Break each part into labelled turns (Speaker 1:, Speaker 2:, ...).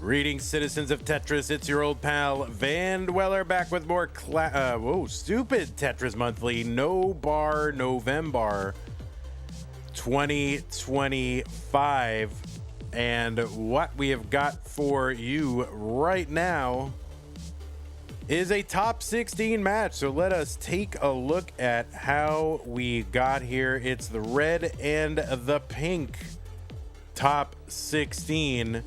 Speaker 1: Greetings, citizens of Tetris. It's your old pal Van Dweller back with more stupid Tetris Monthly No Bar November 2025. And what we have got for you right now is a top 16 match. So let us take a look at how we got here. It's the red and the pink top 16.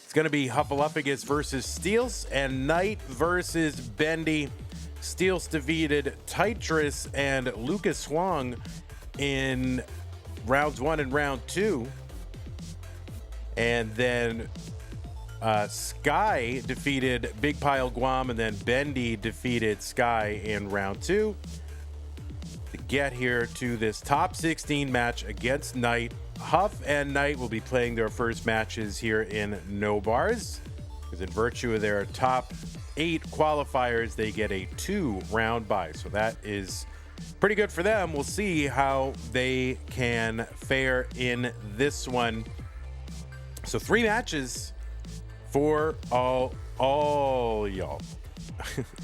Speaker 1: It's going to be Huff versus Steelce and Knight versus Bendy. Steelce defeated Tetris and Lucas Swang in rounds 1 and round 2. And then Sky defeated Big Pile Guam, and then Bendy defeated Sky in round 2 to get here to this top 16 match against Knight. Huff and Knight will be playing their first matches here in No Bars, because in virtue of their top 8 qualifiers, they get a 2-round bye. So that is pretty good for them. We'll see how they can fare in this one. So 3 matches for all y'all.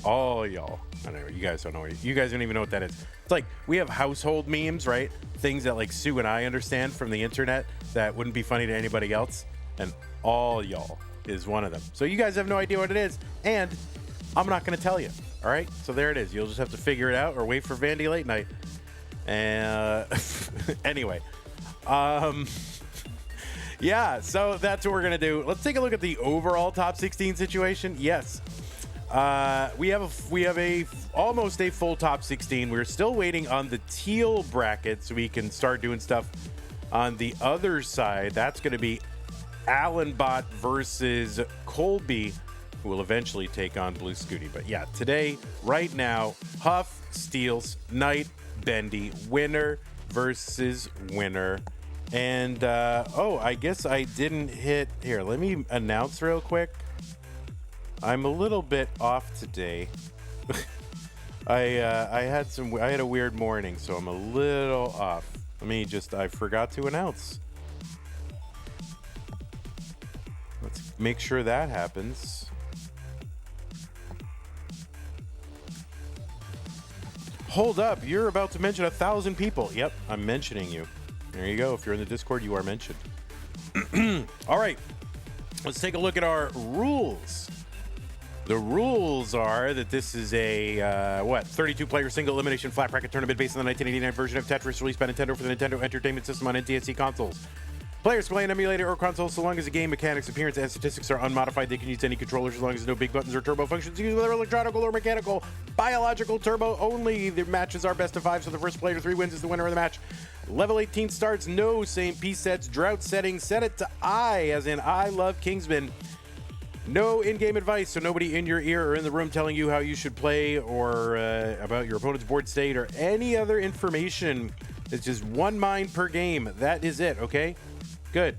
Speaker 1: All y'all. I don't know. You guys don't know. You guys don't even know what that is. It's like we have household memes, right? Things that like Sue and I understand from the internet that wouldn't be funny to anybody else. And all y'all is one of them. So you guys have no idea what it is. And I'm not going to tell you. All right. So there it is. You'll just have to figure it out or wait for Vandy late night. And anyway, yeah, so that's what we're going to do. Let's take a look at the overall top 16 situation. Yes. We have almost a full top 16. We're still waiting on the teal bracket so we can start doing stuff on the other side. That's going to be Allenbot versus Colby, who will eventually take on Blue Scooty. But yeah, today, right now, Huff, Steelce, Knight, Bendy, winner versus winner. And I guess I didn't hit here. Let me announce real quick. I'm a little bit off today. I had a weird morning, so I'm a little off. I forgot to announce. Let's make sure that happens. Hold up, you're about to mention 1,000 people. Yep, I'm mentioning you. There you go. If you're in the Discord, you are mentioned. All right, let's take a look at our rules. The rules are that this is a 32-player single elimination flat bracket tournament based on the 1989 version of Tetris released by Nintendo for the Nintendo Entertainment System on NTSC consoles. Players play an emulator or console so long as the game mechanics, appearance, and statistics are unmodified. They can use any controllers as long as there's no big buttons or turbo functions. Use whether electronic or mechanical, biological, turbo only. The matches are best of 5, so the first player to 3 wins is the winner of the match. Level 18 starts. No same piece sets. Drought settings. Set it to I, as in I love Kingsman. No in-game advice, so nobody in your ear or in the room telling you how you should play or about your opponent's board state or any other information. It's just one mind per game. That is it, okay? Good.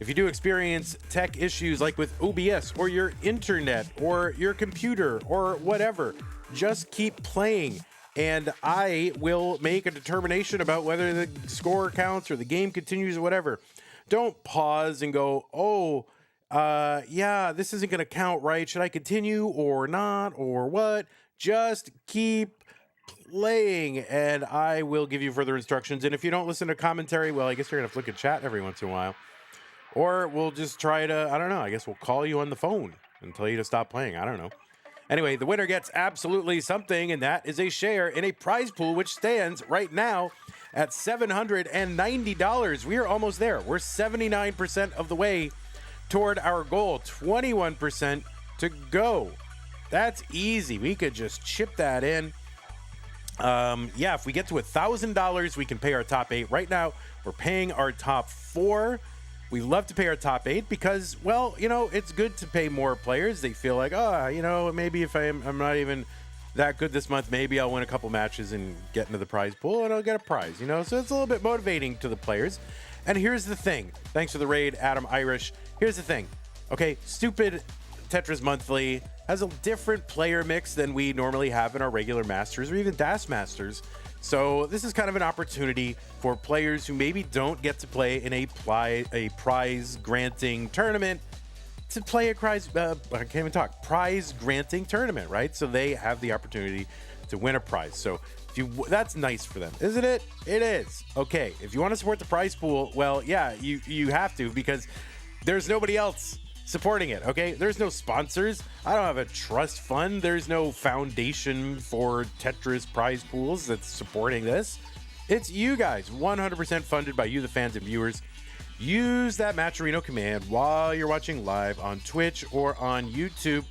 Speaker 1: If you do experience tech issues like with OBS or your internet or your computer or whatever, just keep playing. And I will make a determination about whether the score counts or the game continues or whatever. Don't pause and go, yeah, this isn't going to count, right? Should I continue or not or what? Just keep playing and I will give you further instructions. And if you don't listen to commentary, well, I guess you're going to have to look at chat every once in a while. Or we'll just try to, I don't know, I guess we'll call you on the phone and tell you to stop playing. I don't know. Anyway, the winner gets absolutely something, and that is a share in a prize pool, which stands right now at $790. We are almost there. We're 79% of the way toward our goal, 21% to go. That's easy. We could just chip that in. Yeah, if we get to $1,000, we can pay our top 8. Right now, we're paying our top 4. We love to pay our top 8 because, well, you know, it's good to pay more players. They feel like, maybe if I'm not even that good this month, maybe I'll win a couple matches and get into the prize pool and I'll get a prize, you know? So it's a little bit motivating to the players. And here's the thing. Thanks for the raid, Adam Irish. Here's the thing. Okay, stupid Tetris Monthly has a different player mix than we normally have in our regular Masters or even DAS Masters. So this is kind of an opportunity for players who maybe don't get to play in a prize granting tournament to play a prize, I can't even talk, prize granting tournament, right? So they have the opportunity to win a prize. So that's nice for them, isn't it? It is. Okay, if you want to support the prize pool, well, yeah, you have to, because there's nobody else supporting it, okay? There's no sponsors. I don't have a trust fund. There's no foundation for Tetris prize pools that's supporting this. It's you guys, 100% funded by you, the fans and viewers. Use that Matcherino command while you're watching live on Twitch or on YouTube.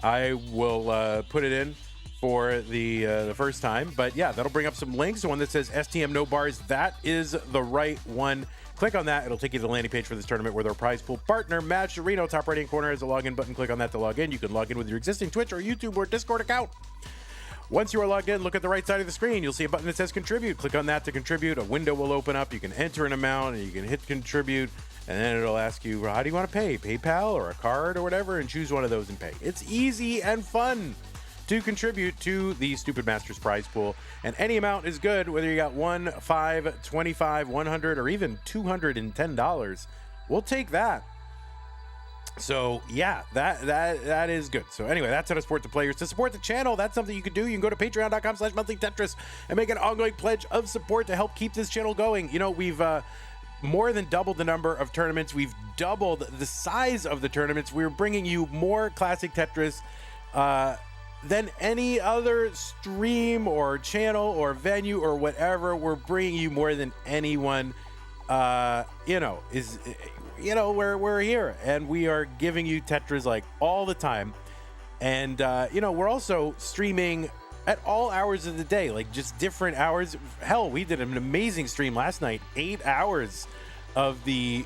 Speaker 1: I will put it in for the first time, but yeah, that'll bring up some links. The one that says STM no bars, that is the right one. Click on that. It'll take you to the landing page for this tournament with our prize pool partner, Matcherino. Top right-hand corner is a login button. Click on that to log in. You can log in with your existing Twitch or YouTube or Discord account. Once you are logged in, look at the right side of the screen. You'll see a button that says contribute. Click on that to contribute. A window will open up. You can enter an amount and you can hit contribute, and then it'll ask you, how do you want to pay? PayPal or a card or whatever, and choose one of those and pay. It's easy and fun to contribute to the Stupid Masters prize pool, and any amount is good, whether you got $1, $5, $25, $100, or even $210. We'll take that. So yeah, that is good. So anyway, that's how to support the players. To support the channel, that's something you can do. You can go to patreon.com/monthlytetris and make an ongoing pledge of support to help keep this channel going. You know, we've more than doubled the number of tournaments. We've doubled the size of the tournaments. We're bringing you more classic Tetris than any other stream or channel or venue or whatever. We're bringing you more than anyone. We're here and we are giving you Tetris like all the time. And, we're also streaming at all hours of the day, like just different hours. Hell, we did an amazing stream last night, 8 hours of the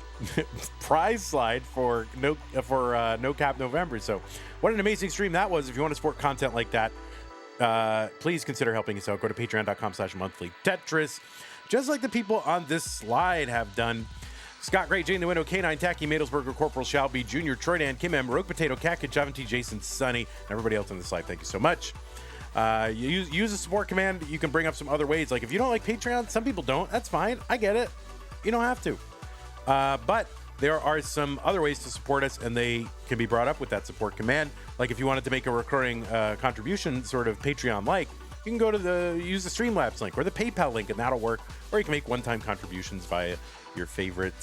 Speaker 1: prize slide for No Cap November. So what an amazing stream that was. If you want to support content like that, please consider helping us out. Go to patreon.com/monthlytetris. Just like the people on this slide have done. Scott Gray, Jane the Window, K9, Tacky, Madelsberger, Corporal Shelby, Junior, Troy Dan, Kim M, Rogue Potato, Cat, Javante, Jason, Sunny, and everybody else on this slide. Thank you so much. Use a support command. You can bring up some other ways. Like if you don't like Patreon, some people don't. That's fine. I get it. You don't have to. But there are some other ways to support us, and they can be brought up with that support command. Like if you wanted to make a recurring contribution, sort of Patreon-like, you can go to use the Streamlabs link or the PayPal link, and that'll work. Or you can make one-time contributions via your favorite,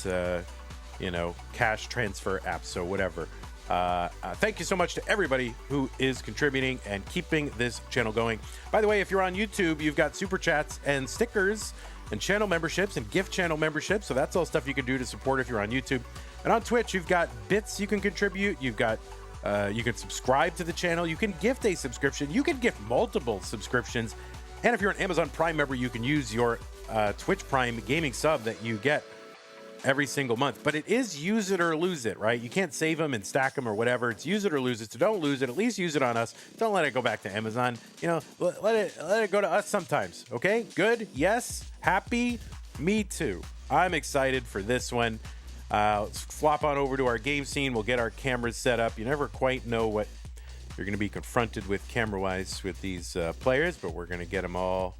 Speaker 1: cash transfer app. So whatever. Thank you so much to everybody who is contributing and keeping this channel going. By the way, if you're on YouTube, you've got super chats and stickers and channel memberships and gift channel memberships. So that's all stuff you can do to support if you're on YouTube. And on Twitch, you've got bits you can contribute. You've got you can subscribe to the channel. You can gift a subscription. You can gift multiple subscriptions. And if you're an Amazon Prime member, you can use your Twitch Prime gaming sub that you get every single month. But it is use it or lose it, right? You can't save them and stack them or whatever. It's use it or lose it. So don't lose it. At least use it on us. Don't let it go back to Amazon. Let it go to us sometimes. Okay? Good? Yes? Happy? Me too. I'm excited for this one. Let's flop on over to our game scene. We'll get our cameras set up. You never quite know what you're going to be confronted with camera-wise with these players, but we're going to get them all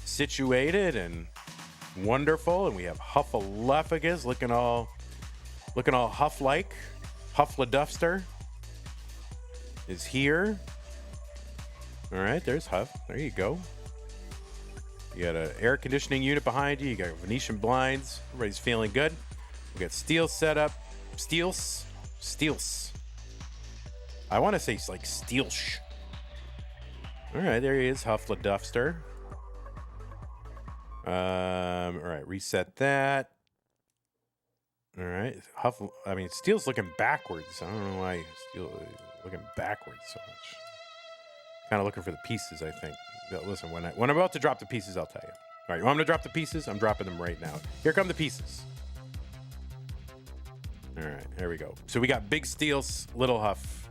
Speaker 1: situated and wonderful. And we have Huffaluffagus looking all Huff-like. Huffladufster is here. All right, there's Huff. There you go. You got an air conditioning unit behind you. You got Venetian blinds. Everybody's feeling good. We got Steelce set up. Steelce. I want to say it's like Steelce. All right, there he is, Huffladufster. All right, reset that. All right, Steel's looking backwards. I don't know why Steel's looking backwards so much. Kind of looking for the pieces, I think. Listen, when I'm about to drop the pieces, I'll tell you. All right, you want me to drop the pieces? I'm dropping them right now. Here come the pieces. All right, here we go. So we got big Steelce, little Huff.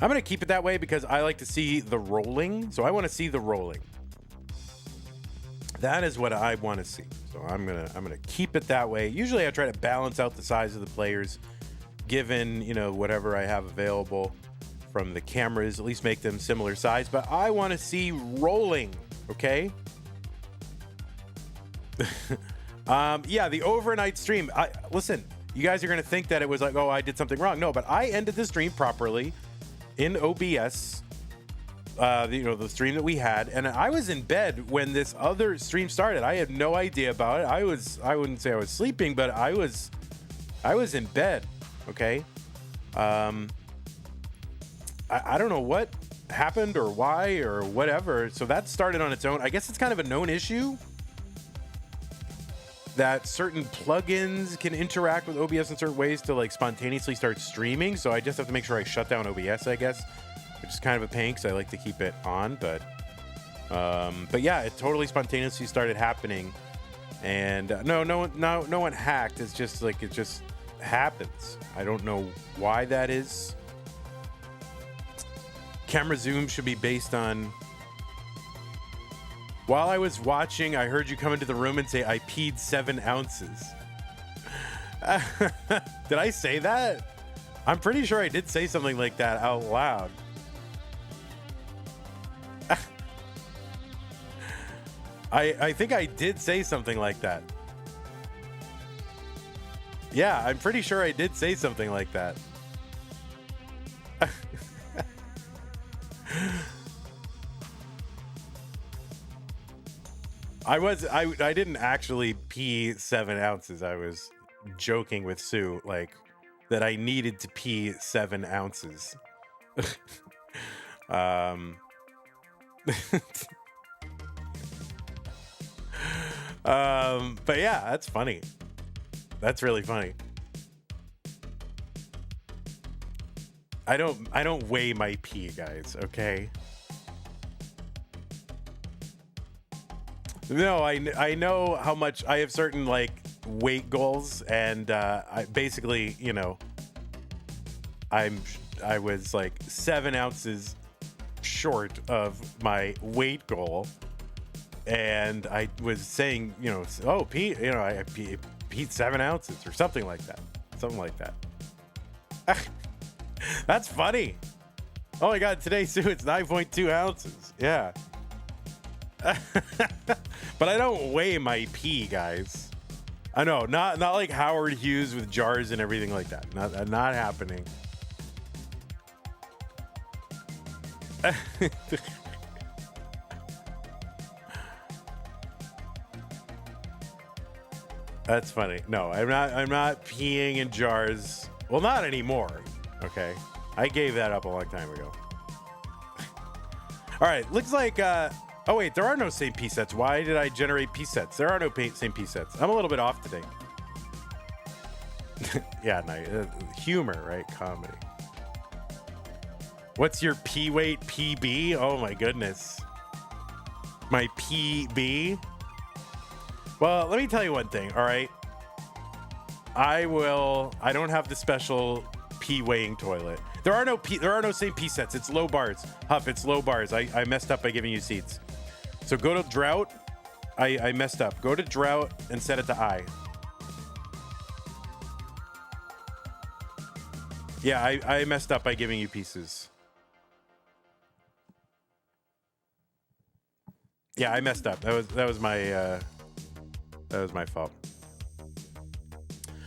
Speaker 1: I'm going to keep it that way because I like to see the rolling. So I want to see the rolling. That is what I want to see. So I'm gonna keep it that way. Usually I try to balance out the size of the players, given whatever I have available from the cameras. At least make them similar size. But I want to see rolling. Okay. Yeah, the overnight stream. Listen. you guys are going to think that it was like, oh, I did something wrong. No, but I ended the stream properly in OBS, the stream that we had. And I was in bed when this other stream started. I had no idea about it. I wouldn't say I was sleeping, but I was in bed. Okay. I don't know what happened or why or whatever. So that started on its own. I guess it's kind of a known issue that certain plugins can interact with OBS in certain ways to like spontaneously start streaming. So I just have to make sure I shut down OBS, I guess, which is kind of a pain because I like to keep it on. But yeah, it totally spontaneously started happening. And no one hacked. It's just like, it just happens. I don't know why that is. Camera zoom should be based on. While I was watching, I heard you come into the room and say, I peed 7 ounces. Did I say that? I'm pretty sure I did say something like that out loud. I think I did say something like that. Yeah, I'm pretty sure I did say something like that. I didn't actually pee 7 ounces. I was joking with Sue, like, that I needed to pee 7 ounces. But yeah, that's funny. That's really funny. I don't weigh my pee, guys, okay? No, I know how much. I have certain like weight goals, and I basically, I was like 7 ounces short of my weight goal, and I was saying, oh, Pete, I peed 7 ounces or something like that, That's funny. Oh my God, today, Sue, it's 9.2 ounces. Yeah. But I don't weigh my pee, guys. I know, not like Howard Hughes with jars and everything like that. Not happening. That's funny. No, I'm not peeing in jars. Well, not anymore. Okay, I gave that up a long time ago. All right, looks like. Oh wait, there are no same P sets. Why did I generate P sets? There are no same P sets. I'm a little bit off today. Yeah, no, humor, right? Comedy. What's your P weight? PB? Oh my goodness. My PB? Well, let me tell you one thing, all right? I don't have the special P weighing toilet. There are no same P sets. It's low bars. Huff, it's low bars. I messed up by giving you seats. So go to drought. I messed up. Go to drought and set it to I. Yeah, I messed up by giving you pieces. Yeah, I messed up. That was my fault.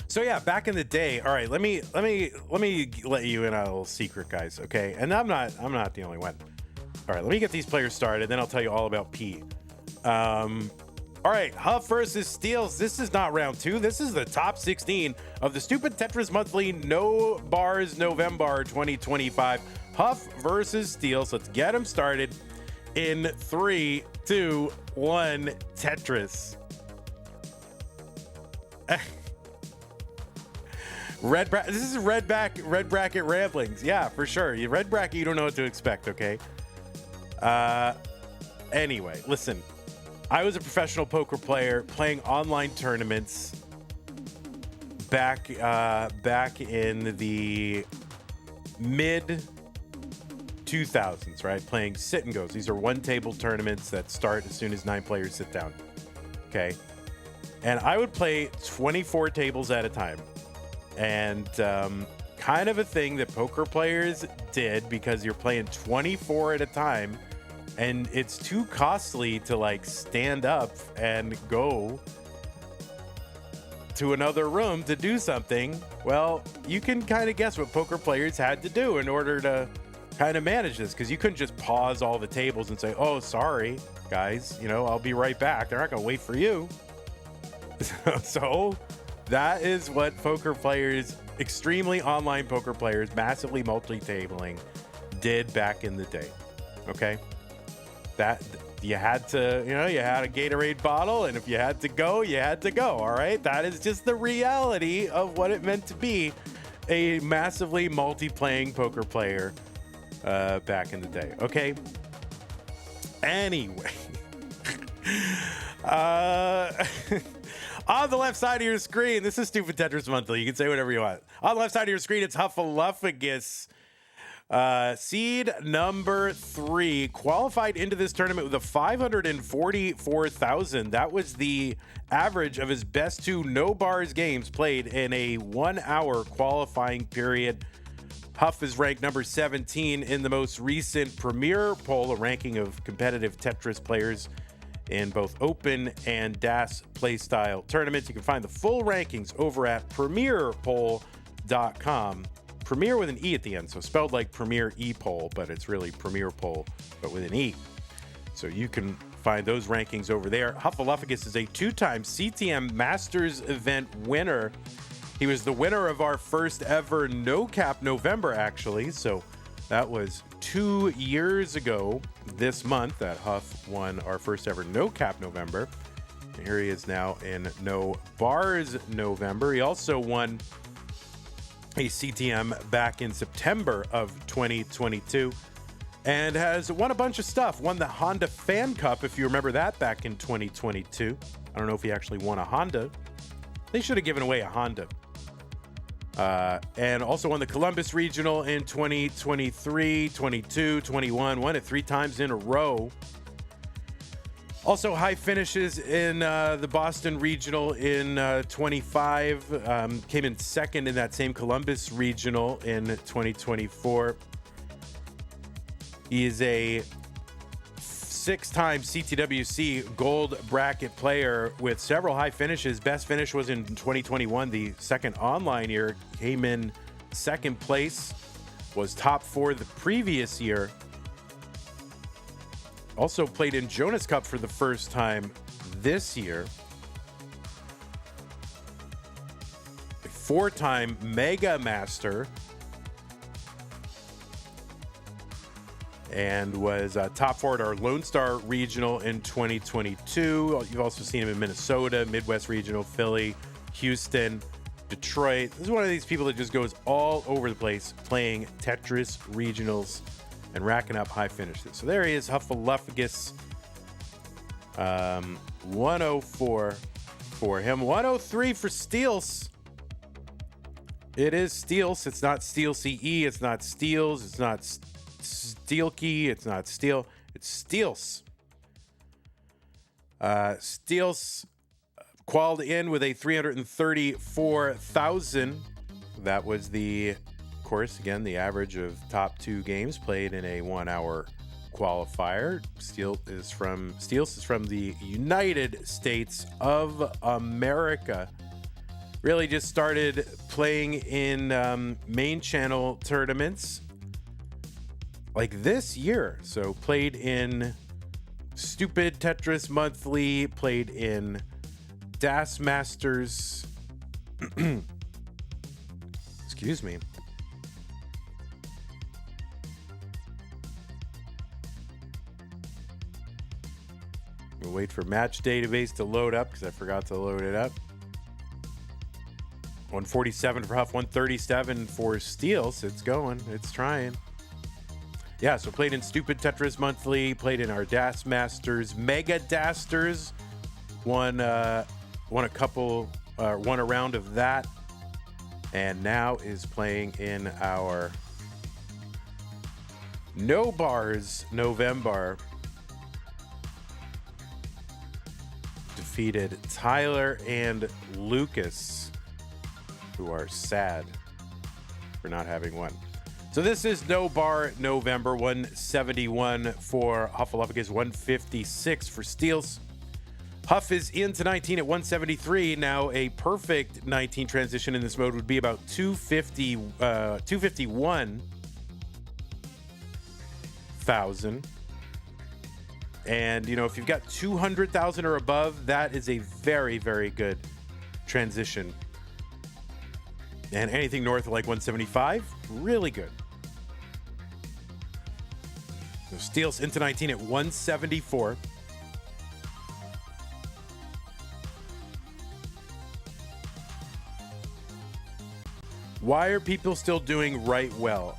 Speaker 1: So yeah, back in the day. All right, let me let you in on a little secret, guys. Okay, and I'm not the only one. All right, let me get these players started, then I'll tell you all about P. All right, Huff versus Steelce. This is not round 2. This is the top 16 of the Stupid Tetris Monthly No Bars November 2025. Huff versus Steelce. Let's get them started in 3, 2, 1. Tetris. This is red bracket ramblings. Yeah, for sure. Red bracket, you don't know what to expect, okay? Anyway, listen. I was a professional poker player playing online tournaments back in the mid 2000s, right? Playing sit and goes. These are one table tournaments that start as soon as 9 players sit down. Okay. And I would play 24 tables at a time. And kind of a thing that poker players did, because you're playing 24 at a time and it's too costly to like stand up and go to another room to do something, well, you can kind of guess what poker players had to do in order to kind of manage this, because you couldn't just pause all the tables and say, oh, sorry, guys, I'll be right back. They're not going to wait for you. So that is what poker players, extremely online poker players, massively multi-tabling, did back in the day. Okay? That you had to, you had a Gatorade bottle, and if you had to go, you had to go. All right? That is just the reality of what it meant to be a massively multi-playing poker player back in the day. Okay? Anyway. On the left side of your screen, this is Stupid Tetris Monthly. You can say whatever you want. On the left side of your screen, it's Huffaluffagus. Seed number 3 qualified into this tournament with a 544,000. That was the average of his best 2 no bars games played in a 1-hour qualifying period. Huff is ranked number 17 in the most recent Premier poll, a ranking of competitive Tetris players in both open and DAS playstyle tournaments. You can find the full rankings over at premierpoll.com. Premier with an E at the end, so spelled like Premier E-Poll, but it's really Premier Poll, but with an E. So you can find those rankings over there. Huffaluffagus is a 2-time CTM Masters event winner. He was the winner of our first ever No Cap November, actually. So that was 2 years ago this month that Huff won our first ever No Cap November. And here he is now in No Bars November. He also won a CTM back in September of 2022 and has won a bunch of stuff. Won the Honda Fan Cup, if you remember that, back in 2022. I don't know if he actually won a Honda. They should have given away a Honda. And also won the Columbus Regional in 2023, 22, 21. Won it 3 times in a row. Also high finishes in the Boston Regional in 25. Came in second in that same Columbus Regional in 2024. He is a 6-time CTWC gold bracket player with several high finishes. Best finish was in 2021, the second online year. Came in second place, was top 4 the previous year. Also played in Jonas Cup for the first time this year. A 4-time Mega Master. And was top 4 at our Lone Star Regional in 2022. You've also seen him in Minnesota, Midwest Regional, Philly, Houston, Detroit. This is one of these people that just goes all over the place playing Tetris Regionals and racking up high finishes. So there he is, Huffaluffagus. 104 for him. 103 for Steelce. It is Steelce. It's not Steelce. It's not Steelce. It's not Steelkey. It's not Steel. It's Steelce. Steelce qualified in with a 334,000. That was the course, again, the average of top 2 games played in a 1-hour qualifier. Steelce is from the United States of America. Really just started playing in main channel tournaments like this year. So played in Stupid Tetris Monthly, played in DAS Masters. Excuse me. We'll wait for match database to load up because I forgot to load it up. 147 for Huff, 137 for Steelce. It's going. It's trying. Yeah, so played in Stupid Tetris Monthly, played in our DAS Masters, Mega Dasters, won a round of that, and now is playing in our No Bars November. Defeated Tyler and Lucas, who are sad for not having won. So this is No Bar November. 171 for Huffaluffagus, 156 for Steelce. Huff is into 19 at 173. Now a perfect 19 transition in this mode would be about 251,000. And, you know, if you've got 200,000 or above, that is a very, very good transition. And anything north of like 175, really good. So Steelce into 19 at 174. Why are people still doing right well?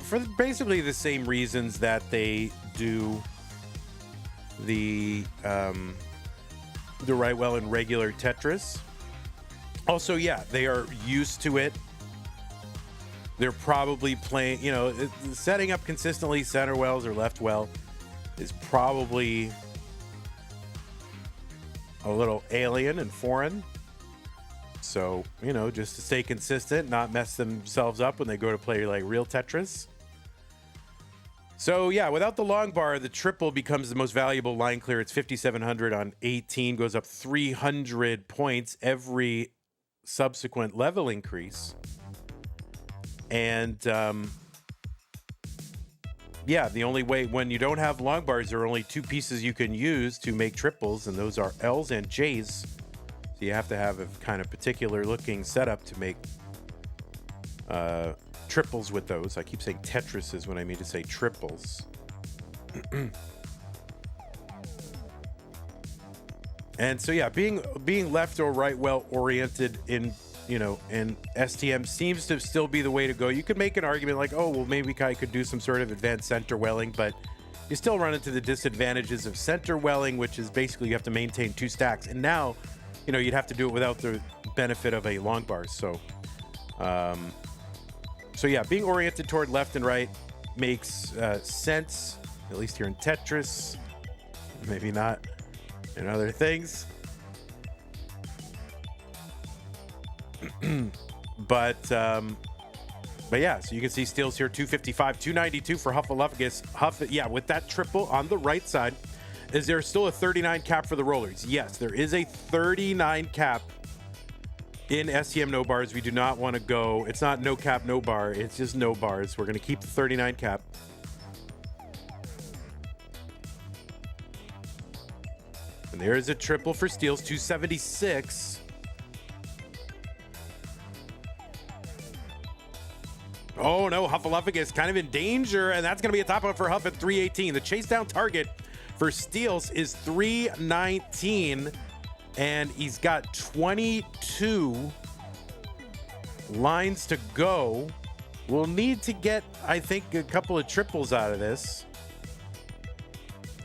Speaker 1: For basically the same reasons that they do the right well in regular Tetris. Also, yeah, they are used to it. They're probably playing, you know, setting up consistently center wells or left well is probably a little alien and foreign. So, you know, just to stay consistent, not mess themselves up when they go to play like real Tetris. So, yeah, without the long bar, the triple becomes the most valuable line clear. It's 5,700 on 18, goes up 300 points every subsequent level increase. And, yeah, the only way when you don't have long bars, there are only two pieces you can use to make triples, and those are L's and J's. So you have to have a kind of particular looking setup to make triples with those. I keep saying Tetrises when I mean to say triples. And so, yeah, being left or right well oriented in, you know, in STM seems to still be the way to go. You could make an argument like, oh, well, maybe I could do some sort of advanced center welling, but you still run into the disadvantages of center welling, which is basically you have to maintain two stacks. And now, you know, you'd have to do it without the benefit of a long bar. So, so yeah, being oriented toward left and right makes sense, at least here in Tetris. Maybe not in other things. But yeah, so you can see Steelce here, 255, 292 for Huffaluffagus. Huff, yeah, with that triple on the right side. Is there still a 39 cap for the rollers? Yes, there is a 39 cap in STM no bars. We do not want to go. It's not no cap, no bar. It's just no bars. We're going to keep the 39 cap. And there is a triple for Steelce, 276. Oh no, Huffaluffagus kind of in danger, and that's going to be a top up for Huff at 318. The chase down target for Steelce is 319, and he's got 22 lines to go. We'll need to get, I think, a couple of triples out of this.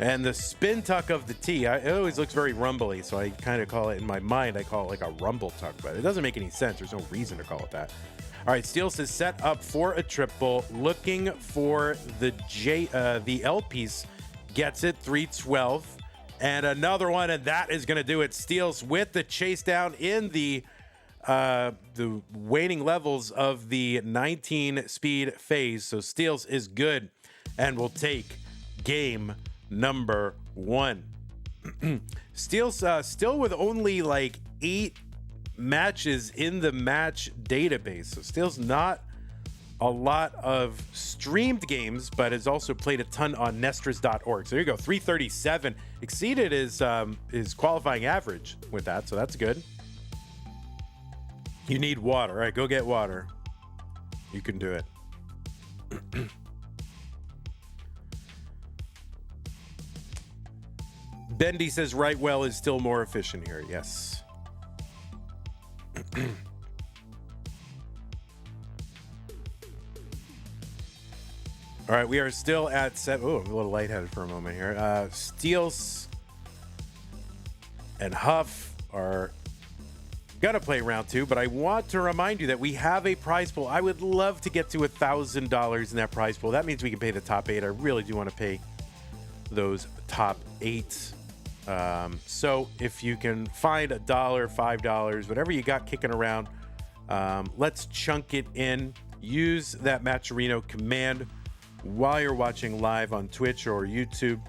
Speaker 1: And the spin tuck of the T, it always looks very rumbly, so I kind of call it, in my mind, I call it like a rumble tuck, but it doesn't make any sense. There's no reason to call it that. All right, Steelce is set up for a triple, looking for the L piece. Gets it, 312, and another one, and that is going to do it. Steelce with the chase down in the waning levels of the 19 speed phase. So Steelce is good and will take game number 1. Steelce still with only like 8 matches in the match database. So Steelce not a lot of streamed games, but has also played a ton on Nestras.org. So there you go, 337. Exceeded his qualifying average with that, so that's good. You need water. All right, go get water. You can do it. Bendy says right well is still more efficient here. Yes. All right, we are still at 7. Oh, I'm a little lightheaded for a moment here. Steelce and Huff are gonna play round 2, but I want to remind you that we have a prize pool. I would love to get to $1,000 in that prize pool. That means we can pay the top 8. I really do want to pay those top 8. So if you can find $1, $5, whatever you got kicking around, let's chunk it in. Use that Matcherino command while you're watching live on Twitch or YouTube.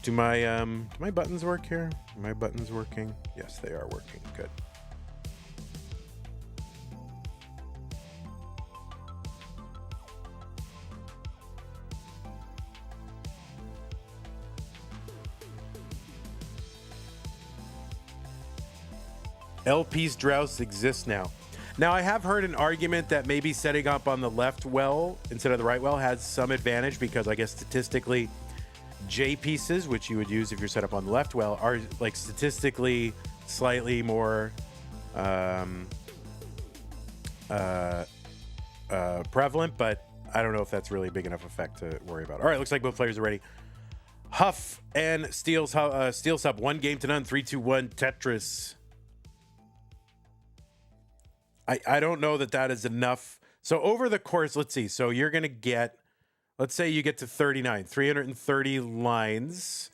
Speaker 1: Do my buttons work here? Are my buttons working? Yes, they are working. Good. LP's Drouse exists now. Now, I have heard an argument that maybe setting up on the left well instead of the right well has some advantage because I guess statistically J pieces, which you would use if you're set up on the left well, are like statistically slightly more prevalent, but I don't know if that's really a big enough effect to worry about. All right, looks like both players are ready. Huff and Steelce up 1-0 3-2-1 Tetris. I don't know that is enough. So over the course, let's see. So you're going to get, let's say you get to 39, 330 lines.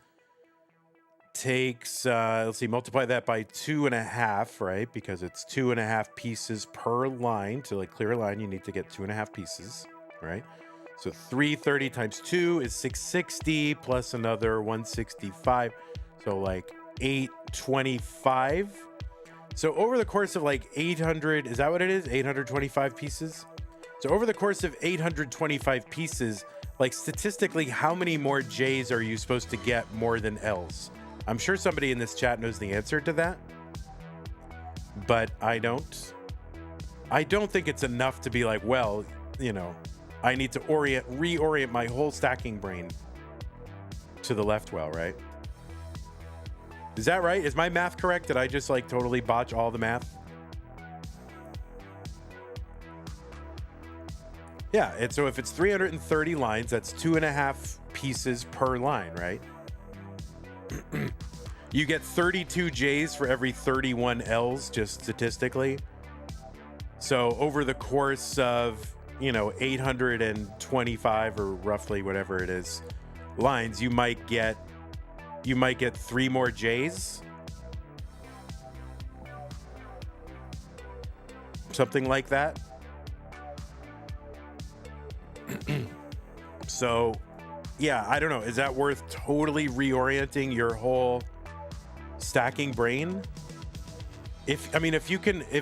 Speaker 1: Takes, let's see, multiply that by 2.5, right? Because it's 2.5 pieces per line. To like clear a line, you need to get 2.5 pieces, right? So 330 times 2 is 660 plus another 165. So like 825. So over the course of like 800, is that what it is? 825 pieces? So over the course of 825 pieces, like statistically, how many more J's are you supposed to get more than L's? I'm sure somebody in this chat knows the answer to that, but I don't. I don't think it's enough to be like, well, you know, I need to reorient my whole stacking brain to the left well, right? Is that right? Is my math correct? Did I just like totally botch all the math? Yeah, and so if it's 330 lines, that's 2.5 pieces per line, right? You get 32 J's for every 31 L's, just statistically. So over the course of, you know, 825 or roughly whatever it is lines, you might get 3 more J's. Something like that. So, yeah, I don't know. Is that worth totally reorienting your whole stacking brain? If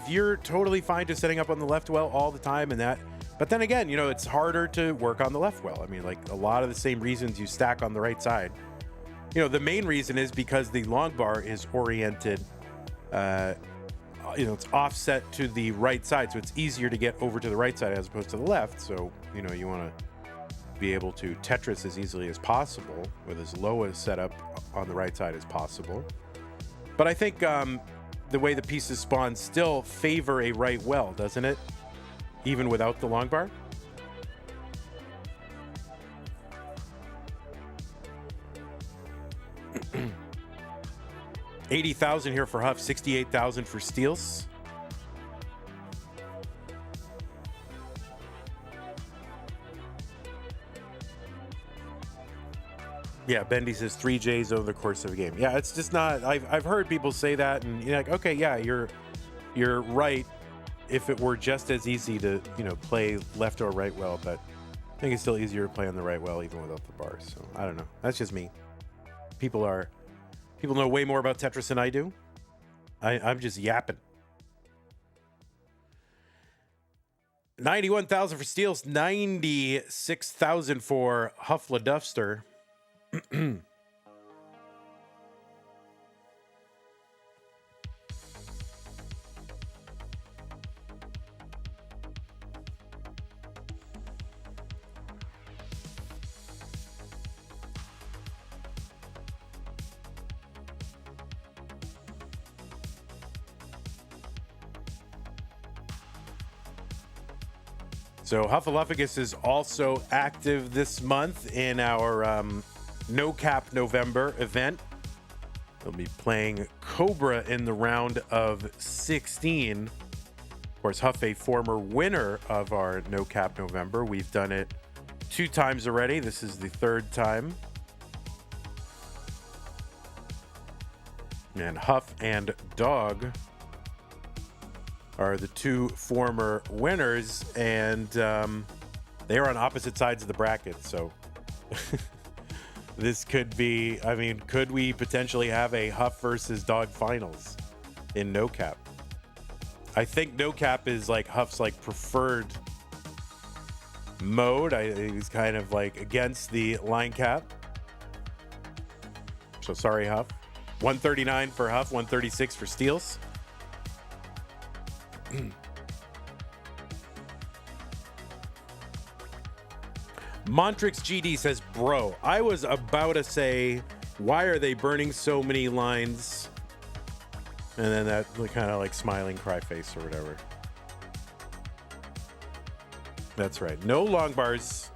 Speaker 1: you're totally fine just setting up on the left well all the time and that, but then again, you know, it's harder to work on the left well. I mean, like a lot of the same reasons you stack on the right side. You know, the main reason is because the long bar is oriented, it's offset to the right side. So it's easier to get over to the right side as opposed to the left. So, you know, you want to be able to Tetris as easily as possible with as low a setup on the right side as possible. But I think the way the pieces spawn still favor a right well, doesn't it? Even without the long bar? $80,000 here for Huff, 68,000 for Steelce. Yeah, Bendy says 3 J's over the course of a game. Yeah, it's just not. I've heard people say that, and you're like, okay, yeah, you're right. If it were just as easy to, you know, play left or right well, but I think it's still easier to play on the right well even without the bars. So I don't know. That's just me. People know way more about Tetris than I do. I'm just yapping. 91,000 for Steelce, 96,000 for Huff Duffster. So Huffaluffagus is also active this month in our No Cap November event. They'll be playing Cobra in the round of 16. Of course, Huff, a former winner of our No Cap November. We've done it 2 times already. This is the 3rd time. And Huff and Dog are the 2 former winners, and they are on opposite sides of the bracket. So This could be, I mean, could we potentially have a Huff versus Dog finals in no cap? I think no cap is like Huff's like preferred mode. He's kind of like against the line cap. So sorry, Huff. 139 for Huff, 136 for Steelce. Montrix GD says, bro, I was about to say, why are they burning so many lines? And then that kind of like smiling cry face or whatever. That's right. No long bars.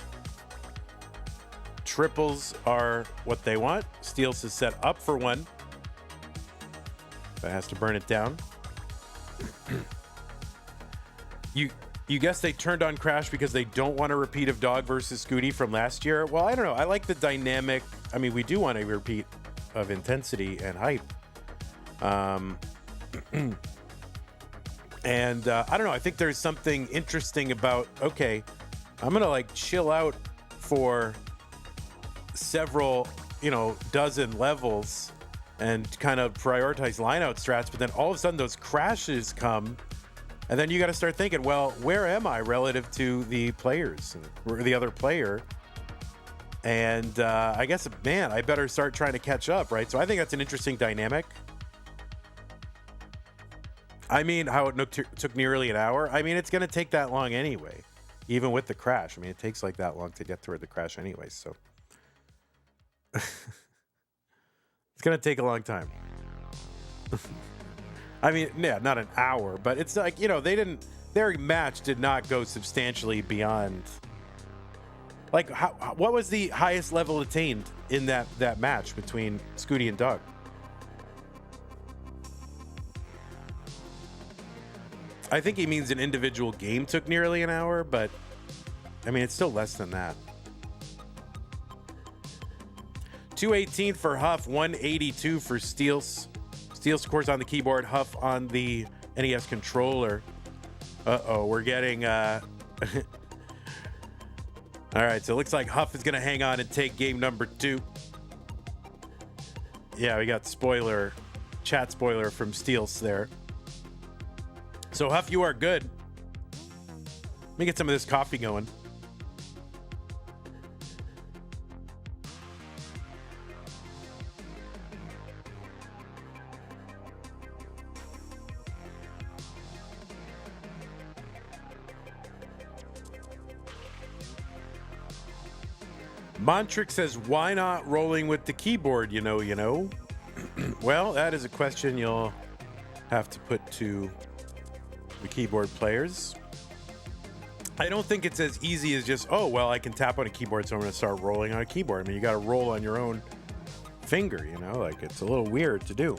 Speaker 1: Triples are what they want. Steelce is set up for one. That has to burn it down. You guess they turned on Crash because they don't want a repeat of Dog versus Scooty from last year? Well, I don't know. I like the dynamic. I mean, we do want a repeat of intensity and hype. And I don't know. I think there's something interesting about, okay, I'm going to like chill out for several, dozen levels and kind of prioritize lineout strats. But then all of a sudden those crashes come. And then you got to start thinking, well, where am I relative to the players or the other player? And I guess, man, I better start trying to catch up, right? So I think that's an interesting dynamic. I mean, how it took nearly an hour. I mean, it's going to take that long anyway, even with the crash. I mean, it takes like that long to get toward the crash anyway. So it's going to take a long time. I mean, yeah, not an hour, but it's like, their match did not go substantially beyond. Like, what was the highest level attained in that match between Scooty and Dog? I think he means an individual game took nearly an hour, but I mean, it's still less than that. 218 for Huff, 182 for Steelce. Steelce scores on the keyboard, Huff on the NES controller. Uh-oh, we're getting... All right, so it looks like Huff is going to hang on and take game number 2. Yeah, we got chat spoiler from Steelce there. So, Huff, you are good. Let me get some of this coffee going. Montrix says, why not rolling with the keyboard, you know? Well, that is a question you'll have to put to the keyboard players. I don't think it's as easy as just, oh, well, I can tap on a keyboard, so I'm going to start rolling on a keyboard. I mean, you got to roll on your own finger, like it's a little weird to do.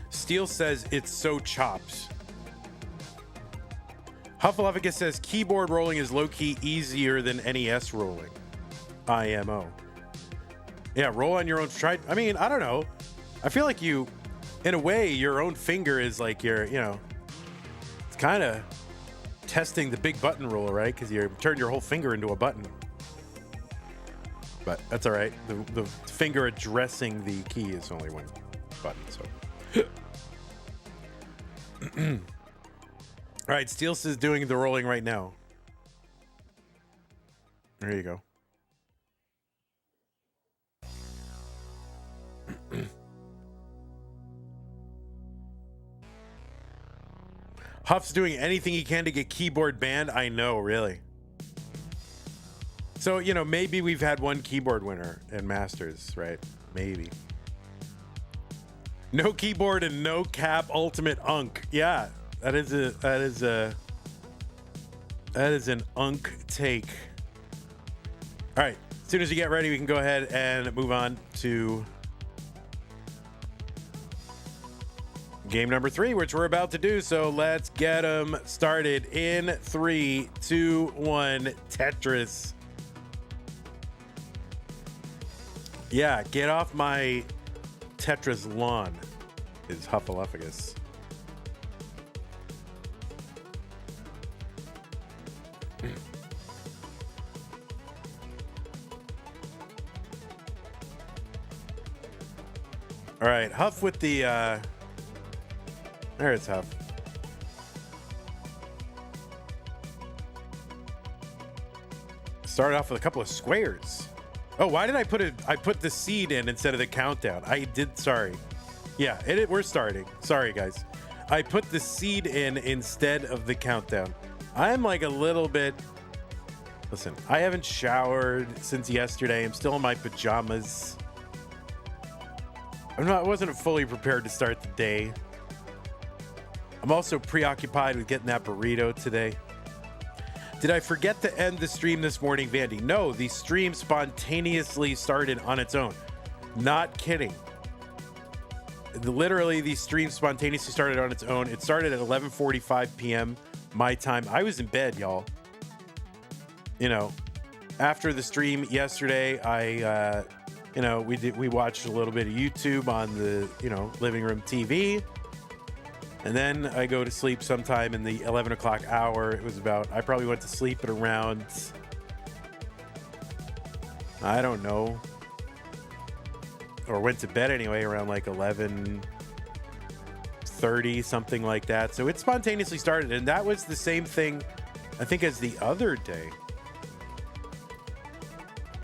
Speaker 1: Steel says it's so chopped. Hufflepuffus says keyboard rolling is low-key easier than NES rolling. IMO. Yeah, roll on your own. I mean, I don't know. I feel like in a way, your own finger is like it's kind of testing the big button roller, right? Because you turn your whole finger into a button. But that's all right. The finger addressing the key is only one button, so. All right, Steelce is doing the rolling right now. There you go. Huff's doing anything he can to get keyboard banned. I know, really. So, maybe we've had one keyboard winner in Masters, right? Maybe. No keyboard and no cap ultimate unk. Yeah. That is an unk take. All right. As soon as you get ready, we can go ahead and move on to game number 3, which we're about to do. So let's get them started in 3, 2, 1. Tetris. Yeah, get off my Tetris lawn is Hufflepuffus. All right, Huff with the, there's Huff. Started off with a couple of squares. Oh, why did I put the seed in instead of the countdown? I did, sorry. Yeah, we're starting. Sorry, guys. I put the seed in instead of the countdown. I'm like a little bit... Listen, I haven't showered since yesterday. I'm still in my pajamas. I wasn't fully prepared to start the day. I'm also preoccupied with getting that burrito today. Did I forget to end the stream this morning, Vandy? No, the stream spontaneously started on its own. Not kidding. Literally, the stream spontaneously started on its own. It started at 11:45 p.m. my time. I was in bed, y'all. You know, after the stream yesterday, we watched a little bit of YouTube on the, living room TV. And then I go to sleep sometime in the 11 o'clock hour. I probably went to sleep at around, I don't know, or went to bed anyway around like 11:30, something like that. So it spontaneously started, and that was the same thing, I think, as the other day.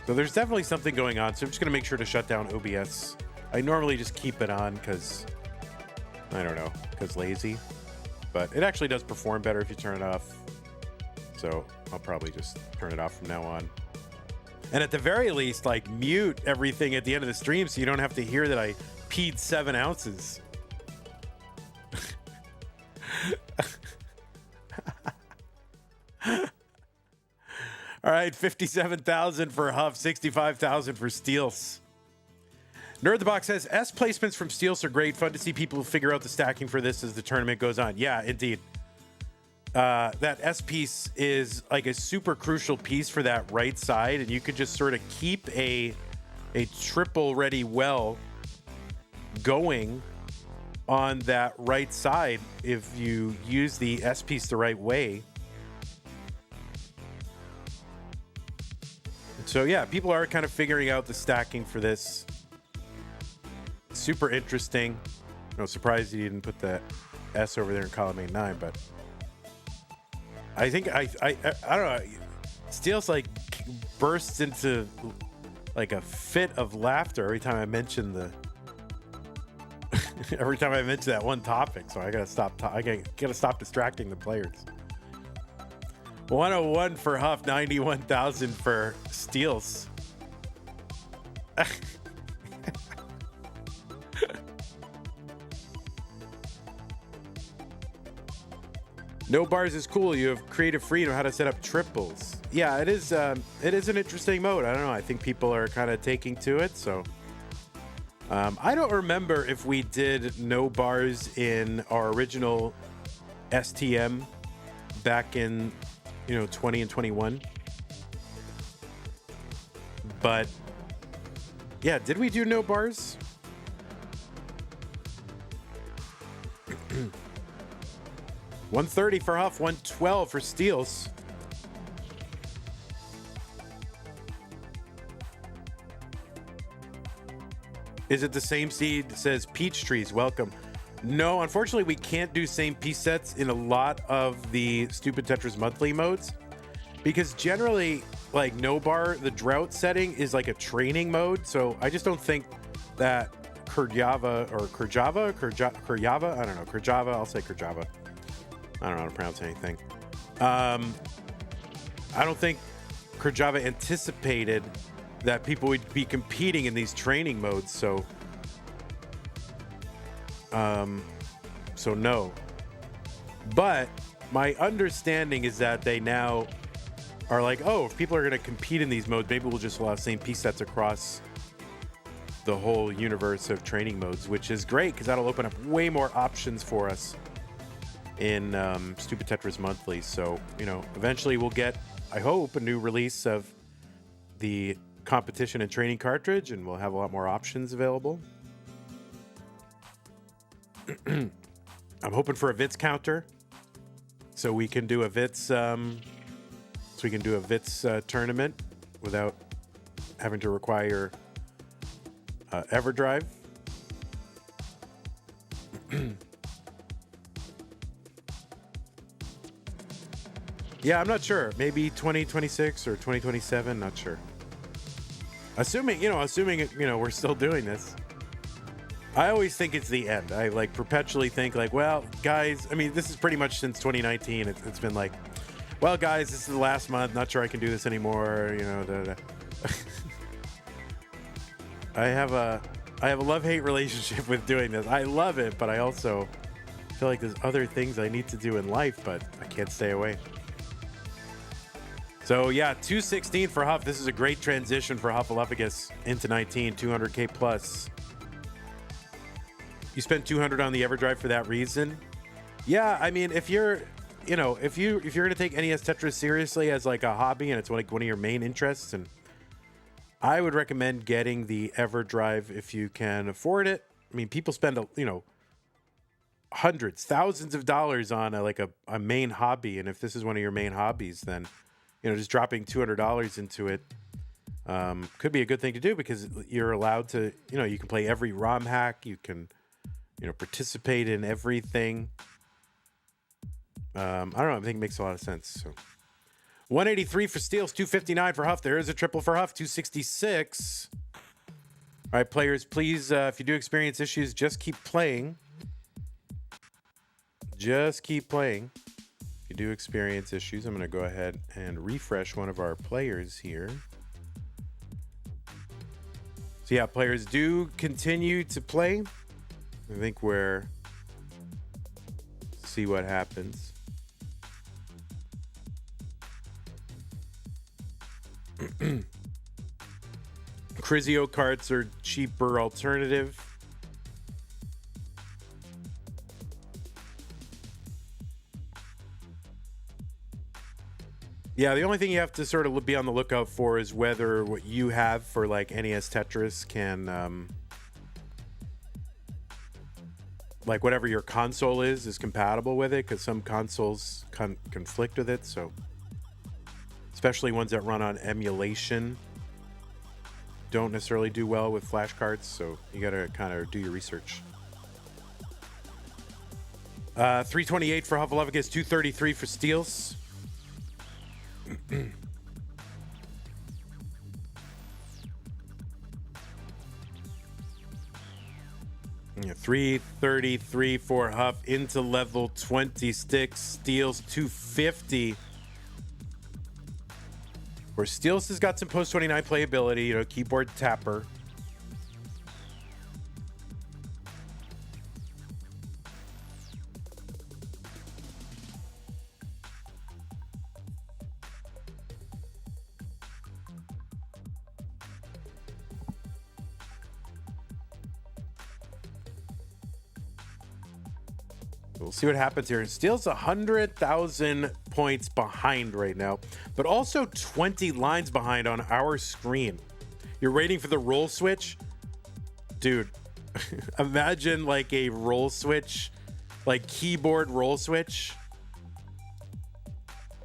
Speaker 1: So there's definitely something going on. So I'm just going to make sure to shut down OBS. I normally just keep it on because, I don't know, because lazy. But it actually does perform better if you turn it off. So I'll probably just turn it off from now on. And at the very least, like, mute everything at the end of the stream so you don't have to hear that I peed 7 ounces. All right, 57,000 for Huff, 65,000 for Steelce. Nerd the Box says, S placements from Steelce are great. Fun to see people figure out the stacking for this as the tournament goes on. Yeah, indeed. That S piece is like a super crucial piece for that right side, and you could just sort of keep a triple ready well going on that right side if you use the S piece the right way. So yeah, people are kind of figuring out the stacking for this. Super interesting. No surprise you didn't put the S over there in column 9, but I think I don't know. Steelce like bursts into like a fit of laughter every time I mention every time I mention that one topic. So I gotta stop. I gotta stop distracting the players. 101 for Huff, 91,000 for Steelce. No bars is cool. You have creative freedom how to set up triples. Yeah, it is an interesting mode. I don't know. I think people are kind of taking to it. So I don't remember if we did no bars in our original STM back in 20 and 21. But yeah, did we do no bars? $130 for Huff, $112 for Steelce. Is it the same seed? Says Peach Trees, welcome. No, unfortunately, we can't do same piece sets in a lot of the Stupid Tetris monthly modes because generally, like no bar, the drought setting is like a training mode. So I just don't think that Kurjava, I don't know, Kurjava, I'll say Kurjava. I don't know how to pronounce anything. I don't think Kurjava anticipated that people would be competing in these training modes. So no. But my understanding is that they now are like, oh, if people are going to compete in these modes, maybe we'll just allow same piece sets across the whole universe of training modes, which is great because that'll open up way more options for us in Stupid Tetris Monthly. So, eventually we'll get, I hope, a new release of the competition and training cartridge, and we'll have a lot more options available. I'm hoping for a Vits counter, so we can do a Vits, tournament without having to require EverDrive. Yeah, I'm not sure. Maybe 2026 or 2027. Not sure. Assuming we're still doing this. I always think it's the end. I like perpetually think like, well, guys, I mean, this is pretty much since 2019. It's been like, well, guys, this is the last month. Not sure I can do this anymore. I have a love-hate relationship with doing this. I love it, but I also feel like there's other things I need to do in life, but I can't stay away. So yeah, 216 for Huff. This is a great transition for Huffaluffagus into 19, 200K plus. You spent 200 on the EverDrive for that reason? Yeah, I mean, if you're going to take NES Tetris seriously as like a hobby and it's like one of your main interests, and I would recommend getting the EverDrive if you can afford it. I mean, people spend hundreds, thousands of dollars on a main hobby, and if this is one of your main hobbies, then just dropping $200 into it could be a good thing to do, because you're allowed to, you can play every ROM hack, you can participate in everything. I don't know. I think it makes a lot of sense. So 183 for Steelce, 259 for Huff. There is a triple for Huff, 266. All right, players, please, if you do experience issues, just keep playing. Just keep playing. If you do experience issues, I'm going to go ahead and refresh one of our players here. So yeah, players do continue to play. I think see what happens. Crizio carts are cheaper alternative. Yeah, the only thing you have to sort of be on the lookout for is whether what you have for like NES Tetris can like whatever your console is compatible with it, because some consoles conflict with it. So especially ones that run on emulation don't necessarily do well with flash cards. So you got to kind of do your research. 328 for Huffaluffagus, 233 for Steelce. Yeah, 333 for Huff into level 26. Steelce 250. Where Steelce has got some post 29 playability, keyboard tapper. We'll see what happens here. Steelce 100,000 points behind right now, but also 20 lines behind on our screen. You're waiting for the roll switch? Dude, imagine like a roll switch, like keyboard roll switch.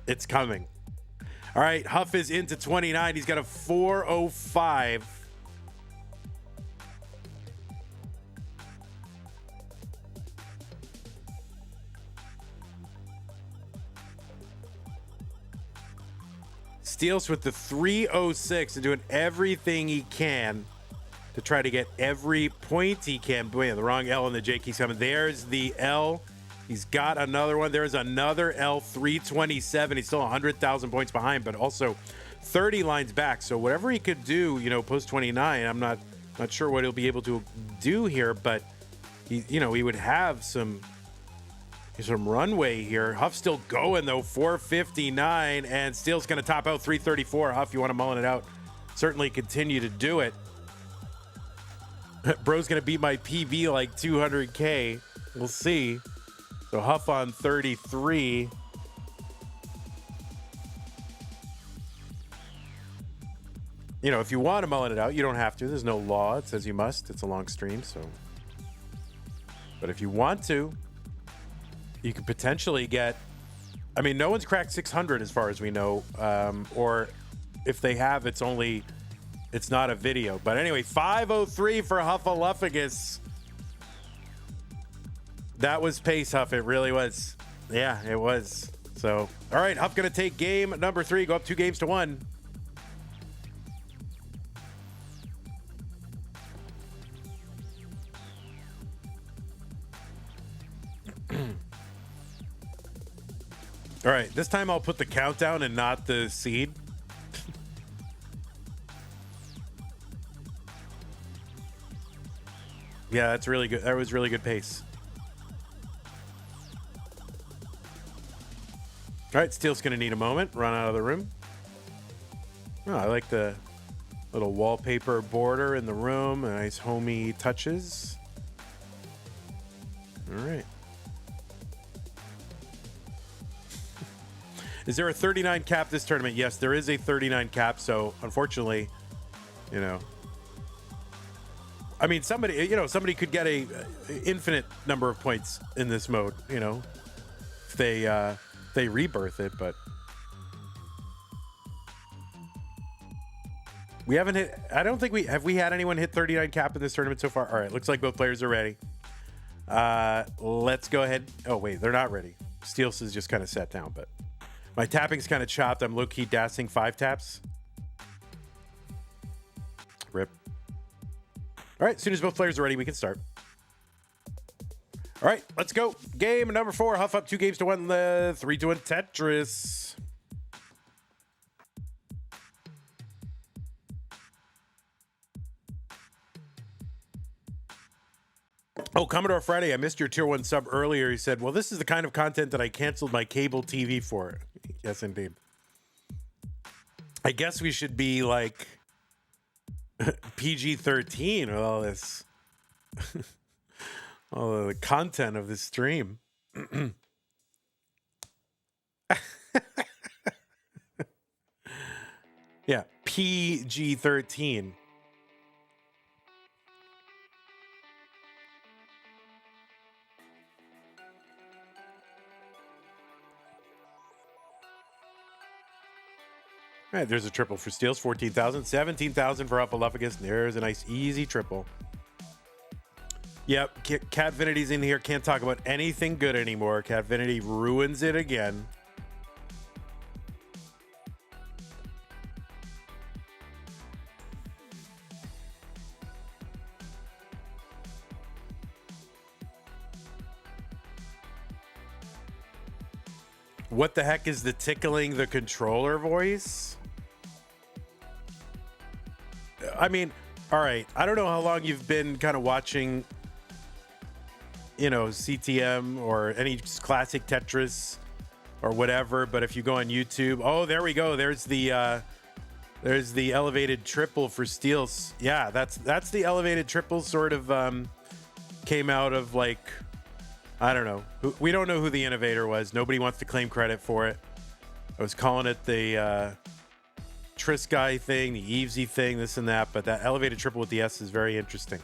Speaker 1: It's coming. All right, Huff is into 29. He's got a 405. Steelce with the 306 and doing everything he can to try to get every point he can. Boy, the wrong L and the J keeps coming. There's the L. He's got another one. There's another L, 327. He's still 100,000 points behind, but also 30 lines back. So whatever he could do, post 29, I'm not sure what he'll be able to do here, but he would have some runway here. Huff's still going though, 459, and Steelce going to top out 334. Huff, you want to mullen it out, certainly continue to do it. Bro's going to beat my PB like 200K. We'll see. So Huff on 33. If you want to mullen it out, you don't have to. There's no law. It says you must. It's a long stream, so. But if you want to, you could potentially get, no one's cracked 600 as far as we know. Or if they have, it's not a video. But anyway, 503 for Huffaluffagus. That was pace, Huff. It really was. Yeah, it was. So, all right, Huff going to take game number 3, go up 2-1. All right, this time I'll put the countdown and not the seed. Yeah, that's really good. That was really good pace. All right, Steel's going to need a moment. Run out of the room. Oh, I like the little wallpaper border in the room. Nice homey touches. All right. Is there a 39 cap this tournament? Yes, there is a 39 cap. So unfortunately, you know, I mean, somebody could get a infinite number of points in this mode, you know, if they rebirth it, but we haven't hit. I don't think we had anyone hit 39 cap in this tournament so far. All right, looks like both players are ready. Let's go ahead. Oh wait, they're not ready. Steelce is just kind of sat down, but my tapping's kind of chopped. I'm low-key dancing 5 taps. Rip. All right, as soon as both players are ready, we can start. All right, let's go. Game number 4. Huff up 2-1. 3-1 Tetris. Oh, Commodore Friday, I missed your tier 1 sub earlier. He said, well, this is the kind of content that I canceled my cable TV for. Yes, indeed. I guess we should be like PG-13 with all this, all the content of this stream. Yeah, PG-13. All right, there's a triple for Steelce, 14,000, 17,000 for Uppaluffagus. There's a nice, easy triple. Yep, Catvinity's in here. Can't talk about anything good anymore. Catvinity ruins it again. What the heck is the tickling the controller voice? I mean, all right. I don't know how long you've been kind of watching, you know, CTM or any classic Tetris or whatever. But if you go on YouTube, oh, there we go. There's the elevated triple for Steelce. Yeah, that's the elevated triple. Sort of came out of like, I don't know. We don't know who the innovator was. Nobody wants to claim credit for it. I was calling it the Tris guy thing, the Evesy thing, this and that, but that elevated triple with the S is very interesting.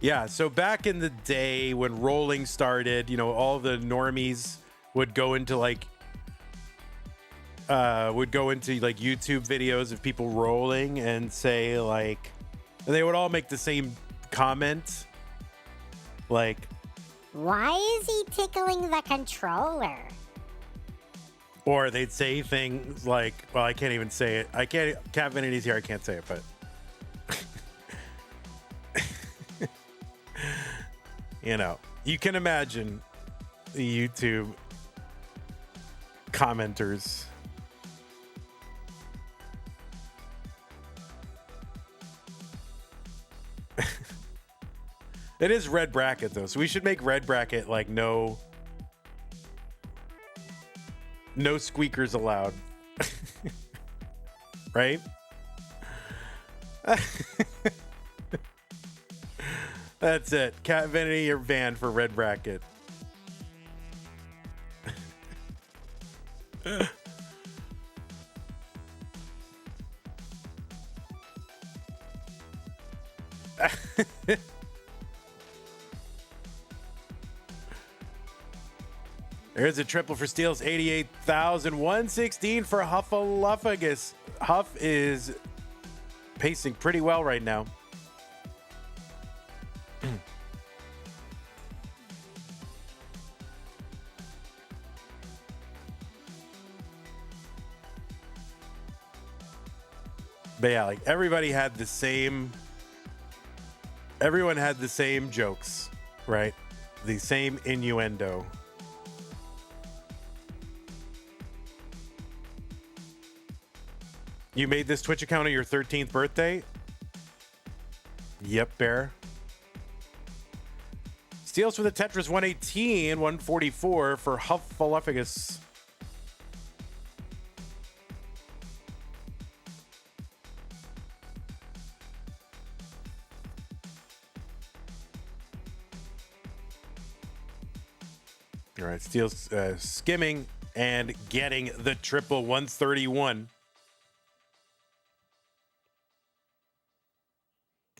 Speaker 1: Yeah, so back in the day when rolling started, you know, all the normies would go into like YouTube videos of people rolling and say like, and they would all make the same comment, like,
Speaker 2: why is he tickling the controller?
Speaker 1: Or they'd say things like, well, I can't even say it. I can't, Catvinity's here, I can't say it, but. You know, you can imagine the YouTube commenters. It is red bracket, though, so we should make red bracket like no squeakers allowed. Right? That's it. Catvinity, you're banned for red bracket. There's a triple for Steelce, 88,000, 116 for Huffaluffagus. Huff is pacing pretty well right now. But yeah, like everyone had the same jokes, right? The same innuendo. You made this Twitch account on your 13th birthday? Yep, Bear. Steelce for the Tetris 118, 144 for Huffaluffagus. All right, Steelce skimming and getting the triple 131.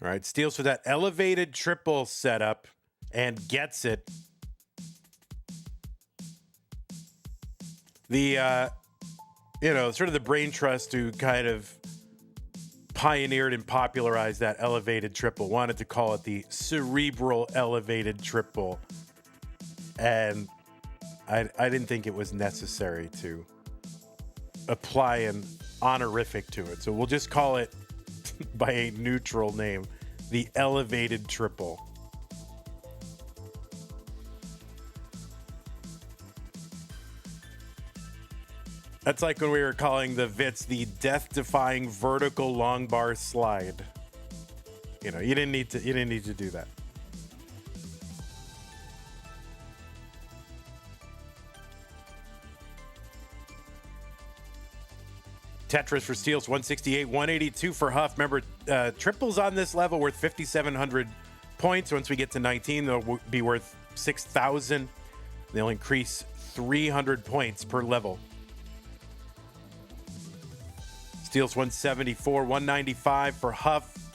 Speaker 1: All right, Steelce for that elevated triple setup and gets it. The, sort of the brain trust who kind of pioneered and popularized that elevated triple wanted to call it the cerebral elevated triple. And I didn't think it was necessary to apply an honorific to it. So we'll just call it by a neutral name, the elevated triple. That's like when we were calling the Vits the death-defying vertical long bar slide. You didn't need to do that. Tetris for Steelce, 168, 182 for Huff. Remember, triples on this level worth 5,700 points. Once we get to 19, they'll be worth 6,000. They'll increase 300 points per level. Steelce 174, 195 for Huff.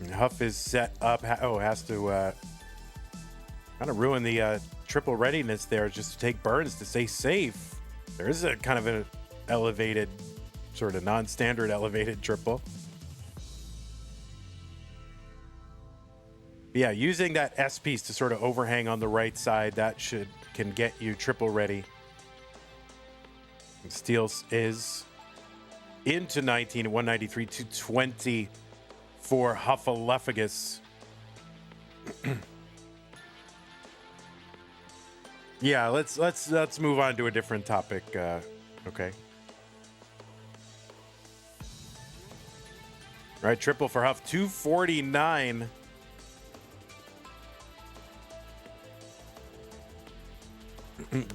Speaker 1: And Huff is set up. Has to kind of ruin the triple readiness there just to take burns to stay safe. There is a kind of an elevated, sort of non-standard elevated triple. But yeah, using that S piece to sort of overhang on the right side, that can get you triple ready. And Steelce is into 19 at 193 to 20 for Huffaluffagus. Yeah, let's move on to a different topic. Okay. All right, triple for Huff, 249.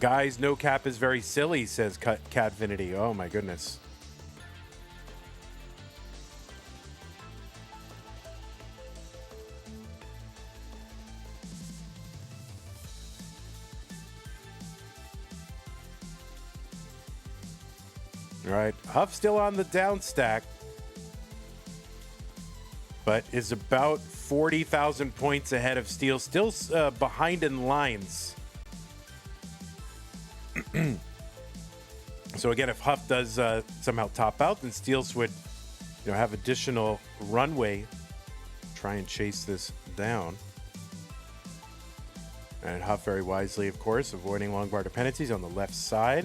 Speaker 1: Guys, no cap is very silly, says Catfinity. Oh my goodness. All right, Huff still on the down stack, but is about 40,000 points ahead of Steelce, still behind in lines. So again, if Huff does somehow top out, then Steelce would, have additional runway, try and chase this down. And Huff very wisely, of course, avoiding long bar dependencies on the left side.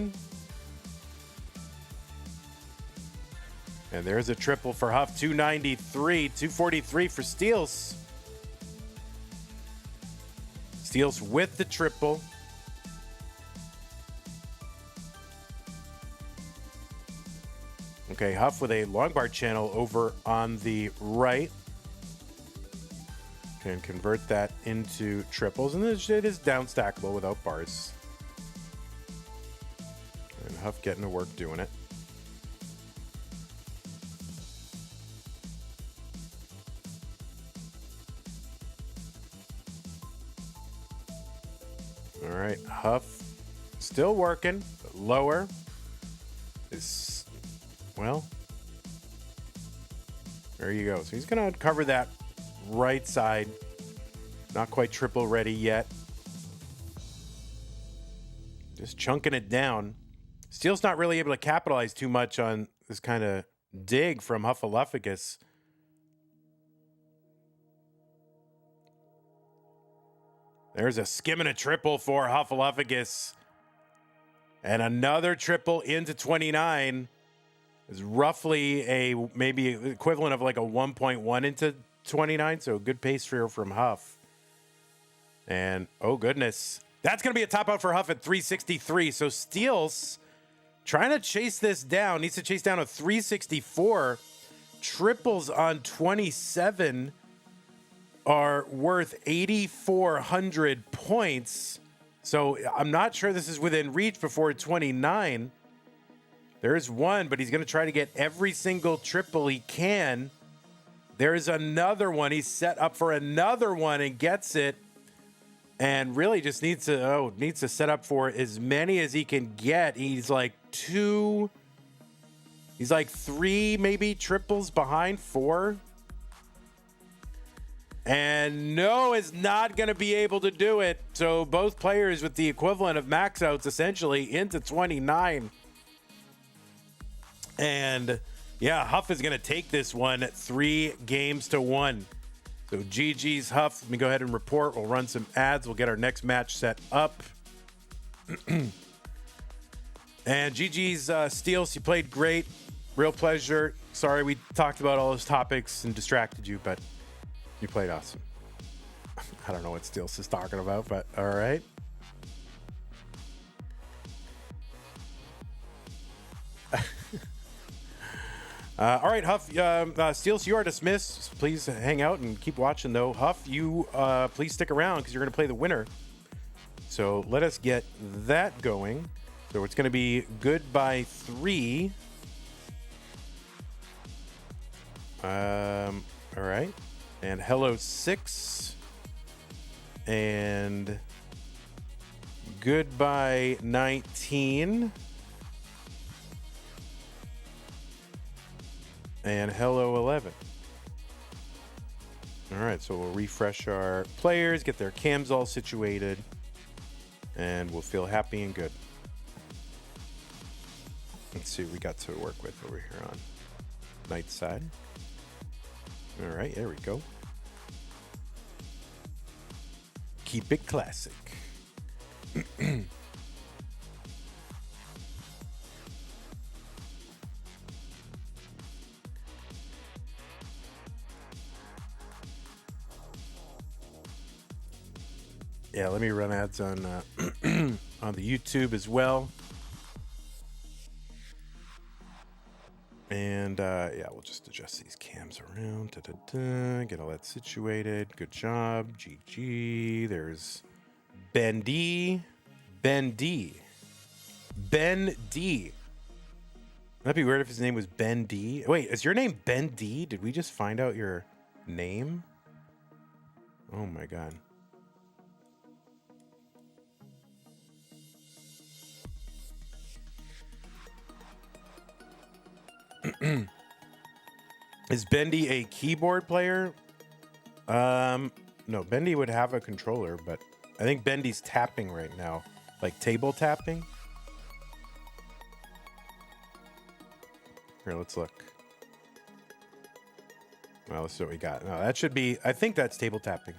Speaker 1: And there's a triple for Huff, 293, 243 for Steelce. Steelce with the triple. Okay, Huff with a long bar channel over on the right. Can convert that into triples, and it is down stackable without bars. And Huff getting to work doing it. All right, Huff still working, but lower is, well, there you go. So he's going to cover that right side. Not quite triple ready yet. Just chunking it down. Steel's not really able to capitalize too much on this kind of dig from Huffaluffagus. There's a skim and a triple for Huffaluffagus. And another triple into 29 is roughly a maybe equivalent of like a 1.1 into 29. So good pace from Huff. And oh goodness, that's going to be a top out for Huff at 363. So Steelce trying to chase this down, needs to chase down a 364. Triples on 27 are worth 8,400 points. So I'm not sure this is within reach before 29. There is one, but he's going to try to get every single triple he can. There is another one. He's set up for another one and gets it. And really just needs to set up for as many as he can get. He's like three maybe triples behind, 4. And no is not going to be able to do it. So both players with the equivalent of max outs essentially into 29. And yeah, Huff is going to take this one 3-1. So GG's Huff. Let me go ahead and report. We'll run some ads. We'll get our next match set up. And GG's Steelce. You played great. Real pleasure. Sorry we talked about all those topics and distracted you, but you played awesome. I don't know what Steelce is talking about, but all right. All right, Huff. Steelce, you are dismissed. Please hang out and keep watching, though. Huff, you please stick around because you're going to play the winner. So let us get that going. So it's going to be goodbye 3. All right. And hello 6. And goodbye 19. And hello 11. All right, so we'll refresh our players, get their cams all situated, and we'll feel happy and good. Let's see what we got to work with over here on Knight's side. All right, there we go. Keep it classic. Yeah, let me run ads on on the YouTube as well. And yeah, we'll just adjust these cams around. Get all that situated. Good job. GG. There's Bendy. Bendy. Bendy. That'd be weird if his name was Bendy. Wait, is your name Bendy? Did we just find out your name? Oh my god. Is Bendy a keyboard player? No, Bendy would have a controller, but I think Bendy's tapping right now, like table tapping. Here, let's look. Well, let's see what we got. No, that should be, I think that's table tapping.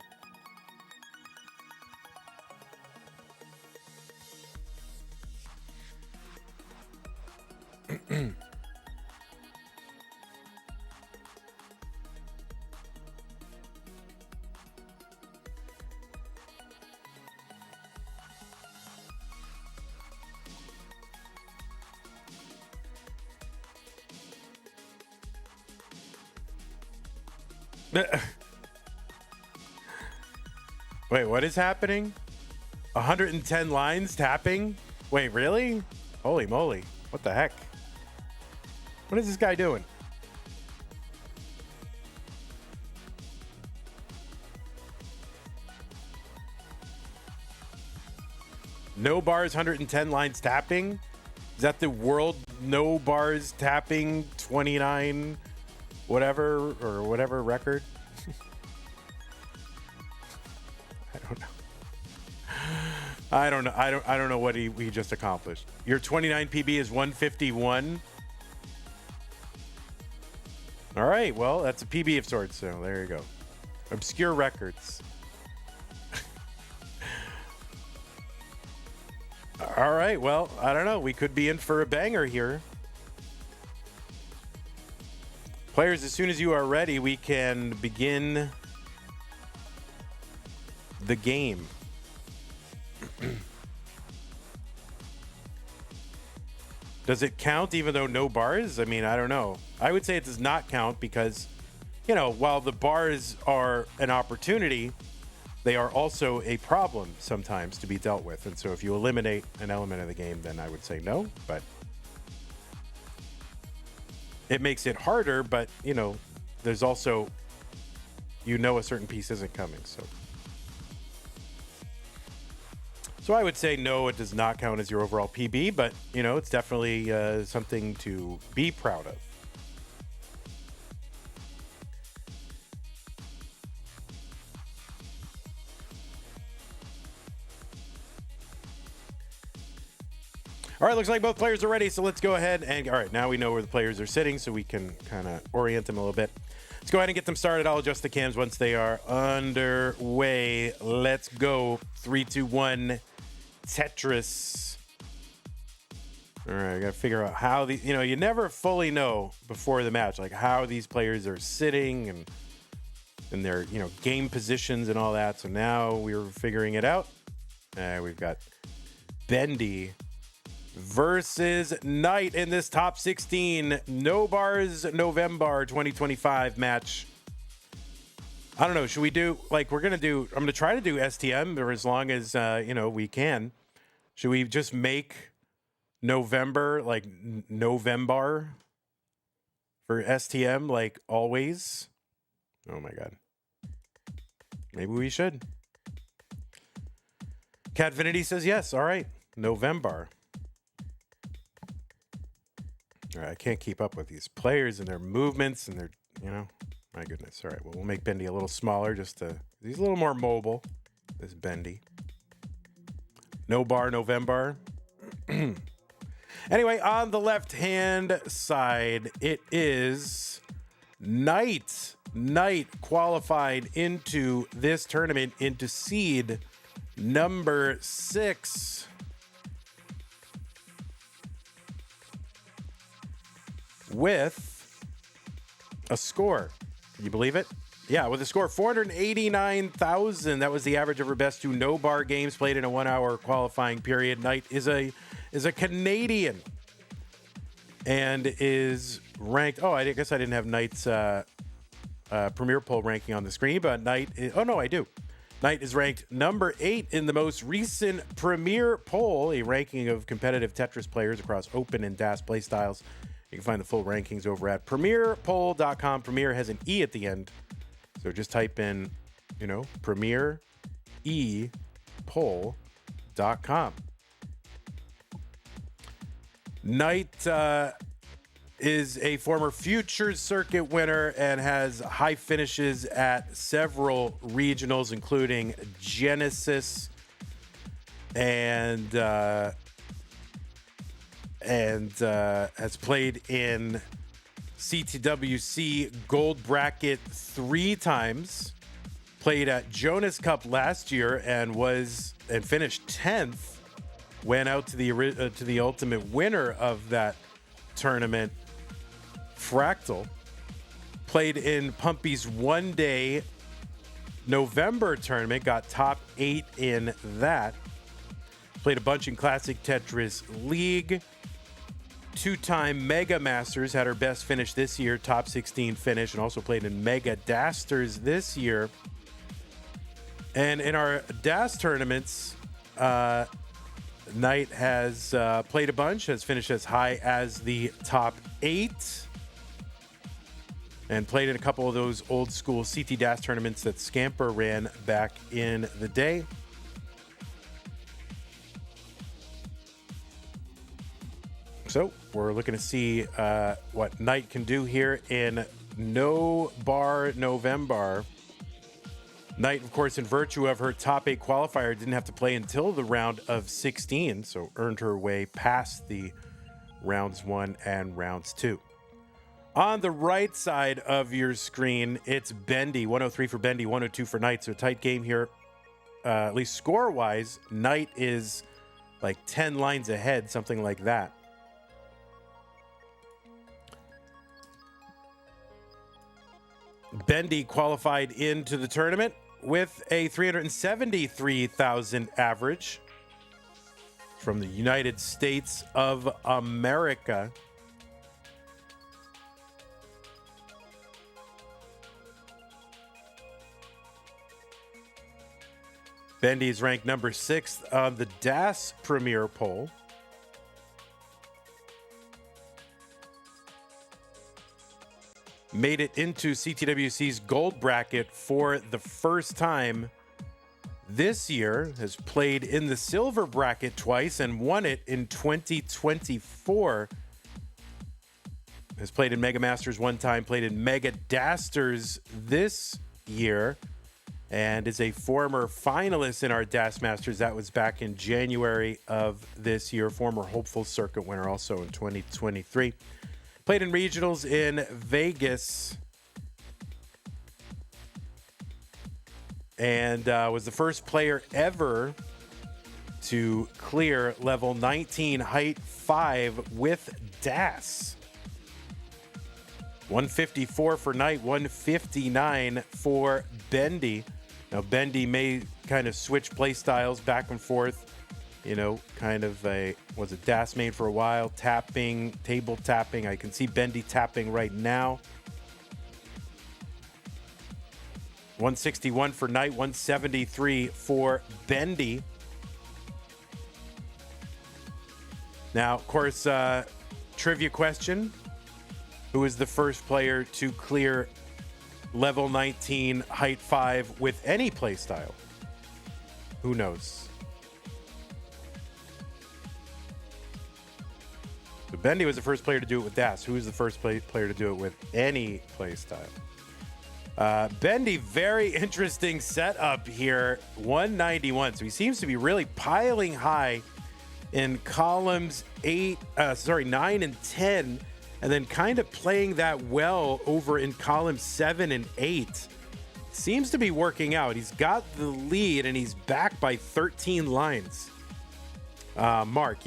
Speaker 1: Wait, what is happening? 110 lines tapping? Wait, really? Holy moly. What the heck? What is this guy doing? No bars, 110 lines tapping? Is that the world no bars tapping 29 whatever or whatever record? I don't know. I don't know what he just accomplished. Your 29 PB is 151. All right, well, that's a PB of sorts, so there you go. Obscure records. All right, well, I don't know. We could be in for a banger here. Players, as soon as you are ready, we can begin the game. Does it count even though no bars? I mean, I don't know. I would say it does not count because, you know, while the bars are an opportunity, they are also a problem sometimes to be dealt with. And so if you eliminate an element of the game, then I would say no, but it makes it harder, but, you know, there's also, you know, a certain piece isn't coming, So I would say no, it does not count as your overall PB, but, you know, it's definitely something to be proud of. All right, looks like both players are ready, so let's go ahead and, all right, now we know where the players are sitting, so we can kind of orient them a little bit. Let's go ahead and get them started. I'll adjust the cams once they are underway. Let's go. 3, 2, 1, Tetris. All right, I got to figure out how the, you know, you never fully know before the match, like how these players are sitting and their, you know, game positions and all that. So now we're figuring it out. We've got Bendy versus Knight in this top 16 No Bars November 2025 match. I don't know. Should we do, like, I'm going to try to do STM or as long as, you know, we can. Should we just make November, like, November for STM, like, always? Oh, my God. Maybe we should. Catfinity says yes. All right. November. All right, I can't keep up with these players and their movements and their, you know, my goodness. All right, well, we'll make Bendy a little smaller just to, he's a little more mobile, this Bendy. No bar, November. Anyway, on the left-hand side, it is Knight. Knight qualified into this tournament into seed number 6. With a score. Can you believe it? Yeah, with a score of 489,000. That was the average of her best 2 no-bar games played in a 1-hour qualifying period. Knight is a Canadian and is ranked. Oh, I guess I didn't have Knight's Premier Poll ranking on the screen, but Knight is, oh no, I do. Knight is ranked number 8 in the most recent Premier Poll, a ranking of competitive Tetris players across open and DAS playstyles. You can find the full rankings over at premierpoll.com. Premier has an E at the end. So just type in, you know, premierpoll.com. Knight is a former Futures Circuit winner and has high finishes at several regionals, including Genesis and has played in CTWC Gold Bracket 3 times. Played at Jonas Cup last year and finished 10th. Went out to the ultimate winner of that tournament, Fractal. Played in Pumpy's one-day November tournament. Got top 8 in that. Played a bunch in Classic Tetris League. 2-time Mega Masters, had her best finish this year, top 16 finish, and also played in Mega Dasters this year. And in our DAS tournaments, Knight has played a bunch, has finished as high as the top 8, and played in a couple of those old school CT DAS tournaments that Scamper ran back in the day. So we're looking to see what Knight can do here in No Bar November. Knight, of course, in virtue of her top 8 qualifier, didn't have to play until the round of 16, so earned her way past the rounds 1 and rounds 2. On the right side of your screen, it's Bendy. 103 for Bendy, 102 for Knight. So a tight game here, at least score-wise. Knight is like 10 lines ahead, something like that. Bendy qualified into the tournament with a 373,000 average from the United States of America. Bendy is ranked number 6th on the DAS Premier poll. Made it into CTWC's gold bracket for the first time this year, has played in the silver bracket twice and won it in 2024. Has played in Mega Masters one time, played in Mega Dasters this year, and is a former finalist in our DAS Masters. That was back in January of this year. Former Hopeful Circuit winner also in 2023. Played in regionals in Vegas. And was the first player ever to clear level 19 height 5 with DAS. 154 for Knight, 159 for Bendy. Now, Bendy may kind of switch play styles back and forth. You know, kind of was a DAS main for a while, tapping, table tapping. I can see Bendy tapping right now. 161 for Knight, 173 for Bendy. Now, of course, trivia question. Who is the first player to clear level 19, height 5 with any playstyle? Who knows? So Bendy was the first player to do it with DAS. Who is the first player to do it with any playstyle? Bendy, very interesting setup here. 191. So he seems to be really piling high in columns 9 and 10, and then kind of playing that well over in columns 7 and 8. Seems to be working out. He's got the lead, and he's back by 13 lines. Mark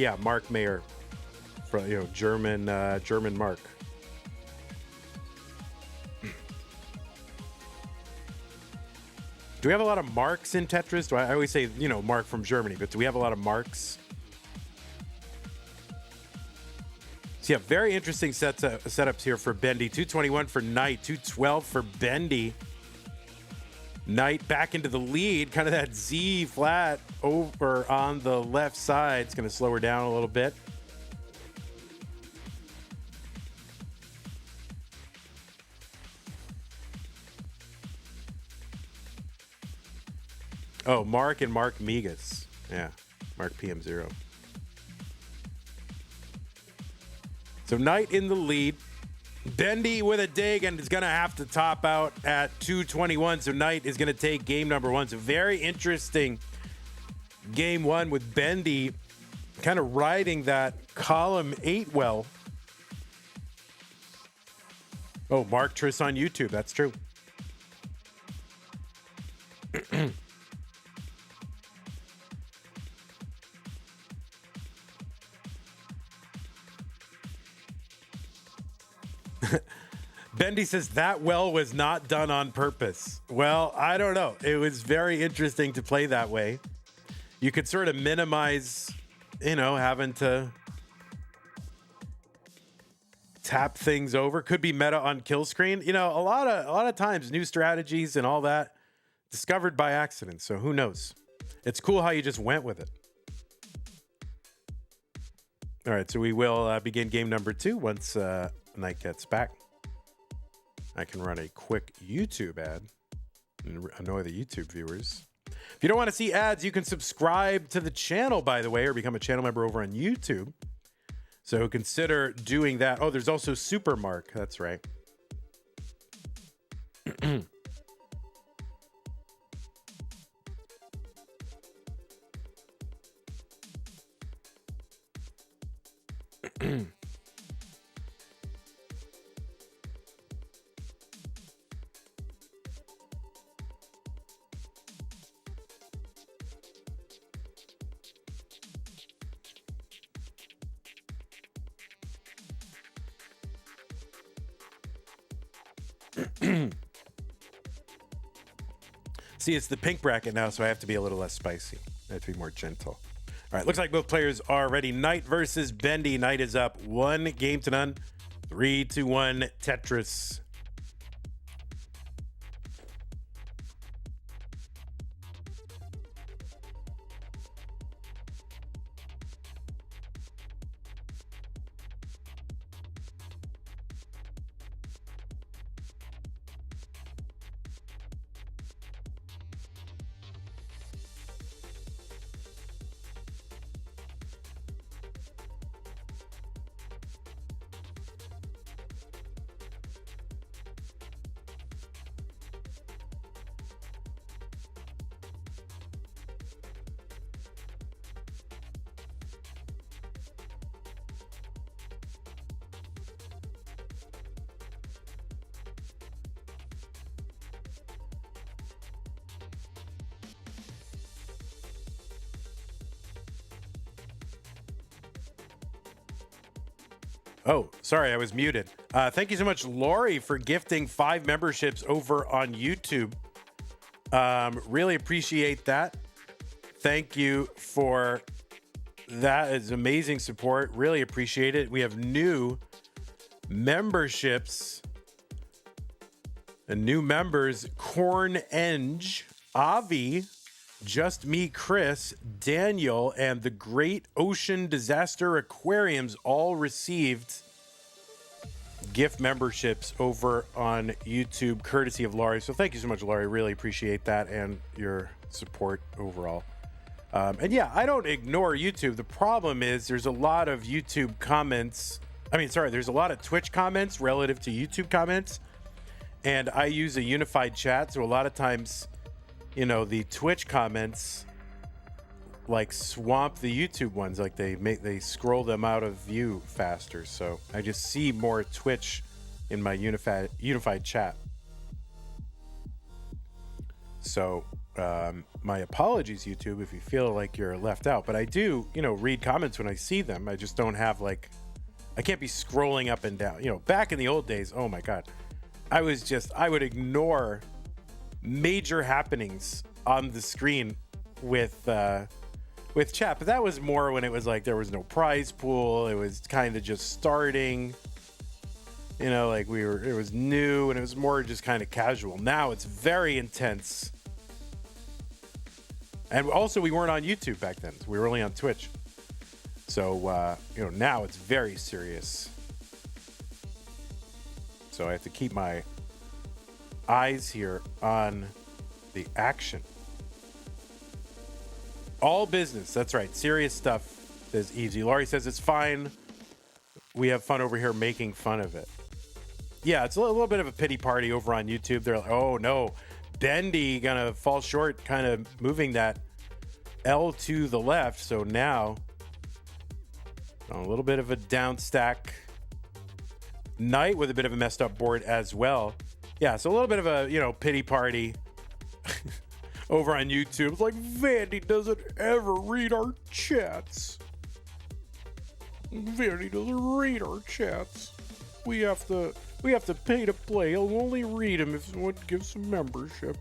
Speaker 1: Mayer, from German Mark. Do we have a lot of Marks in Tetris? I always say, Mark from Germany, but do we have a lot of Marks? So yeah, very interesting setups here for Bendy. 221 for Knight, 212 for Bendy. Knight back into the lead, kind of that Z flat over on the left side. It's going to slow her down a little bit. Oh, Mark and Mark Migas. Yeah, Mark PM0. So Knight in the lead. Bendy with a dig and is going to have to top out at 221. So Knight is going to take game number 1. So very interesting game 1 with Bendy kind of riding that column 8 well. Oh, Mark Triss on YouTube. That's true. Bendy says that well was not done on purpose. Well, I don't know. It was very interesting to play that way. You could sort of minimize, having to tap things over. Could be meta on kill screen. A lot of times new strategies and all that discovered by accident. So who knows? It's cool how you just went with it. All right, so we will begin game number 2 once Knight gets back. I can run a quick YouTube ad and annoy the YouTube viewers. If you don't want to see ads, you can subscribe to the channel, by the way, or become a channel member over on YouTube. So consider doing that. Oh, there's also Super Mark. That's right. See, it's the pink bracket now, so I have to be a little less spicy. I have to be more gentle. All right, looks like both players are ready. Knight versus Bendy. Knight is up 1-0. 3-1 Tetris. Oh, sorry, I was muted. Thank you so much, Lori, for gifting 5 memberships over on YouTube. Really appreciate that. Thank you for that. It's amazing support. Really appreciate it. We have new memberships and new members: Corn Eng, Avi, Just Me, Chris, Daniel, and the Great Ocean Disaster Aquariums all received gift memberships over on YouTube, courtesy of Laurie. So thank you so much, Laurie. Really appreciate that and your support overall. And yeah, I don't ignore YouTube. The problem is there's a lot of YouTube comments. There's a lot of Twitch comments relative to YouTube comments. And I use a unified chat. So a lot of times, the Twitch comments like swamp the YouTube ones. Like they scroll them out of view faster. So I just see more Twitch in my unified chat. So my apologies, YouTube, if you feel like you're left out. But I do, read comments when I see them. I just don't have I can't be scrolling up and down. Back in the old days, oh my God, I would ignore major happenings on the screen with chat. But that was more when it was there was no prize pool. It was kind of just starting. It was new and it was more just kind of casual. Now it's very intense. And also we weren't on YouTube back then. So we were only on Twitch. So, now it's very serious. So I have to keep my eyes here on the action. All business. That's right. Serious stuff is easy. Laurie says it's fine. We have fun over here making fun of it. Yeah, it's a little bit of a pity party over on YouTube. They're like, oh no, Bendy gonna fall short, kind of moving that L to the left. So now a little bit of a down stack. Knight with a bit of a messed up board as well. Yeah, so a little bit of a, pity party over on YouTube. It's like, Vandy doesn't ever read our chats. Vandy doesn't read our chats. We have to pay to play. He'll only read them if someone gives some membership.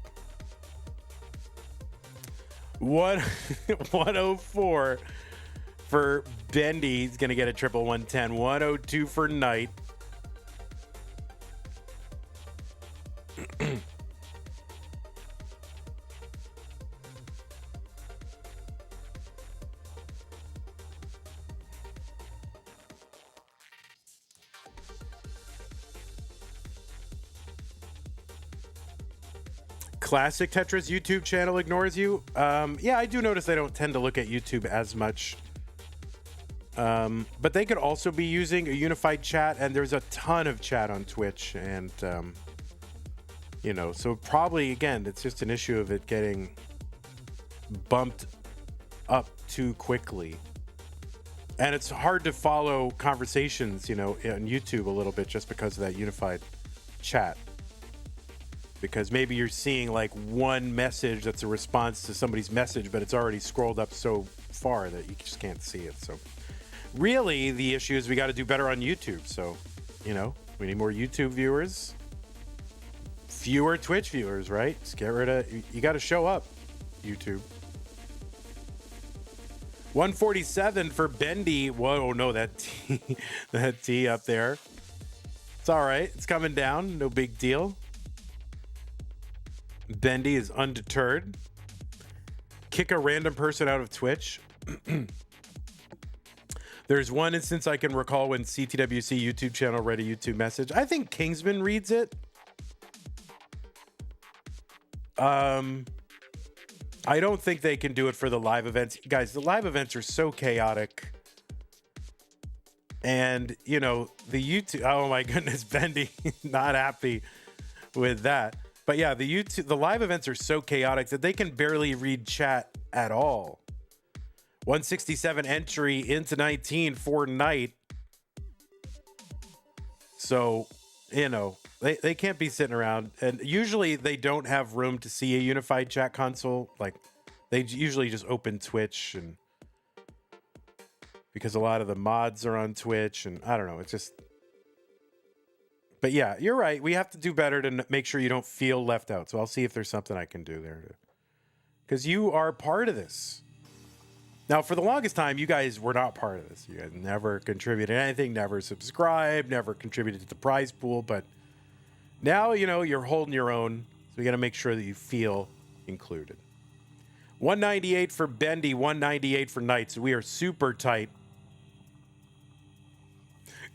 Speaker 1: 104 for Bendy. He's going to get a triple 110. 102 for Knight. Classic Tetris YouTube channel ignores you. Yeah, I do notice they don't tend to look at YouTube as much. But they could also be using a unified chat, and there's a ton of chat on Twitch, and so probably again, it's just an issue of it getting bumped up too quickly. And it's hard to follow conversations, on YouTube a little bit just because of that unified chat. Because maybe you're seeing one message that's a response to somebody's message, but it's already scrolled up so far that you just can't see it. So really the issue is we got to do better on YouTube. So, we need more YouTube viewers. fewer Twitch viewers, right? Just get rid of, you got to show up, YouTube. 147 for Bendy. Whoa, no, that T, that T up there. It's all right. It's coming down. No big deal. Bendy is undeterred. Kick a random person out of Twitch. There's one instance I can recall when CTWC YouTube channel read a YouTube message. I think Kingsman reads it. I don't think they can do it for the live events. Guys, the live events are so chaotic. And, you know, the YouTube... Oh, my goodness, Bendy. Not happy with that. But, yeah, the live events are so chaotic that they can barely read chat at all. 167 entry into 19 for Knight. So, you know, they can't be sitting around. And usually they don't have room to see a unified chat console. Like, they usually just open Twitch, and because a lot of the mods are on Twitch, and I don't know, it's just... But yeah, you're right. We have to do better to make sure you don't feel left out. So I'll see if there's something I can do there. Because you are part of this. Now, for the longest time, you guys were not part of this. You guys never contributed anything, never subscribed, never contributed to the prize pool. But now, you know, you're holding your own. So we got to make sure that you feel included. 198 for Bendy, 198 for Knight. So we are super tight.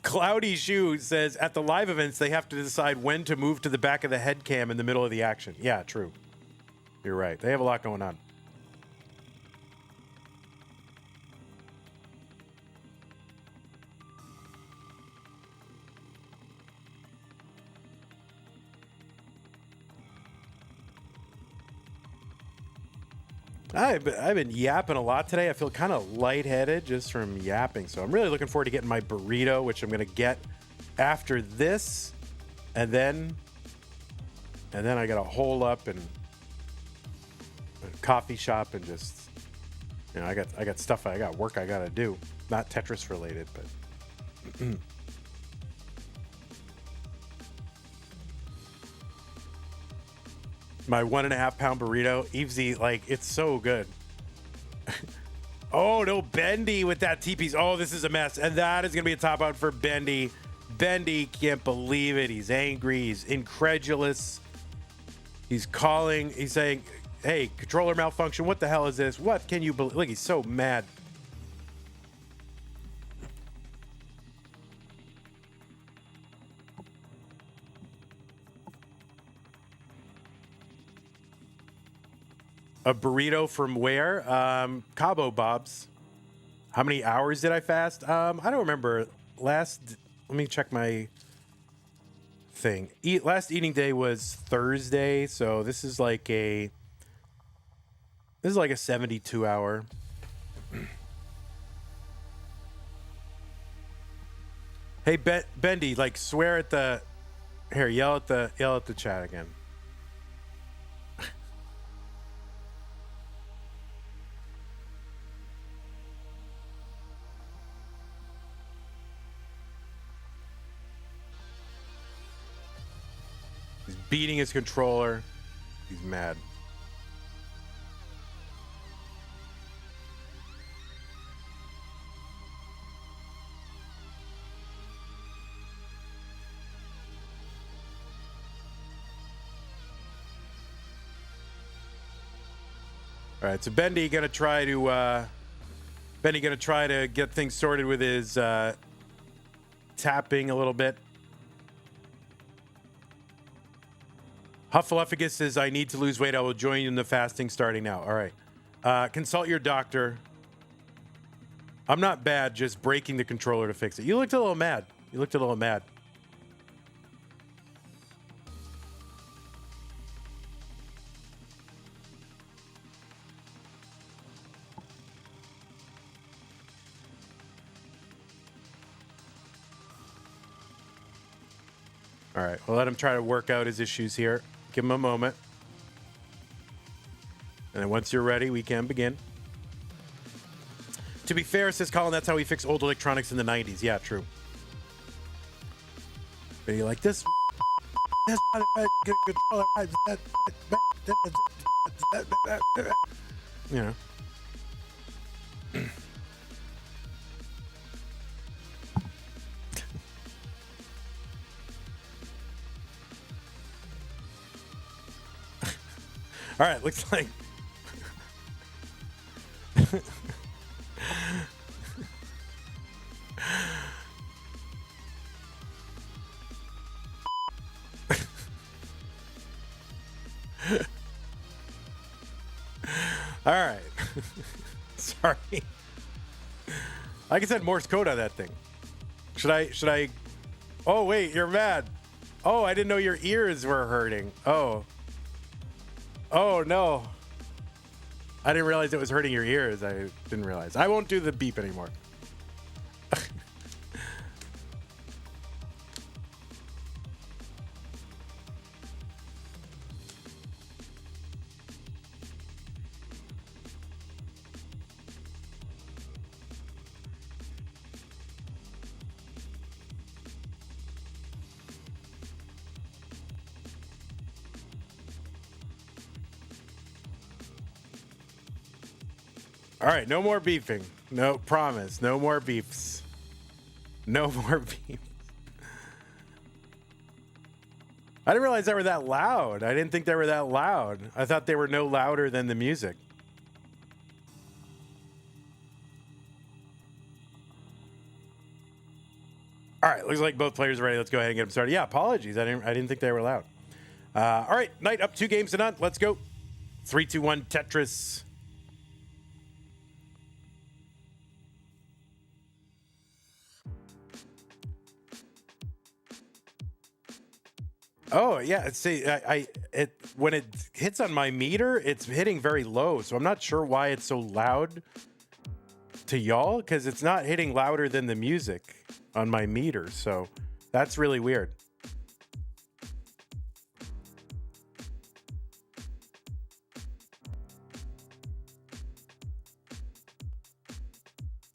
Speaker 1: Cloudy Shoe says, at the live events, they have to decide when to move to the back of the head cam in the middle of the action. Yeah, true. You're right. They have a lot going on. I've been yapping a lot today. I feel kind of lightheaded just from yapping. So I'm really looking forward to getting my burrito, which I'm going to get after this. And then I got to hole up and a coffee shop and just, you know, I got stuff, I got work I got to do. Not Tetris related, but... My 1.5 pound burrito. Evesy, like, it's so good. Oh, no, Bendy with that TPs. Oh, this is a mess. And that is going to be a top out for Bendy. Bendy can't believe it. He's angry. He's incredulous. He's calling. He's saying, hey, controller malfunction. What the hell is this? What can you believe? Look, he's so mad. A burrito from where? Cabo Bob's. How many hours did I fast? I don't remember. Let me check my thing. Last eating day was Thursday, so this is like a 72 hour. Hey, Bendy, like, swear at the... Here, yell at the chat again. He's beating his controller. He's mad. All right, so Bendy gonna try to get things sorted with his tapping a little bit. Huffaluffagus says, I need to lose weight. I will join you in the fasting starting now. All right. Consult your doctor. I'm not bad, just breaking the controller to fix it. You looked a little mad. All right, we'll let him try to work out his issues here. Give him a moment. And then once you're ready, we can begin. To be fair, says Colin, that's how we fix old electronics in the 90s. Yeah, true. But you like this You know. All right, looks like all right. Sorry. I can send Morse code on that thing. Should I? Oh, wait, you're mad. Oh, I didn't know your ears were hurting. Oh. Oh, no. I didn't realize it was hurting your ears. I didn't realize. I won't do the beep anymore. All right, no more beefing. No, promise. No more beefs. No more beefs. I didn't realize they were that loud. I didn't think they were that loud. I thought they were no louder than the music. All right, looks like both players are ready. Let's go ahead and get them started. Yeah, apologies. I didn't think they were loud. All right, Knight up 2 games to none. Let's go. 3, 2, 1, Tetris. Oh yeah, see, when it hits on my meter, it's hitting very low, so I'm not sure why it's so loud to y'all, because it's not hitting louder than the music on my meter, so that's really weird.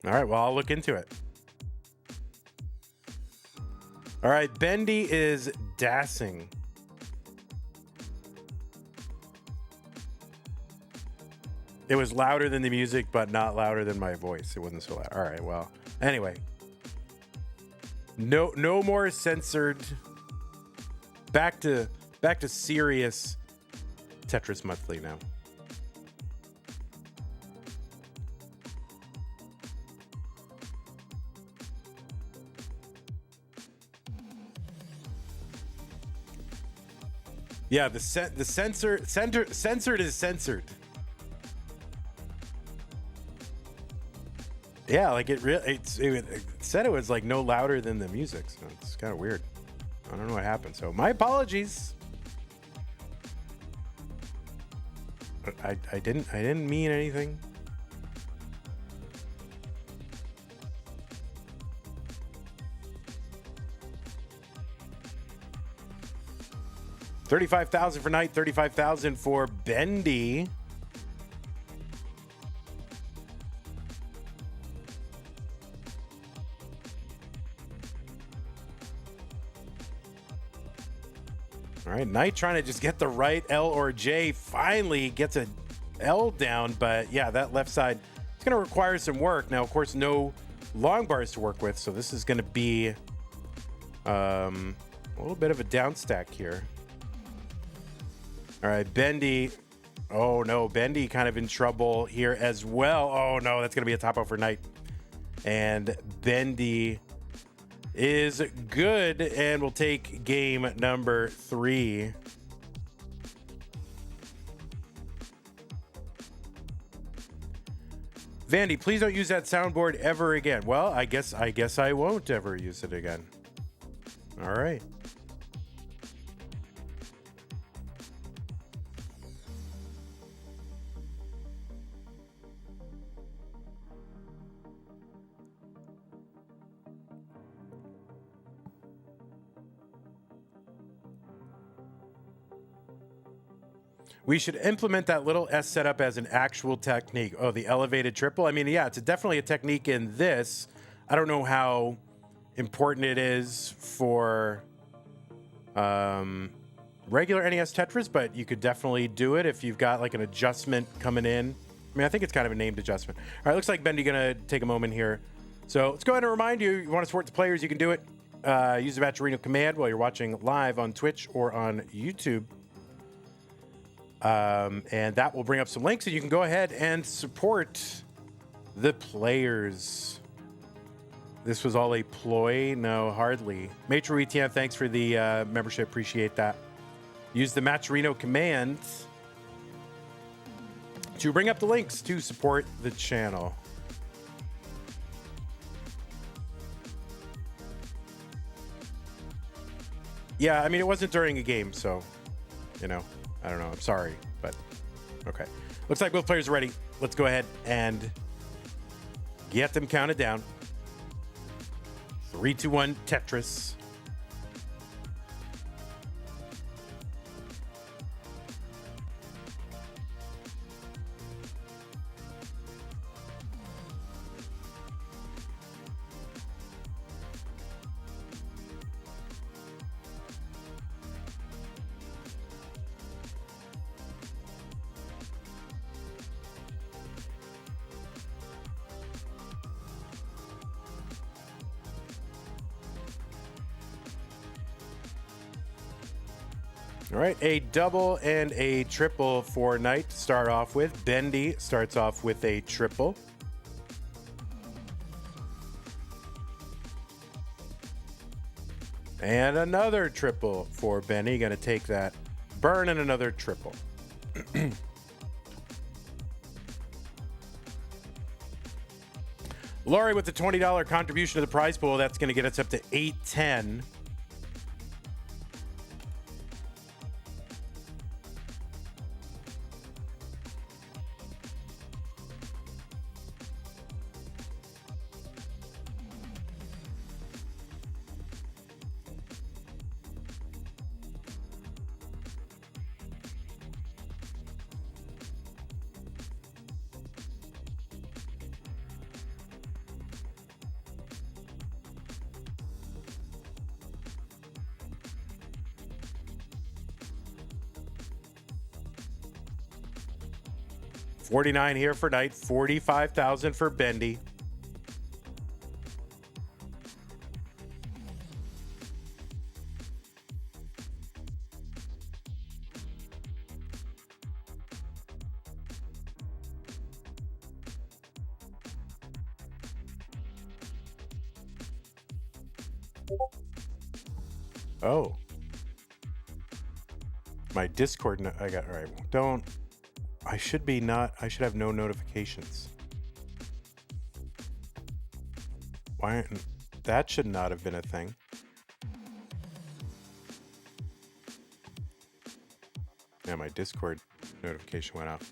Speaker 1: All right, well, I'll look into it. All right, Bendy is dassing. It was louder than the music, but not louder than my voice. It wasn't so loud. All right, well, anyway. No more censored. Back to serious Tetris Monthly now. Yeah, the censored is censored. Yeah, like it said it was like no louder than the music, so it's kind of weird. I don't know what happened. So my apologies. I didn't mean anything. $35,000 for Knight, $35,000 for Bendy. All right, Knight trying to just get the right L or J. Finally gets a L down, but yeah, that left side, it's going to require some work. Now, of course, no long bars to work with, so this is going to be a little bit of a down stack here. All right, Bendy. Oh, no, Bendy kind of in trouble here as well. Oh, no, that's going to be a top out for Knight. And Bendy is good, and we'll take game number 3. Vandy, please don't use that soundboard ever again. Well, I guess I won't ever use it again. All right. We should implement that little S setup as an actual technique. Oh, the elevated triple. I mean, yeah, it's definitely a technique in this. I don't know how important it is for regular NES Tetris, but you could definitely do it if you've got like an adjustment coming in. I mean, I think it's kind of a named adjustment. All right, looks like Bendy gonna take a moment here. So let's go ahead and remind you, you want to support the players, you can do it. Use the Matcherino command while you're watching live on Twitch or on YouTube. And that will bring up some links, and you can go ahead and support the players. This was all a ploy? No, hardly. Matro ETN, thanks for the membership. Appreciate that. Use the Matcherino command to bring up the links to support the channel. Yeah, I mean, it wasn't during a game, so, you know, I don't know. I'm sorry, but okay. Looks like both players are ready. Let's go ahead and get them counted down. 3, 2, 1, Tetris. All right, a double and a triple for Knight to start off with. Bendy starts off with a triple. And another triple for Bendy. Going to take that burn and another triple. Laurie with the $20 contribution to the prize pool. That's going to get us up to 810. $49 here for Knight, $45,000 for Bendy. Oh. My Discord, I got, all right, don't. I should have no notifications. Why? That should not have been a thing. Yeah, my Discord notification went off.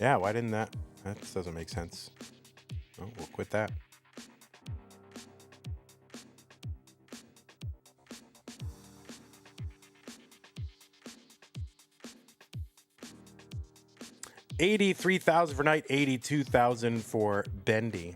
Speaker 1: Yeah, why didn't that? That doesn't make sense. Oh, we'll quit that. $83,000 for Knight, $82,000 for Bendy.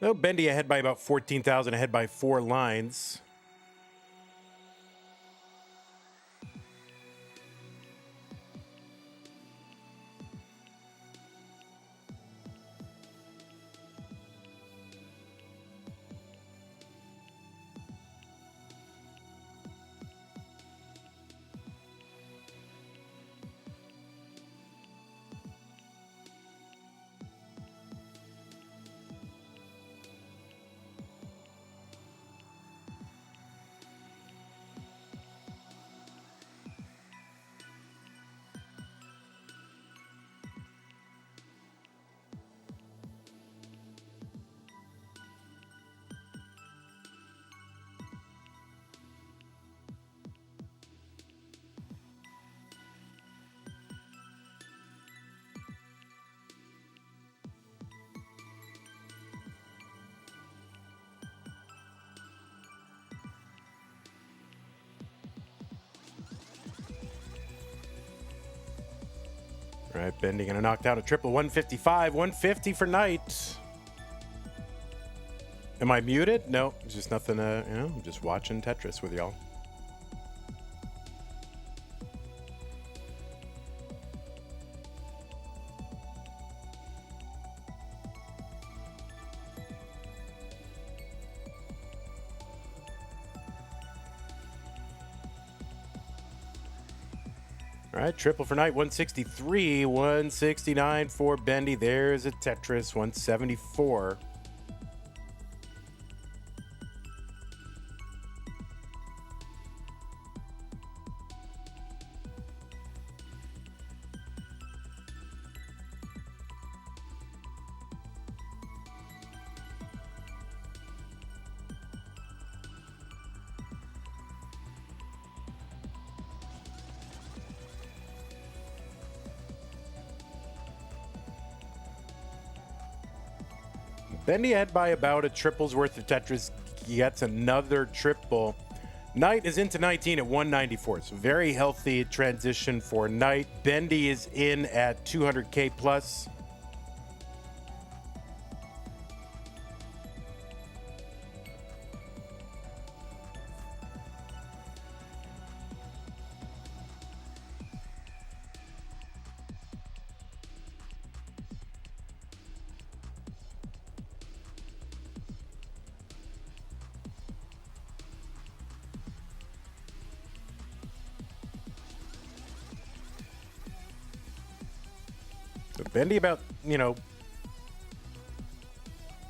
Speaker 1: No, Bendy ahead by about 14,000, ahead by 4 lines. right, Bendy gonna knock down a triple. 155, 150 for Knight. Am I muted? No, just nothing. I'm just watching Tetris with y'all. All right, triple for Knight, 163, 169 for Bendy. There's a Tetris, 174. Bendy had by about a triple's worth of Tetris. He gets another triple. Knight is into 19 at 194. So very healthy transition for Knight. Bendy is in at 200K plus. So Bendy about,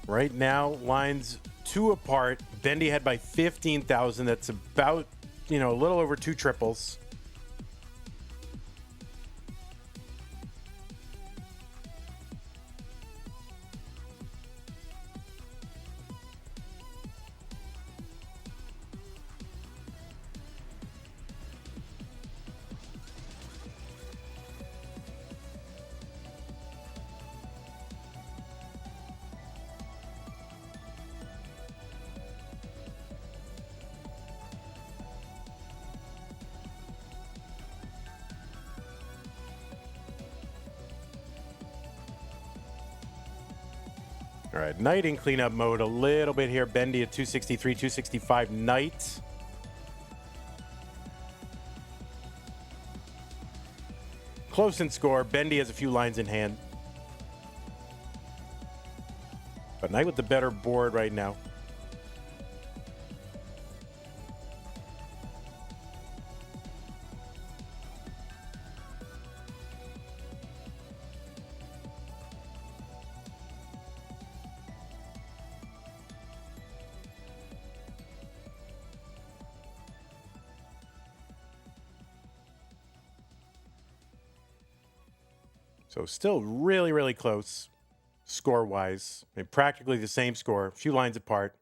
Speaker 1: right now, lines 2 apart. Bendy had by 15,000. That's about, a little over 2 triples. All right, Knight in cleanup mode a little bit here. Bendy at 263, 265. Knight. Close in score. Bendy has a few lines in hand. But Knight with the better board right now. So still really, really close score-wise. I mean, practically the same score, a few lines apart.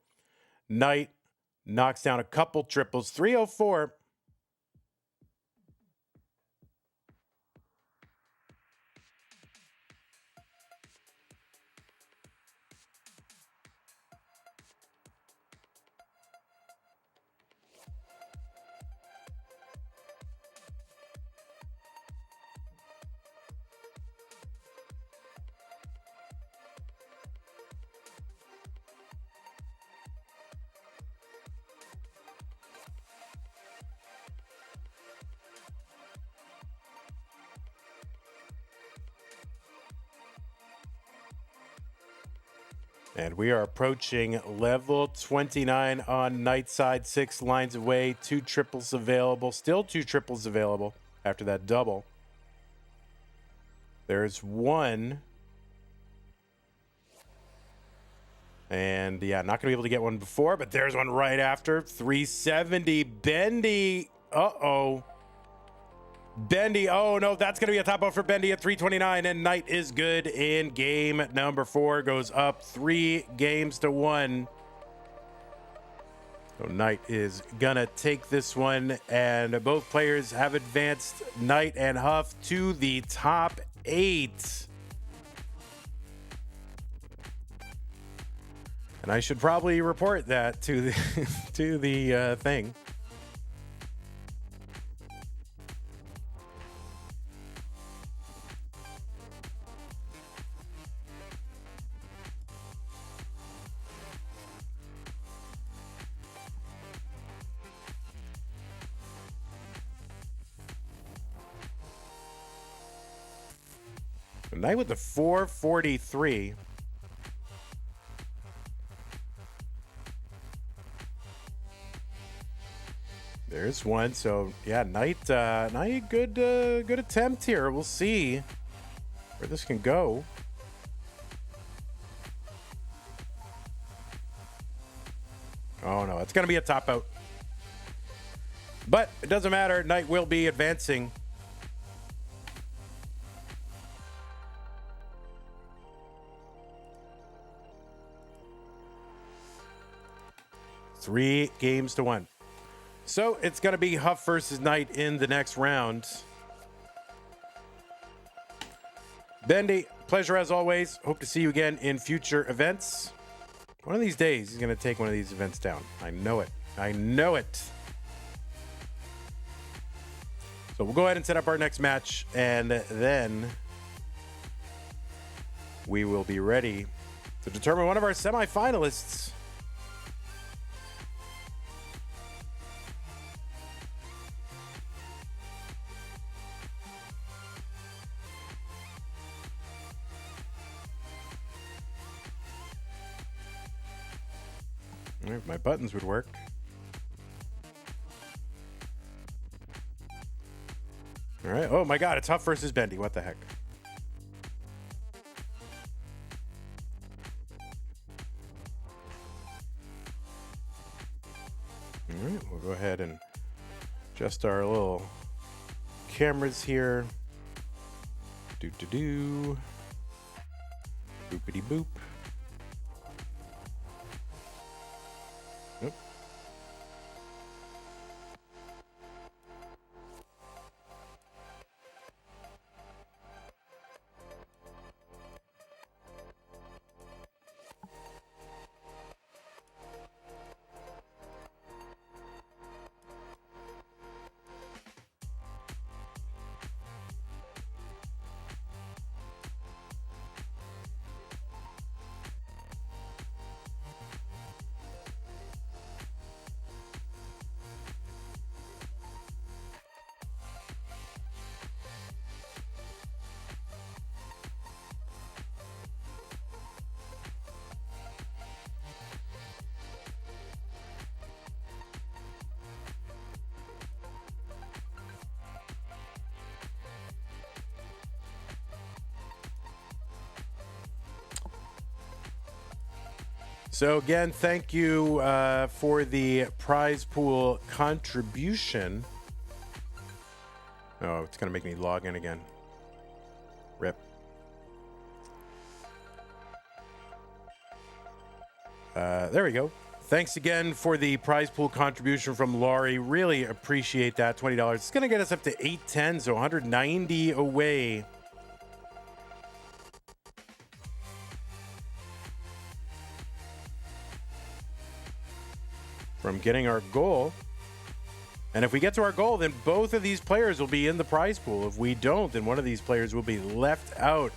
Speaker 1: Knight knocks down a couple triples, 304. And we are approaching level 29 on Knight side. 6 lines away, 2 triples available. Still 2 triples available after that double. There's 1. And yeah, not going to be able to get one before, but there's one right after. 370. Bendy. Uh-oh. Bendy, oh no, that's going to be a top out for Bendy at 329, and Knight is good in game number 4. Goes up 3 games to 1. So Knight is going to take this one, and both players have advanced Knight and Huff to the top 8. And I should probably report that to the, to the thing. Knight with the 443. There's one. So yeah, Knight, good attempt here. We'll see where this can go. Oh no, it's gonna be a top out. But it doesn't matter. Knight will be advancing. Three games to one. So it's going to be Huff versus Knight in the next round. Bendy, pleasure as always. Hope to see you again in future events. One of these days, he's going to take one of these events down. I know it. I know it. So we'll go ahead and set up our next match, and then we will be ready to determine one of our semifinalists. If my buttons would work. All right. Oh my God, it's Huff versus Bendy. What the heck? All right, we'll go ahead and adjust our little cameras here. Do. Boopity boop. Nope. So again, thank you for the prize pool contribution. Oh, it's going to make me log in again. Rip. There we go. Thanks again for the prize pool contribution from Laurie. Really appreciate that. $20. It's going to get us up to 810, so 190 away. From getting our goal. And if we get to our goal, then both of these players will be in the prize pool. If we don't, then one of these players will be left out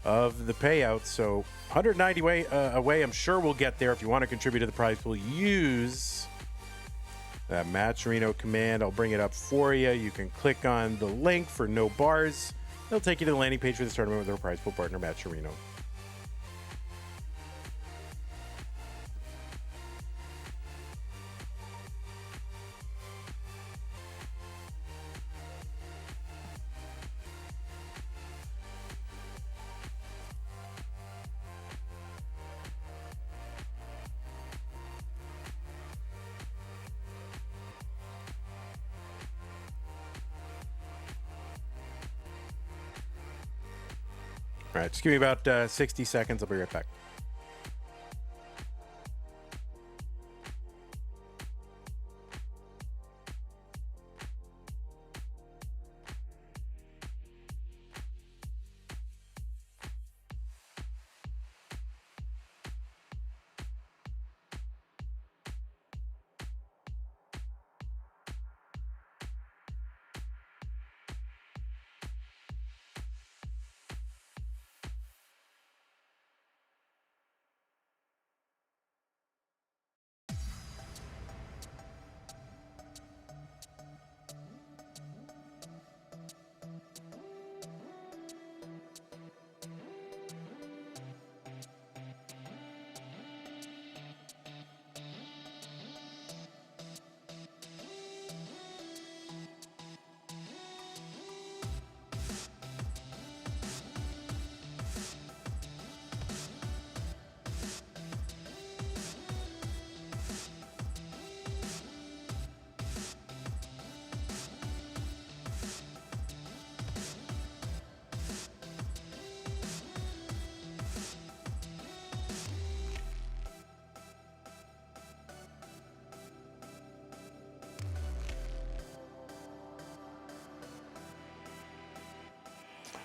Speaker 1: of the payout. So 190 away, I'm sure we'll get there. If you want to contribute to the prize pool, use that Matcherino command. I'll bring it up for you. You can click on the link for no bars. It'll take you to the landing page for this tournament with our prize pool partner, Matcherino. All right, just give me about 60 seconds. I'll be right back.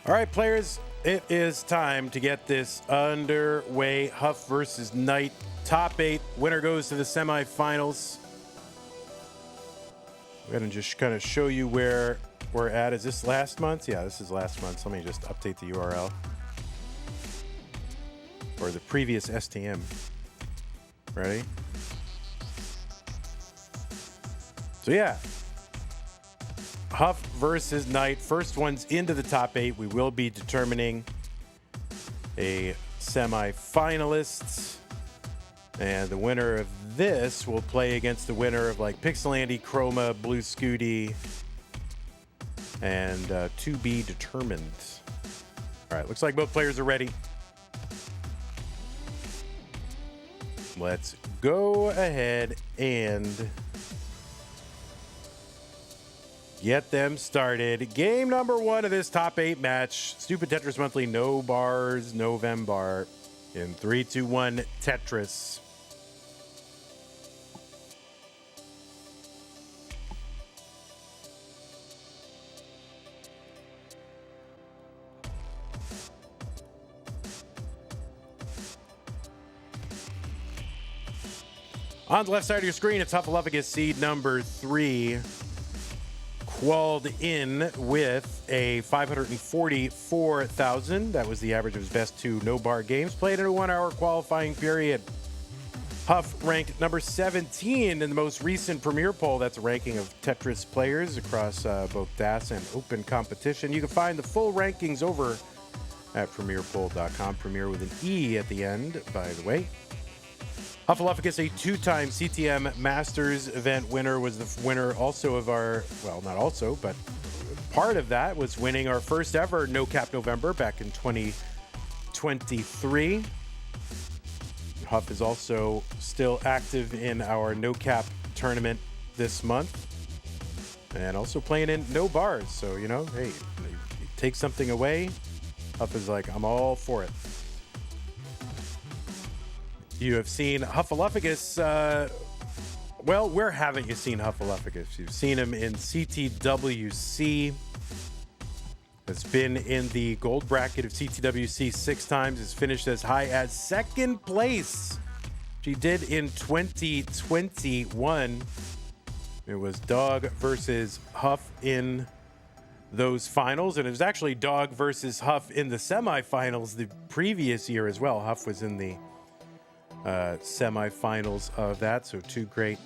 Speaker 1: All right, players, it is time to get this underway. Huff versus Knight, top 8. Winner goes to the semifinals. We're going to just kind of show you where we're at. Is this last month? Yeah, this is last month. So let me just update the URL. Or the previous STM. Ready? So yeah. Huff versus Knight. First one's into the top 8. We will be determining a semi-finalist. And the winner of this will play against the winner of like Pixelandy, Chroma, Blue Scooty, and to be determined. All right, looks like both players are ready. Let's go ahead and get them started. Game number 1 of this top 8 match. Stupid Tetris Monthly, no bars, November. In 3, 2, 1, Tetris. On the left side of your screen, it's Huffaluffagus seed number 3. Qualled in with a 544,000. That was the average of his best 2 no-bar games. Played in a 1-hour qualifying period. Huff ranked number 17 in the most recent Premier poll. That's a ranking of Tetris players across both DAS and open competition. You can find the full rankings over at premierpoll.com. Premier with an E at the end, by the way. Huffaluffagus, a 2-time CTM Masters event winner, was the winner also of our, well, not also, but part of that was winning our first ever No Cap November back in 2023. Huff is also still active in our No Cap tournament this month and also playing in no bars. So, you know, hey, you take something away. Huff is like, I'm all for it. You have seen Huffaluffagus. Well, where haven't you seen Huffaluffagus? You've seen him in CTWC. Has been in the gold bracket of CTWC 6 times. Has finished as high as 2nd place. She did in 2021. It was Dog versus Huff in those finals. And it was actually Dog versus Huff in the semifinals the previous year as well. Huff was in the semifinals of that, so 2 great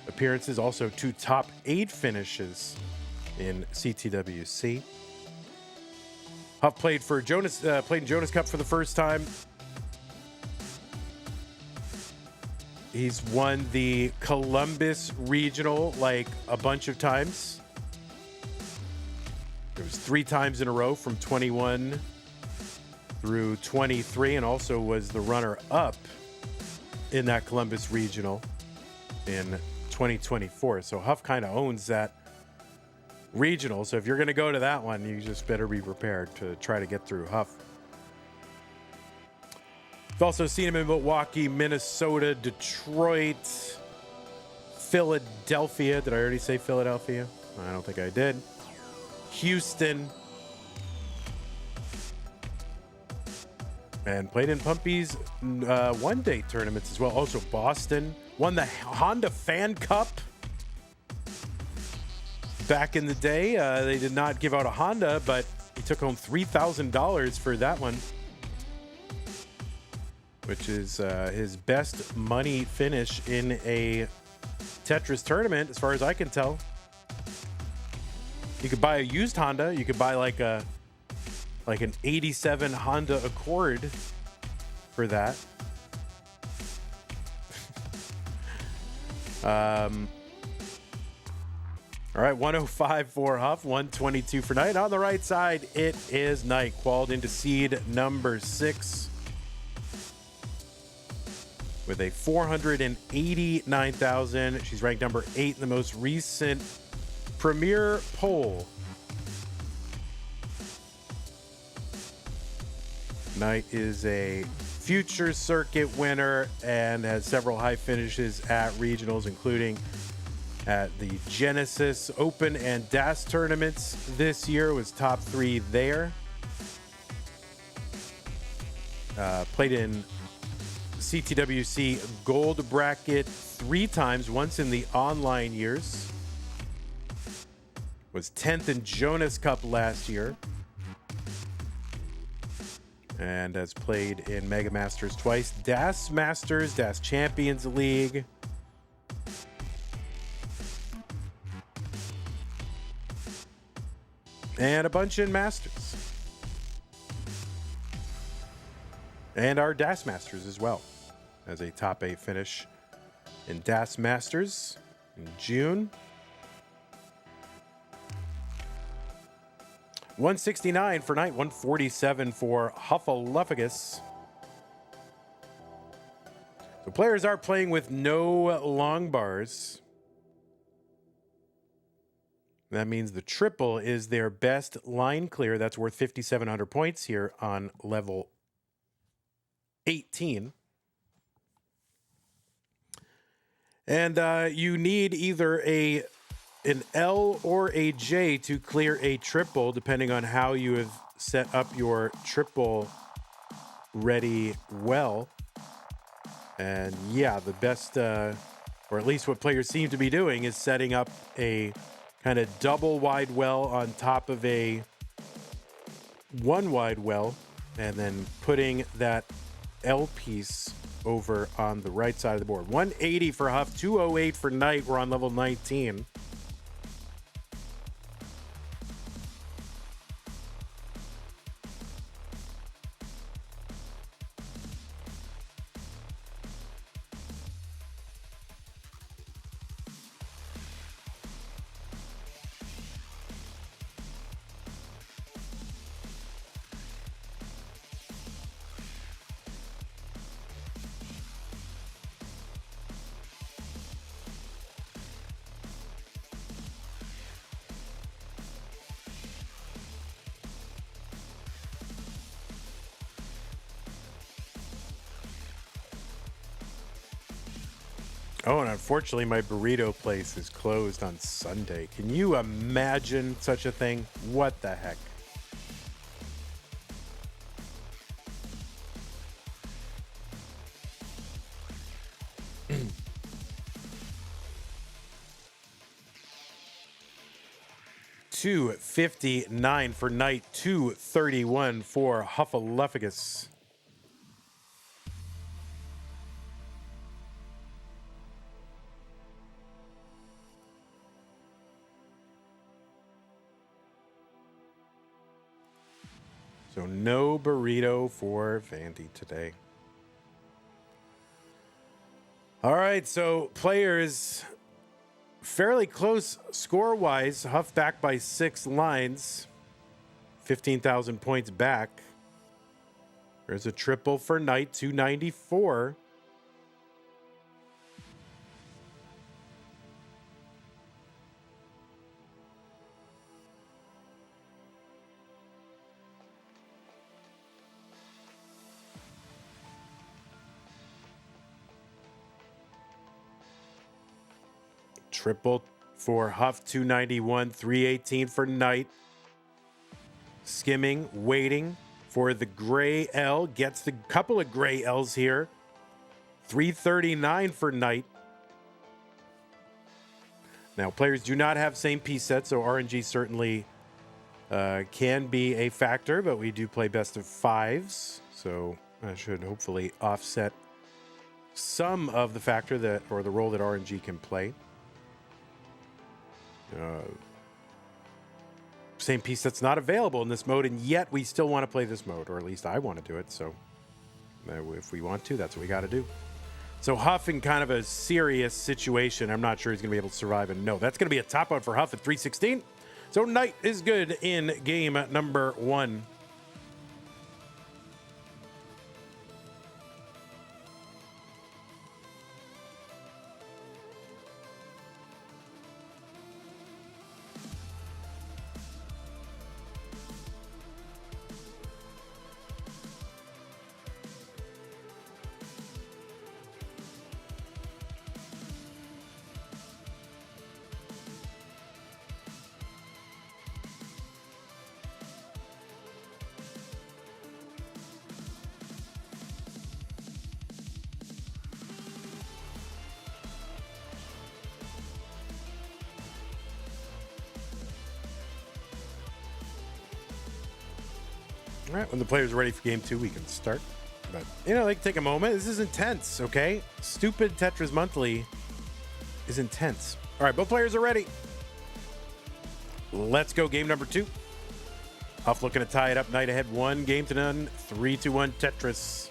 Speaker 1: appearances, also 2 top 8 finishes in CTWC. Huff played in Jonas Cup for the first time. He's won the Columbus Regional like a bunch of times. It was 3 times in a row from 21 through 23, and also was the runner-up in that Columbus Regional in 2024. So Huff kind of owns that regional. So if you're going to go to that one, you just better be prepared to try to get through Huff. We've also seen him in Milwaukee, Minnesota, Detroit, Philadelphia. Did I already say Philadelphia? I don't think I did. Houston. And played in Pumpy's one-day tournaments as well. Also Boston. Won the Honda Fan Cup back in the day. They did not give out a Honda, but he took home $3,000 for that one, which is his best money finish in a Tetris tournament, as far as I can tell. You could buy a used Honda. You could buy like an 87 Honda Accord for that. All right, 105 for Huff, 122 for Knight. On the right side, it is Knight, qualled into seed number 6 with a 489,000. She's ranked number 8 in the most recent Premier poll. Knight is a future circuit winner and has several high finishes at regionals, including at the Genesis Open and DAS tournaments this year. Was top 3 there. Played in CTWC Gold Bracket 3 times, once in the online years. Was 10th in Jonas Cup last year. And has played in Mega Masters twice. DAS Masters, DAS Champions League. And a bunch in Masters. And our DAS Masters as well. As a top 8 finish in DAS Masters in June. 169 for Knight, 147 for Huffaluffagus. So players are playing with no long bars. That means the triple is their best line clear. That's worth 5,700 points here on level 18. And you need either an L or a J to clear a triple, depending on how you have set up your triple ready well. And yeah, the best, or at least what players seem to be doing, is setting up a kind of double wide well on top of a one wide well, and then putting that L piece over on the right side of the board. 180 for Huff, 208 for Knight. We're on level 19. Oh, and unfortunately, my burrito place is closed on Sunday. Can you imagine such a thing? What the heck? $259 for Knight, $231 for Huffaluffagus. So no burrito for Vandy today. All right, so players fairly close score-wise. Huff back by 6 lines. 15,000 points back. There's a triple for Knight, 294. Triple for Huff, 291, 318 for Knight. Skimming, waiting for the gray L. Gets the couple of gray L's here. 339 for Knight. Now, players do not have same piece sets, so RNG certainly can be a factor, but we do play best of 5s, so that should hopefully offset some of the factor that, or the role that RNG can play. Same piece that's not available in this mode, and yet we still want to play this mode, or at least I want to do it. So if we want to, that's what we got to do. So Huff in kind of a serious situation. I'm not sure he's going to be able to survive. And no, that's going to be a top out for Huff at 316. So Knight is good in game number 1. All right, when the players are ready for game 2, we can start. But, you know, like, take a moment. This is intense, okay? Stupid Tetris Monthly is intense. All right, both players are ready. Let's go game number 2. Huff looking to tie it up. Knight ahead 1 game to none. 3-2-1 Tetris.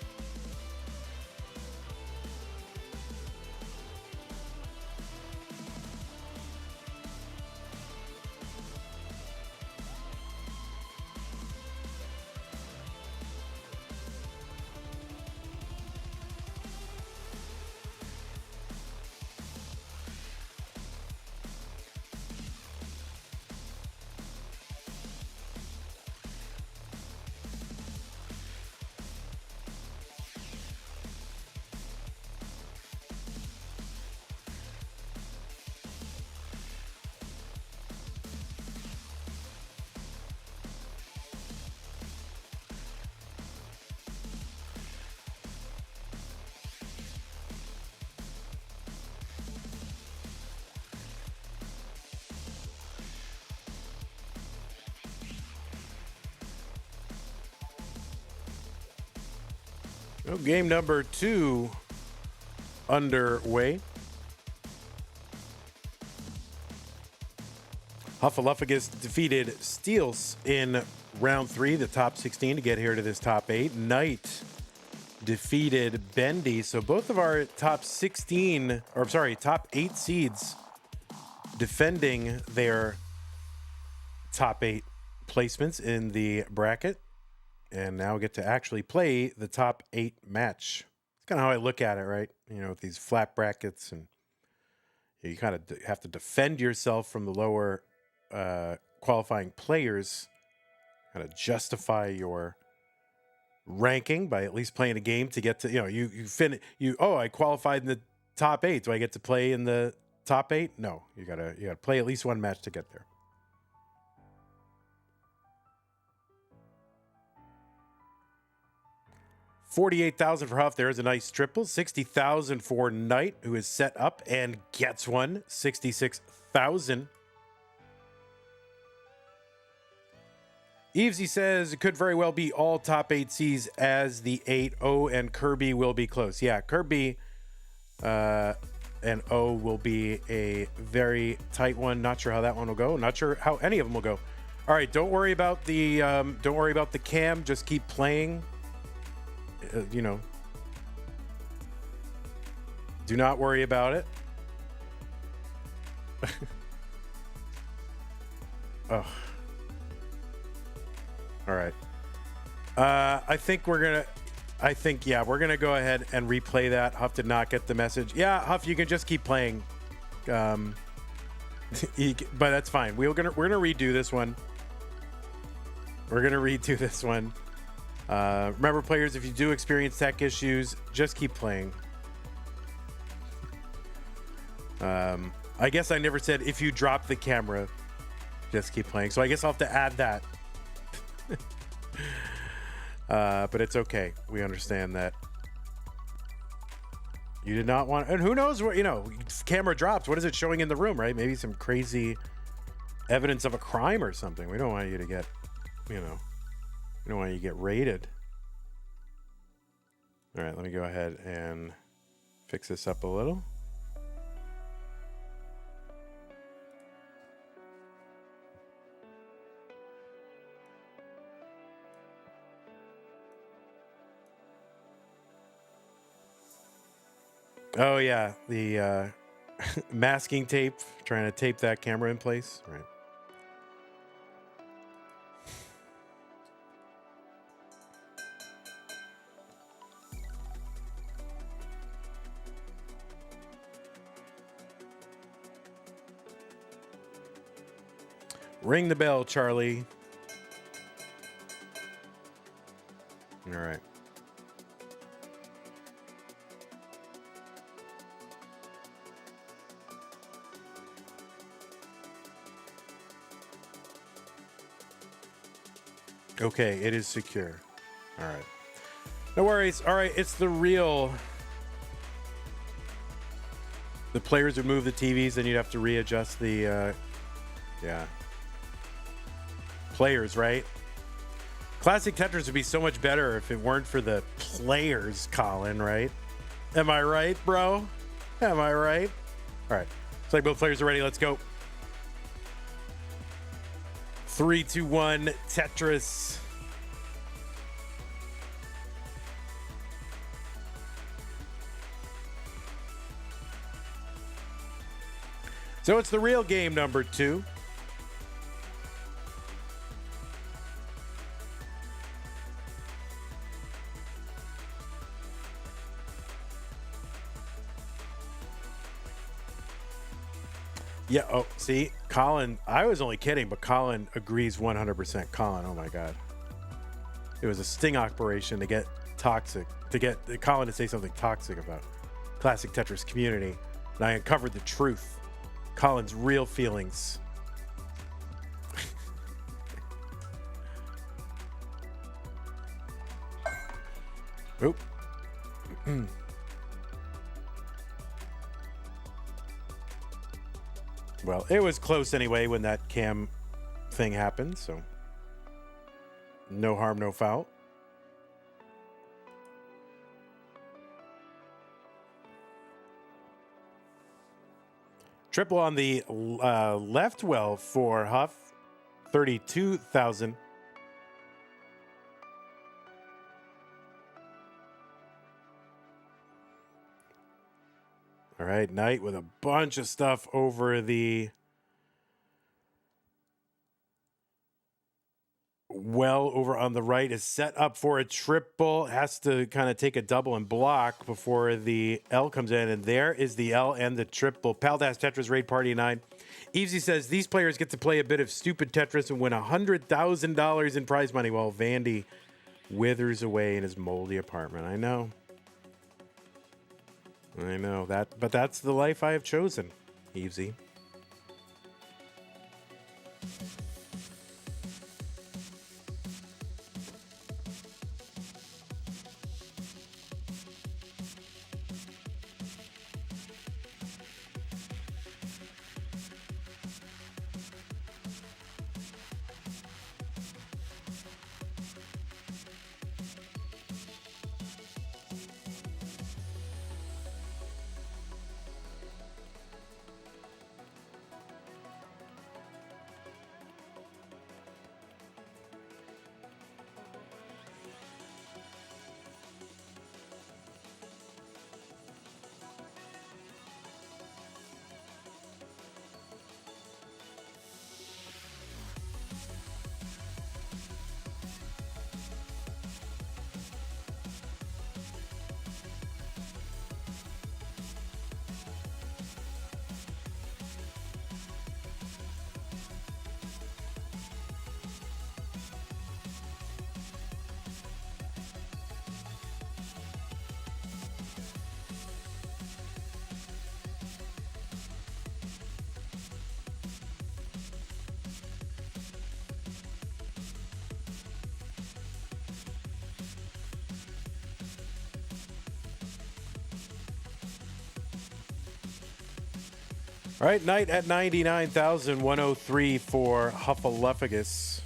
Speaker 1: Well, game number 2 underway. Huffaluffagus defeated Steelce in round 3, the top 16, to get here to this top 8. Knight defeated Bendy. So both of our top 16, or sorry, top 8 seeds defending their top 8 placements in the bracket. And now we get to actually play the top 8 match. It's kind of how I look at it, right? You know, with these flat brackets, and you kind of have to defend yourself from the lower qualifying players, kind of justify your ranking by at least playing a game to get to, you know, oh, I qualified in the top 8. Do I get to play in the top 8? No, you gotta play at least one match to get there. $48,000 for Huff. There is a nice triple. $60,000 for Knight, who is set up and gets one. $66,000. Evesy says it could very well be all top 8 C's as the 8. O and Kirby will be close. Yeah, Kirby and O will be a very tight one. Not sure how that one will go. Not sure how any of them will go. All right, don't worry about the cam. Just keep playing. You know, do not worry about it. Oh. All right. I think we're going to go ahead and replay that. Huff did not get the message. Yeah, Huff, you can just keep playing. But that's fine. We're going to redo this one. Remember, players, if you do experience tech issues, just keep playing. I guess I never said if you drop the camera, just keep playing. So I guess I'll have to add that. But it's okay. We understand that. You did not want... And who knows what, camera drops. What is it showing in the room, right? Maybe some crazy evidence of a crime or something. We don't want you to get, we don't want you to get raided. All right, let me go ahead and fix this up a little. Oh, yeah, the masking tape, trying to tape that camera in place. Right. Ring the bell, Charlie. All right. Okay, it is secure. All right. No worries. All right, it's the real... The players would move the TVs, and you'd have to readjust the... Yeah. Players, right? Classic Tetris would be so much better if it weren't for the players, Colin, right? Am I right, bro? Am I right? All right. It's like both players are ready. Let's go. 3, 2, 1, Tetris. So it's the real game number 2. Yeah, oh, see, Colin, I was only kidding, but Colin agrees 100%. Colin, oh my God. It was a sting operation to get toxic, to get Colin to say something toxic about Classic Tetris community. And I uncovered the truth. Colin's real feelings. Oop. Well, it was close anyway when that cam thing happened, so no harm, no foul. Triple on the left well for Huff, 32,000. All right, Knight with a bunch of stuff over the well over on the right is set up for a triple. Has to kind of take a double and block before the L comes in. And there is the L and the triple. Paldas Tetris Raid Party 9. Evesy says these players get to play a bit of stupid Tetris and win $100,000 in prize money while Vandy withers away in his moldy apartment. I know that, but that's the life I have chosen, Evesy. All right, Knight at 99,103 for Huffaluffagus.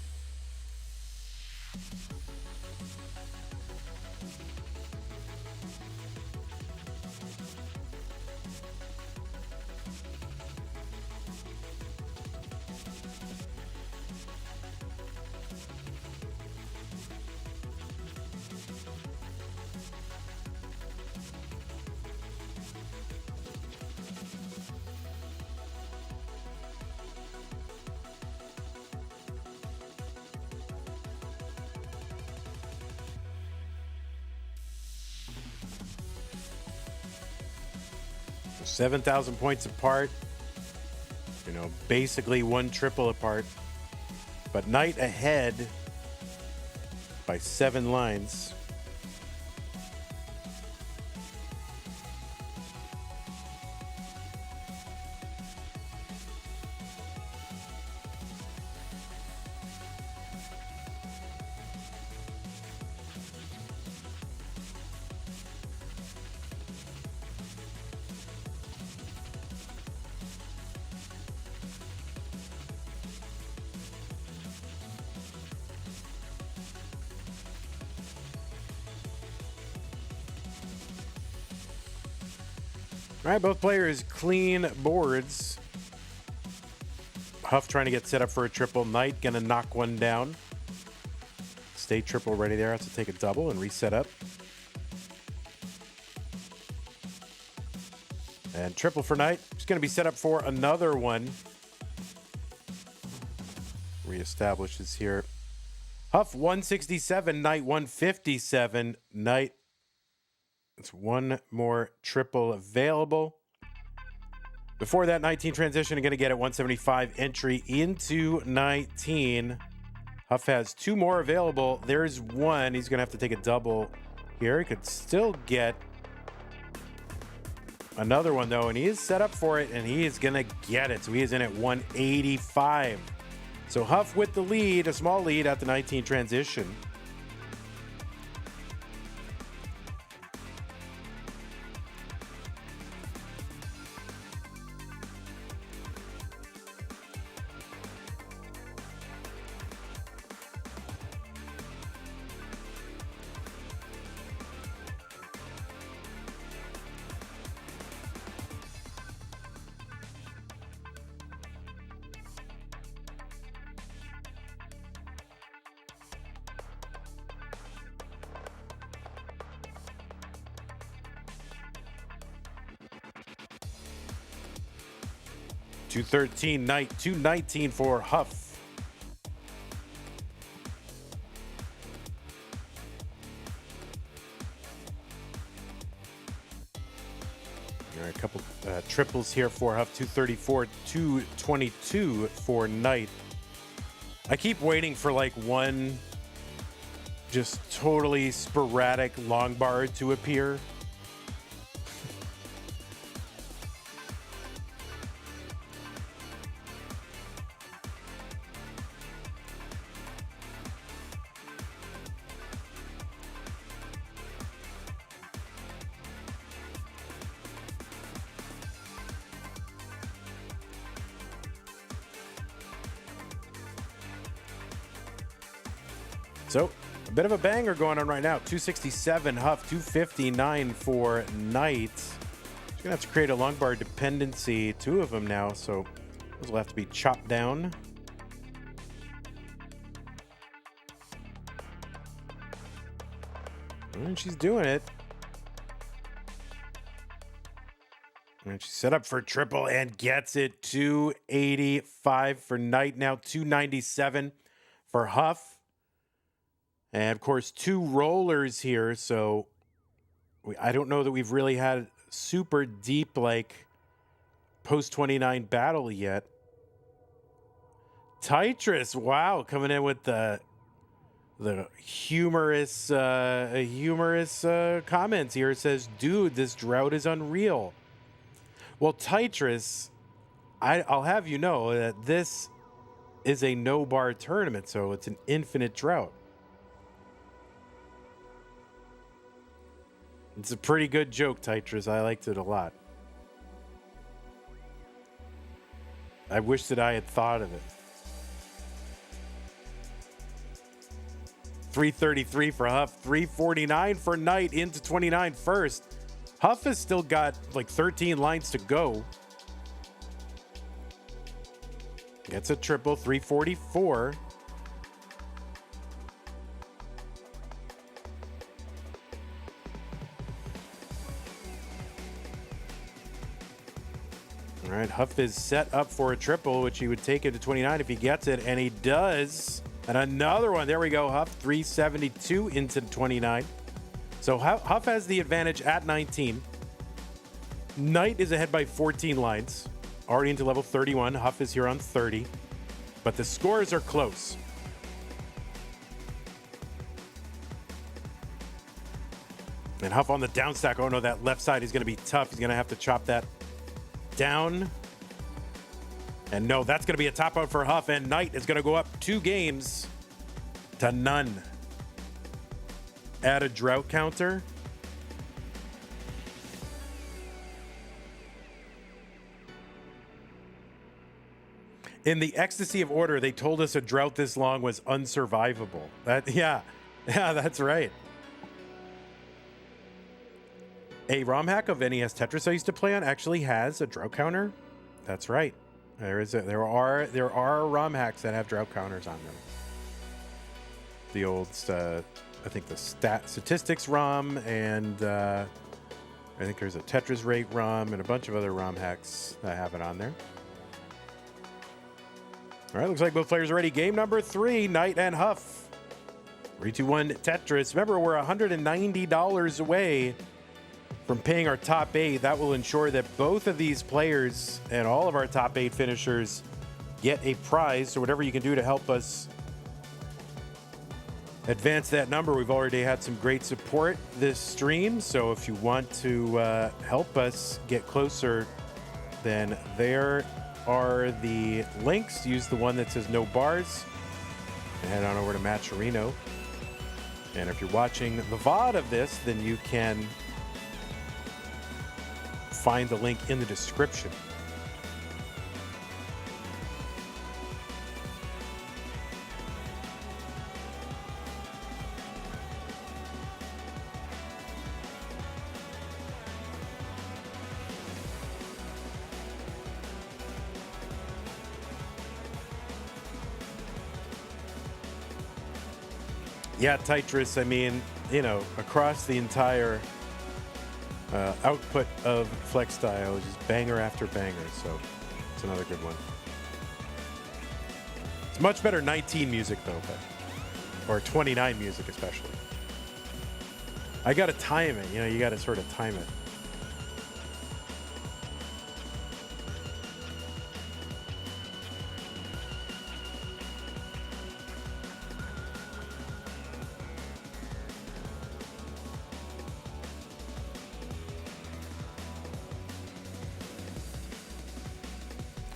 Speaker 1: So 7,000 points apart. You know, basically one triple apart. But Knight ahead by 7 lines. All right, both players clean boards. Huff trying to get set up for a triple. Knight gonna knock one down. Stay triple ready there. Has to take a double and reset up. And triple for Knight. Just gonna be set up for another one. Reestablishes here. Huff 167, Knight 157. Knight. It's one more triple available. Before that 19 transition, going to get at 175 entry into 19. Huff has two more available. There's one. He's going to have to take a double here. He could still get another one, though, and he is set up for it, and he is going to get it. So he is in at 185. So Huff with the lead, a small lead at the 19 transition. $213 Knight, $219 for Huff. All right, a couple triples here for Huff. 234, 222 for Knight. I keep waiting for like one just totally sporadic long bar to appear. So, a bit of a banger going on right now. 267 Huff, 259 for Knight. He's going to have to create a long bar dependency, two of them now, so those will have to be chopped down. And she's doing it. And she's set up for triple and gets it. 285 for Knight, now 297 for Huff. And, of course, two rollers here, so I don't know that we've really had super deep, like, post-29 battle yet. Tetris, wow, coming in with the humorous comments here. It says, dude, this drought is unreal. Well, Tetris, I'll have you know that this is a no-bar tournament, so it's an infinite drought. It's a pretty good joke, Tetris. I liked it a lot. I wish that I had thought of it. 333 for Huff, 349 for Knight into 29 first. Huff has still got like 13 lines to go. Gets a triple, 344. All right, Huff is set up for a triple, which he would take into 29 if he gets it, and he does. And another one. There we go, Huff, 372 into 29. So Huff has the advantage at 19. Knight is ahead by 14 lines, already into level 31. Huff is here on 30, but the scores are close. And Huff on the down stack. Oh no, that left side is going to be tough. He's going to have to chop that down. And no, that's going to be a top out for Huff, and Knight is going to go up 2 games to none. Add a drought counter. In the ecstasy of order, they told us a drought this long was unsurvivable. Yeah, that's right. A ROM hack of NES Tetris I used to play on actually has a drought counter. That's right. There are ROM hacks that have drought counters on them. The old, I think the statistics ROM, and I think there's a Tetris rate ROM and a bunch of other ROM hacks that have it on there. All right, looks like both players are ready. Game number 3, Knight and Huff. 3, 2, 1, Tetris. Remember, we're $190 away from paying our top 8. That will ensure that both of these players and all of our top 8 finishers get a prize. So whatever you can do to help us advance that number. We've already had some great support this stream. So if you want to help us get closer, then there are the links. Use the one that says no bars and head on over to Matcherino. And if you're watching the VOD of this, then you can find the link in the description. Yeah, Tetris, I mean, you know, across the entire output of Flex Style, just banger after banger, so it's another good one. It's much better 19 music, though, or 29 music, especially. I gotta time it, you know, you gotta sort of time it.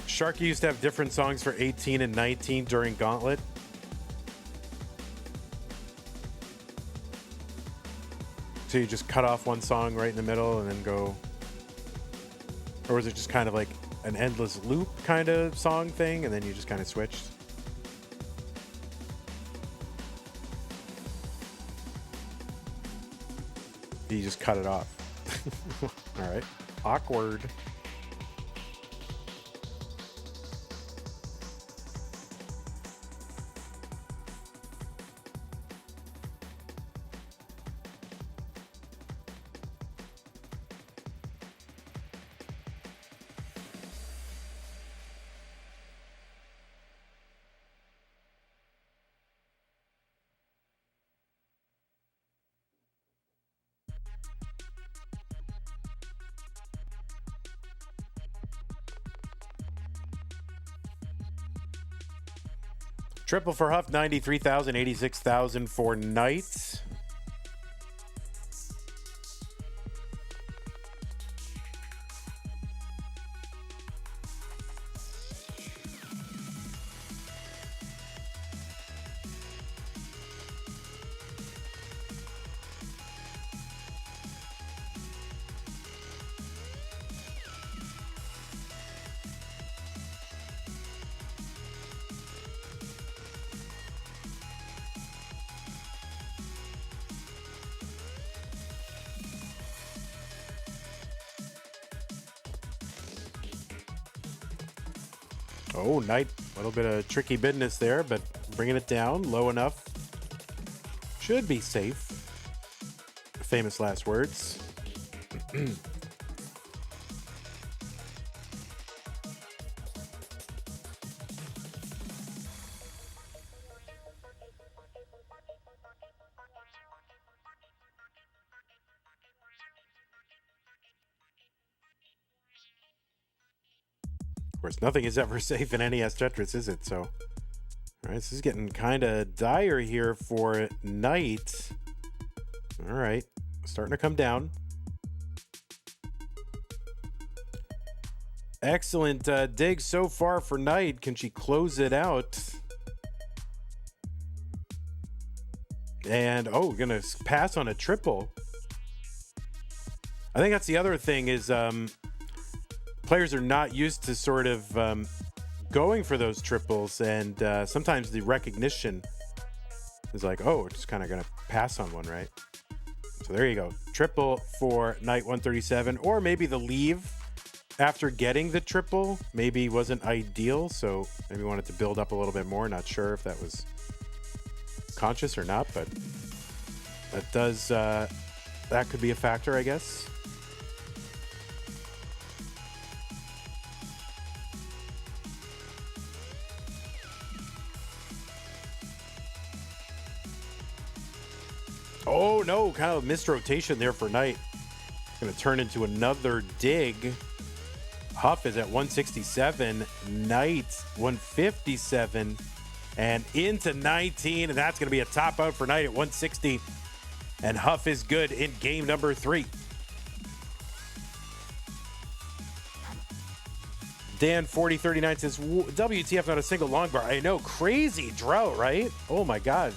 Speaker 1: Sharky used to have different songs for 18 and 19 during Gauntlet. So you just cut off one song right in the middle and then go... Or was it just kind of like an endless loop kind of song thing and then you just kind of switched? You just cut it off. All right. Awkward. Triple for Huff, 93,000, 86,000 for Knight. Oh, Knight, a little bit of tricky business there, but bringing it down low enough. Should be safe. Famous last words. Of course, nothing is ever safe in NES Tetris, is it? So, all right, this is getting kind of dire here for Knight. All right, starting to come down. Excellent dig so far for Knight. Can she close it out? And, oh, gonna pass on a triple. I think that's the other thing is... players are not used to sort of going for those triples, and sometimes the recognition is like, oh, it's kind of going to pass on one, right? So So there you go. Triple for night 137, or maybe the leave after getting the triple maybe wasn't ideal. So maybe wanted to build up a little bit more. Not sure if that was conscious or not, but that does, that could be a factor, I guess. Oh no, kind of missed rotation there for Knight. Gonna turn into another dig. Huff is at 167, Knight 157, and into 19, and that's gonna be a top out for Knight at 160. And Huff is good in game number 3. Dan 4039 says, WTF, not a single long bar. I know, crazy drought, right? Oh my God.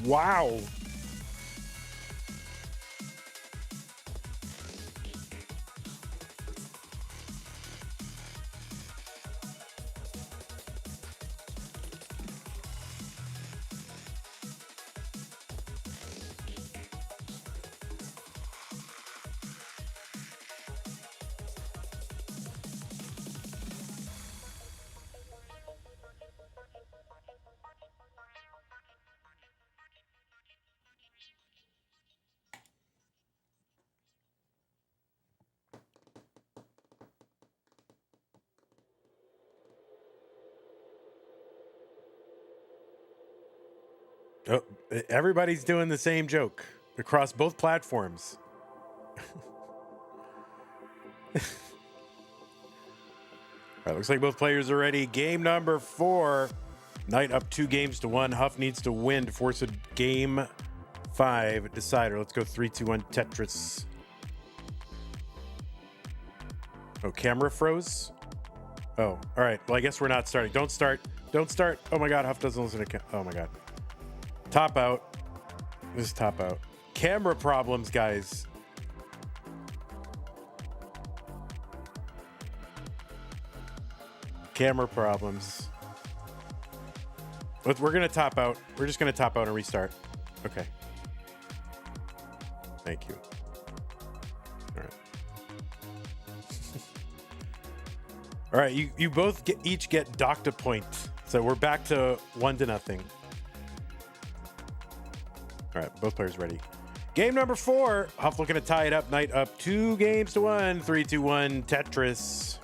Speaker 1: Wow. Oh, everybody's doing the same joke across both platforms. All right, looks like both players are ready. Game number 4. Knight up 2-1. Huff needs to win to force a game 5 decider. Let's go 3, 2, 1 Tetris. Oh, camera froze? Oh, all right. Well, I guess we're not starting. Don't start. Don't start. Oh my God, Huff doesn't listen to oh my God. Top out. This is top out. Camera problems, guys. Camera problems. We're going to top out. We're just going to top out and restart. Okay. Thank you. All right. All right. You both each get docked a point. So we're back to 1-0. All right, both players ready. Game number 4. Huff looking to tie it up. Knight up 2-1. 3, 2, 1 Tetris.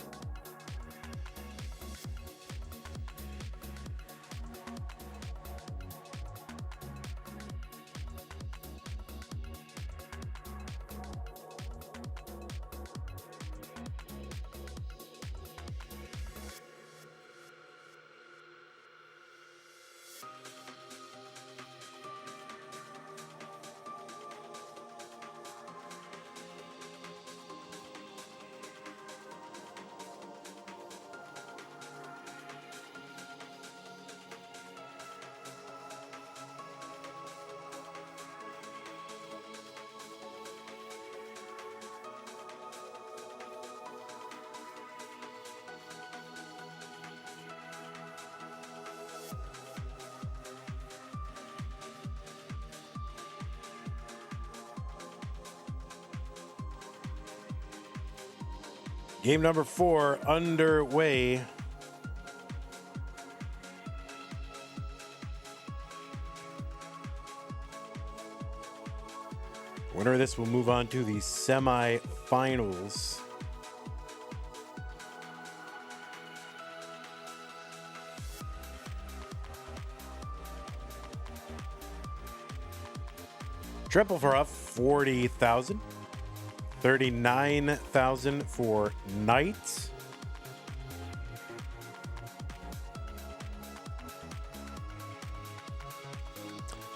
Speaker 1: Game number 4 underway. Winner of this will move on to the semi-finals. Triple for Huff, 40,000. 39,000 for Knight.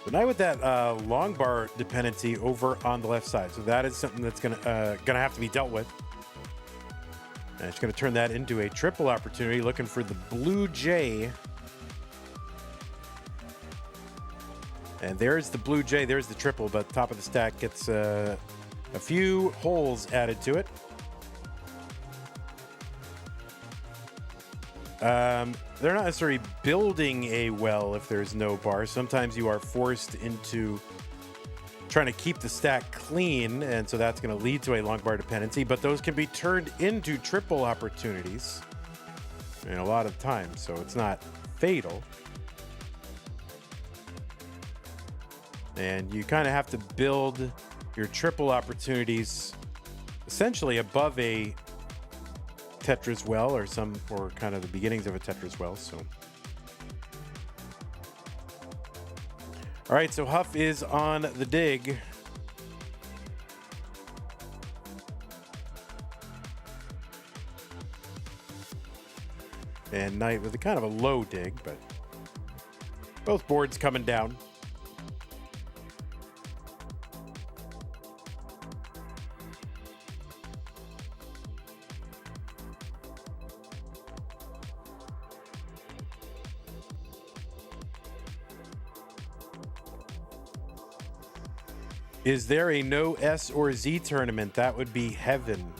Speaker 1: The Knight with that long bar dependency over on the left side, so that is something that's gonna have to be dealt with. And it's gonna turn that into a triple opportunity, looking for the Blue Jay. And there's the Blue Jay. There's the triple, but top of the stack gets a few holes added to it. They're not necessarily building a well if there's no bar. Sometimes you are forced into trying to keep the stack clean, and so that's going to lead to a long bar dependency, but those can be turned into triple opportunities in a lot of times, so it's not fatal. And you kind of have to build your triple opportunities essentially above a Tetris well, or kind of the beginnings of a Tetris well. So, all right, so Huff is on the dig. And Knight with a kind of a low dig, but both boards coming down. Is there a no S or Z tournament? That would be heaven.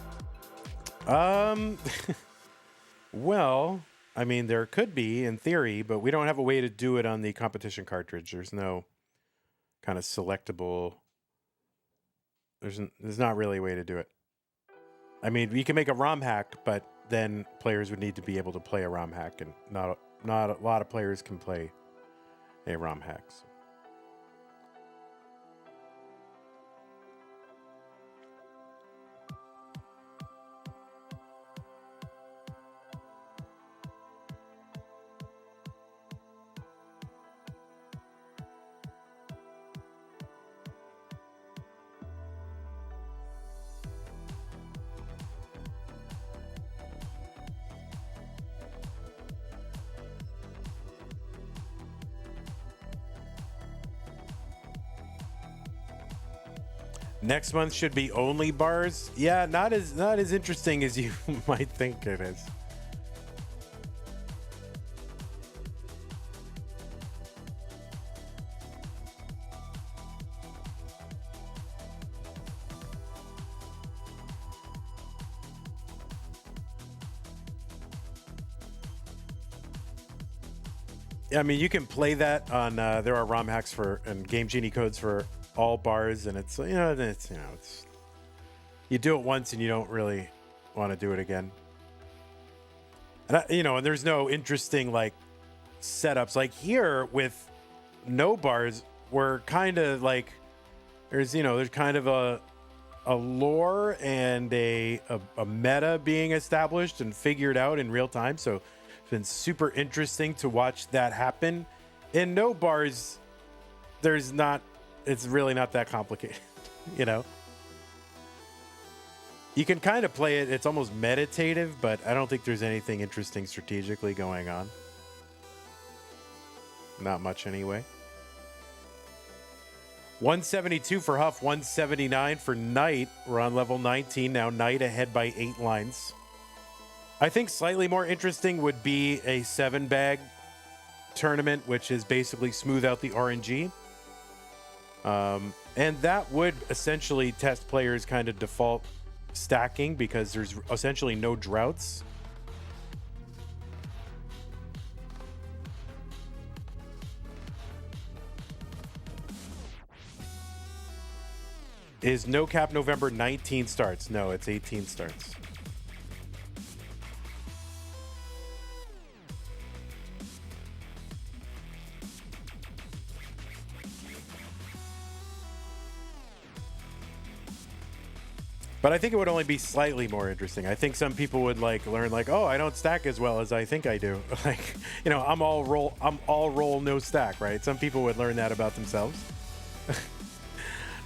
Speaker 1: Well, I mean, there could be in theory, but we don't have a way to do it on the competition cartridge. There's no kind of selectable. There's not really a way to do it. I mean, you can make a ROM hack, but then players would need to be able to play a ROM hack, and not a lot of players can play a ROM hack. So. Next month should be only bars. Yeah, not as interesting as you might think it is. I mean, you can play that on. There are ROM hacks and Game Genie codes for all bars, and it's you do it once and you don't really want to do it again. And and there's no interesting like setups like here with no bars. We're kind of like there's kind of a lore and a meta being established and figured out in real time. So it's been super interesting to watch that happen. In no bars, it's really not that complicated, You can kind of play it. It's almost meditative, but I don't think there's anything interesting strategically going on. Not much anyway. 172 for Huff, 179 for Knight. We're on level 19 now. Knight ahead by 8 lines. I think slightly more interesting would be a 7-bag tournament, which is basically smooth out the RNG. And that would essentially test players' kind of default stacking because there's essentially no droughts. Is no cap November 19 starts? No, it's 18 starts. But I think it would only be slightly more interesting. I think some people would learn oh, I don't stack as well as I think I do. I'm all roll, no stack, right? Some people would learn that about themselves.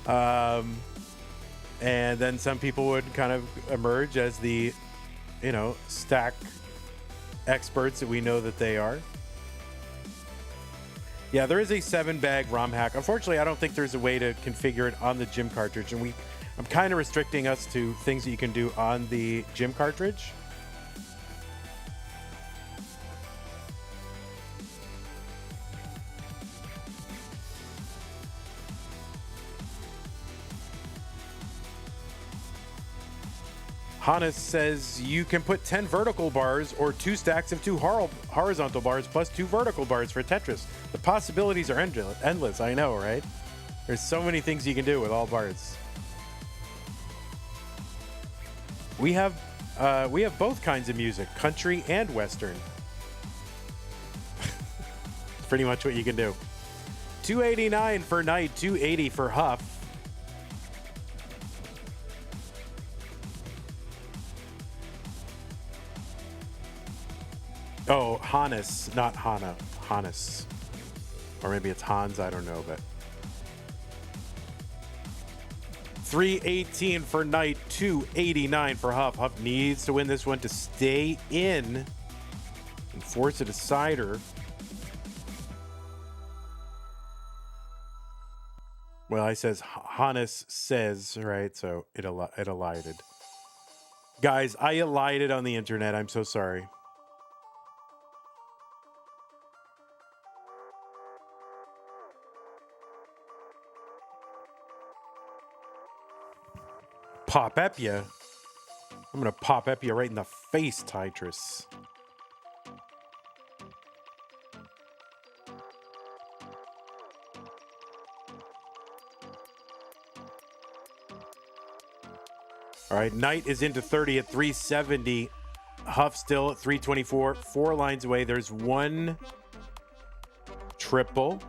Speaker 1: And then some people would kind of emerge as the, stack experts that we know that they are. Yeah, there is a 7-bag ROM hack. Unfortunately, I don't think there's a way to configure it on the gym cartridge, and I'm kind of restricting us to things that you can do on the gym cartridge. Hannes says you can put 10 vertical bars or 2 stacks of 2 horizontal bars plus 2 vertical bars for Tetris. The possibilities are endless. I know, right? There's so many things you can do with all bards. We have both kinds of music, country and Western. Pretty much what you can do. 289 for Knight, 280 for Huff. Oh, Hannes, not Hana. Hannes. Or maybe it's Hans, I don't know, but 318 for Knight, 289 for Huff. Huff needs to win this one to stay in and force a decider. Well, I says Hannes says, right? So it elided. Guys, I elided on the internet. I'm so sorry. Pop Epia. I'm gonna pop Epia right in the face, Tetris. All right, Knight is into 30 at 370. Huff still at 324, 4 lines away. There's one triple,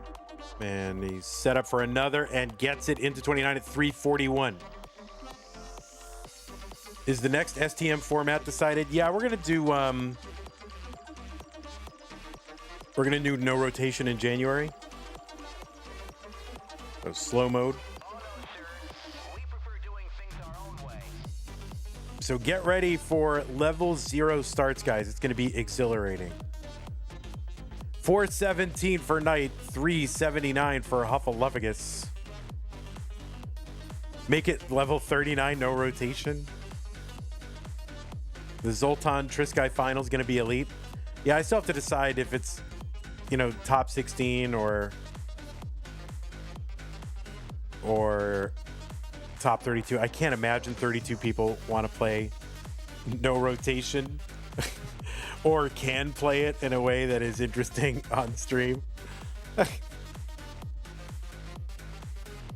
Speaker 1: and he's set up for another and gets it into 29 at 341. Is the next STM format decided? Yeah, we're gonna do no rotation in January. So slow mode. So get ready for level 0 starts, guys. It's gonna be exhilarating. 417 for Knight, 379 for Huffaluffagus. Make it level 39, no rotation. The Zoltan Trisky final is going to be elite. Yeah, I still have to decide if it's, you know, top 16 or top 32. I can't imagine 32 people want to play no rotation or can play it in a way that is interesting on stream.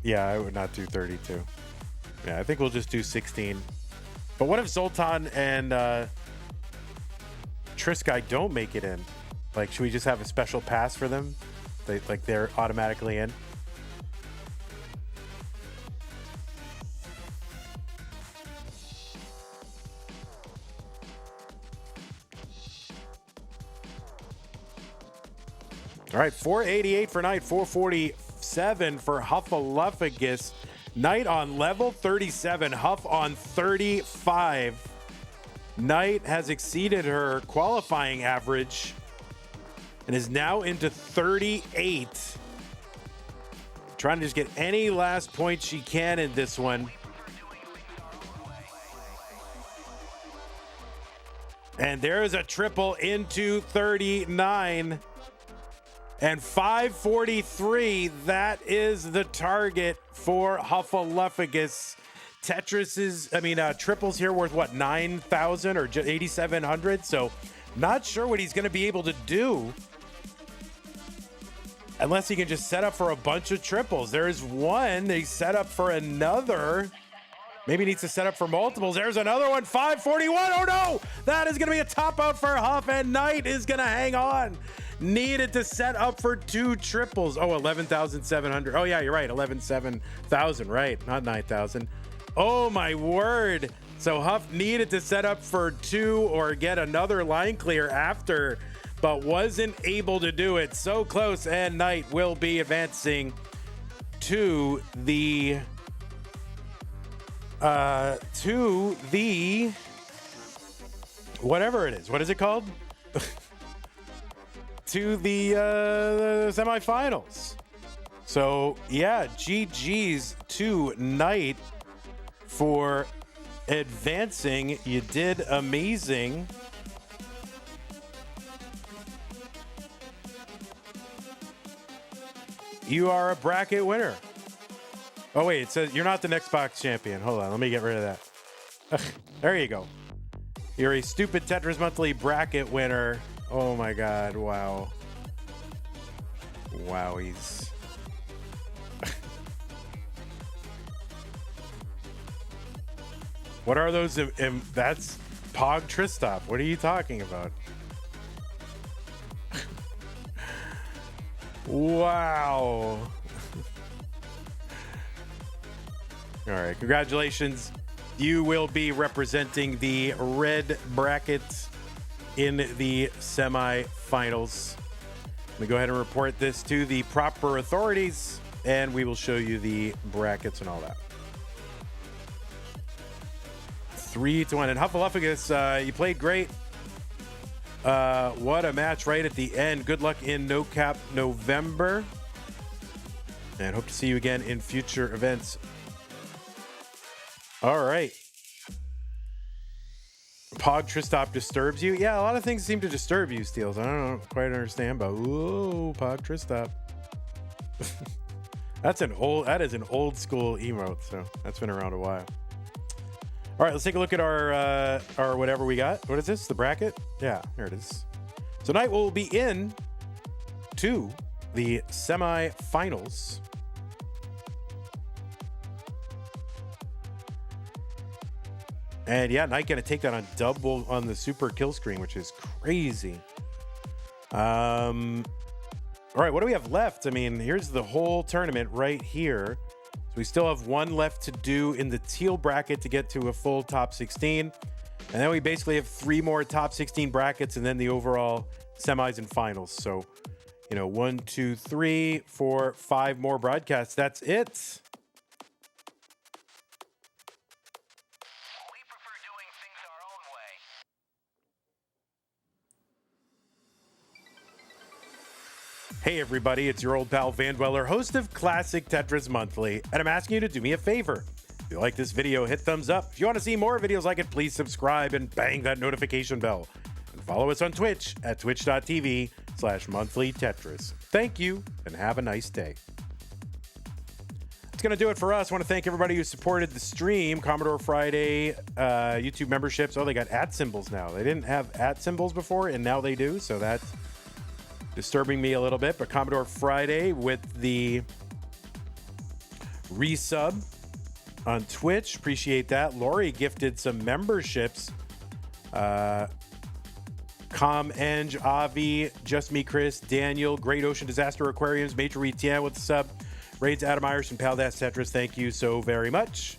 Speaker 1: Yeah, I would not do 32. Yeah, I think we'll just do 16. But what if Zoltan and Trisky don't make it in? Like, should we just have a special pass for them? They're automatically in. All right, 488 for Knight, 447 for Huffaluffagus. Knight on level 37, Huff on 35. Knight has exceeded her qualifying average and is now into 38. Trying to just get any last points she can in this one. And there is a triple into 39. And 543, that is the target for Huffaluffagus. Triples here worth what, 9,000 or 8,700? So not sure what he's going to be able to do unless he can just set up for a bunch of triples. There's one, they set up for another. Maybe he needs to set up for multiples. There's another one, 541. Oh no, that is going to be a top out for Huff, and Knight is going to hang on. Needed to set up for 2 triples. Oh, 11,700. Oh yeah, you're right. 11,700, right? Not 9,000. Oh my word. So Huff needed to set up for 2 or get another line clear after, but wasn't able to do it. So close, and Knight will be advancing to the whatever it is. What is it called? To the semifinals. So yeah, GG's to Knight for advancing. You did amazing. You are a bracket winner. Oh wait, it says you're not the next box champion. Hold on, let me get rid of that. There you go. You're a stupid Tetris monthly bracket winner. Oh my god, wow. Wowies. What are those? That's Pog Tristop. What are you talking about? Wow. All right, congratulations. You will be representing the red bracket in the semifinals. Let me go ahead and report this to the proper authorities, and we will show you the brackets and all that. 3-1. And Huffaluffagus, you played great. What a match right at the end. Good luck in No Cap November. And hope to see you again in future events. All right. Pog Tristop disturbs you? Yeah, a lot of things seem to disturb you, Steelce. I don't quite understand, but whoa, Pog Tristop. That is an old school emote, so that's been around a while. All right, let's take a look at our whatever we got. What is this? The bracket? Yeah, here it is. So tonight we'll be in to the semifinals. And yeah, Knight gonna take that on double on the super kill screen, which is crazy. All right, what do we have left? I mean, here's the whole tournament right here. So we still have one left to do in the teal bracket to get to a full top 16. And then we basically have 3 more top 16 brackets and then the overall semis and finals. So, 1, 2, 3, 4, 5 more broadcasts. That's it. Hey everybody, it's your old pal Van Dweller, host of Classic Tetris Monthly, and I'm asking you to do me a favor. If you like this video, hit thumbs up. If you want to see more videos like it, please subscribe and bang that notification bell. And follow us on Twitch at twitch.tv/monthlytetris. Thank you, and have a nice day. That's going to do it for us. I want to thank everybody who supported the stream. Commodore Friday, YouTube memberships. Oh, they got @ symbols now. They didn't have @ symbols before, and now they do, so that's disturbing me a little bit. But Commodore Friday with the resub on Twitch, appreciate that. Lori gifted some memberships. Eng, Avi, Just Me, Chris, Daniel, Great Ocean Disaster Aquariums, Major Retien with the sub, Raids, Adam Irish, and Paldas Tetris. Thank you so very much.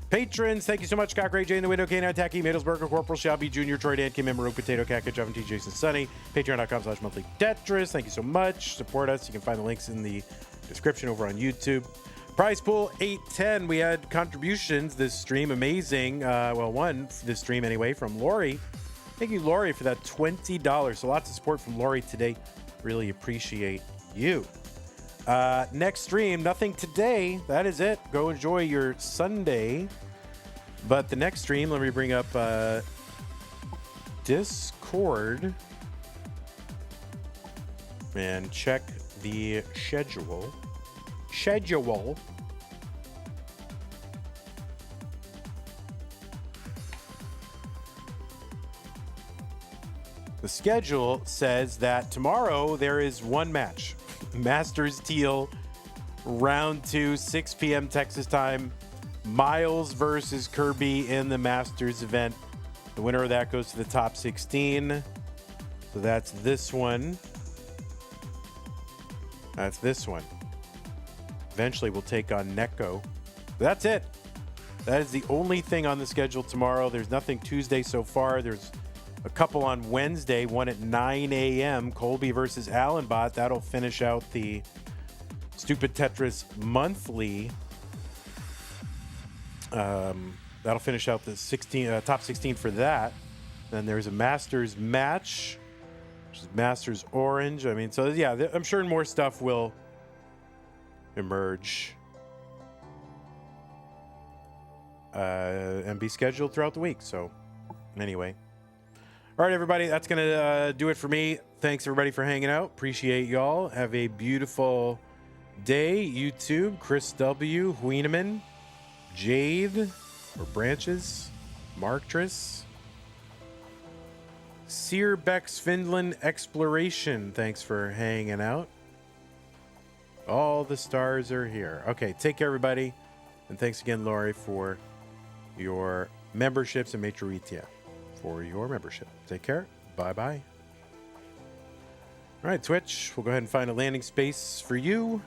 Speaker 1: Patrons, thank you so much. Scott Ray, Jay in the Window, K9 Tacky, Middlesburger, Corporal Shelby Jr., Troy Dan, Kim Emerald, Potato Cat, Jovan T, Jason Sunny, patreon.com/monthly Tetris. Thank you so much. Support us. You can find the links in the description over on YouTube. Prize pool 810. We had contributions this stream. Amazing. One this stream anyway from Lori. Thank you, Lori, for that $20. So lots of support from Lori today. Really appreciate you. Next stream, nothing today. That is it. Go enjoy your Sunday. But the next stream, let me bring up Discord and check the schedule. The schedule says that tomorrow there is one match. Masters Teal, round 2, 6 p.m. Texas time. Miles versus Kirby in the Masters event. The winner of that goes to the top 16. So that's this one. That's this one. Eventually we'll take on Neko. That's it. That is the only thing on the schedule tomorrow. There's nothing Tuesday so far. There's a couple on Wednesday, one at 9 a.m. Colby versus Allenbot. That'll finish out the Stupid Tetris Monthly. That'll finish out the top 16 for that. Then there's a Masters match, which is Masters Orange. I mean, so yeah, I'm sure more stuff will emerge and be scheduled throughout the week. So anyway. All right, everybody, that's going to do it for me. Thanks, everybody, for hanging out. Appreciate y'all. Have a beautiful day. YouTube, Chris W., Wieneman, Jade, or Branches, Marktris, Searbeck's Finland Exploration. Thanks for hanging out. All the stars are here. Okay, take care, everybody. And thanks again, Lori, for your memberships and Matritia for your membership. Take care. Bye-bye. All right, Twitch, we'll go ahead and find a landing space for you.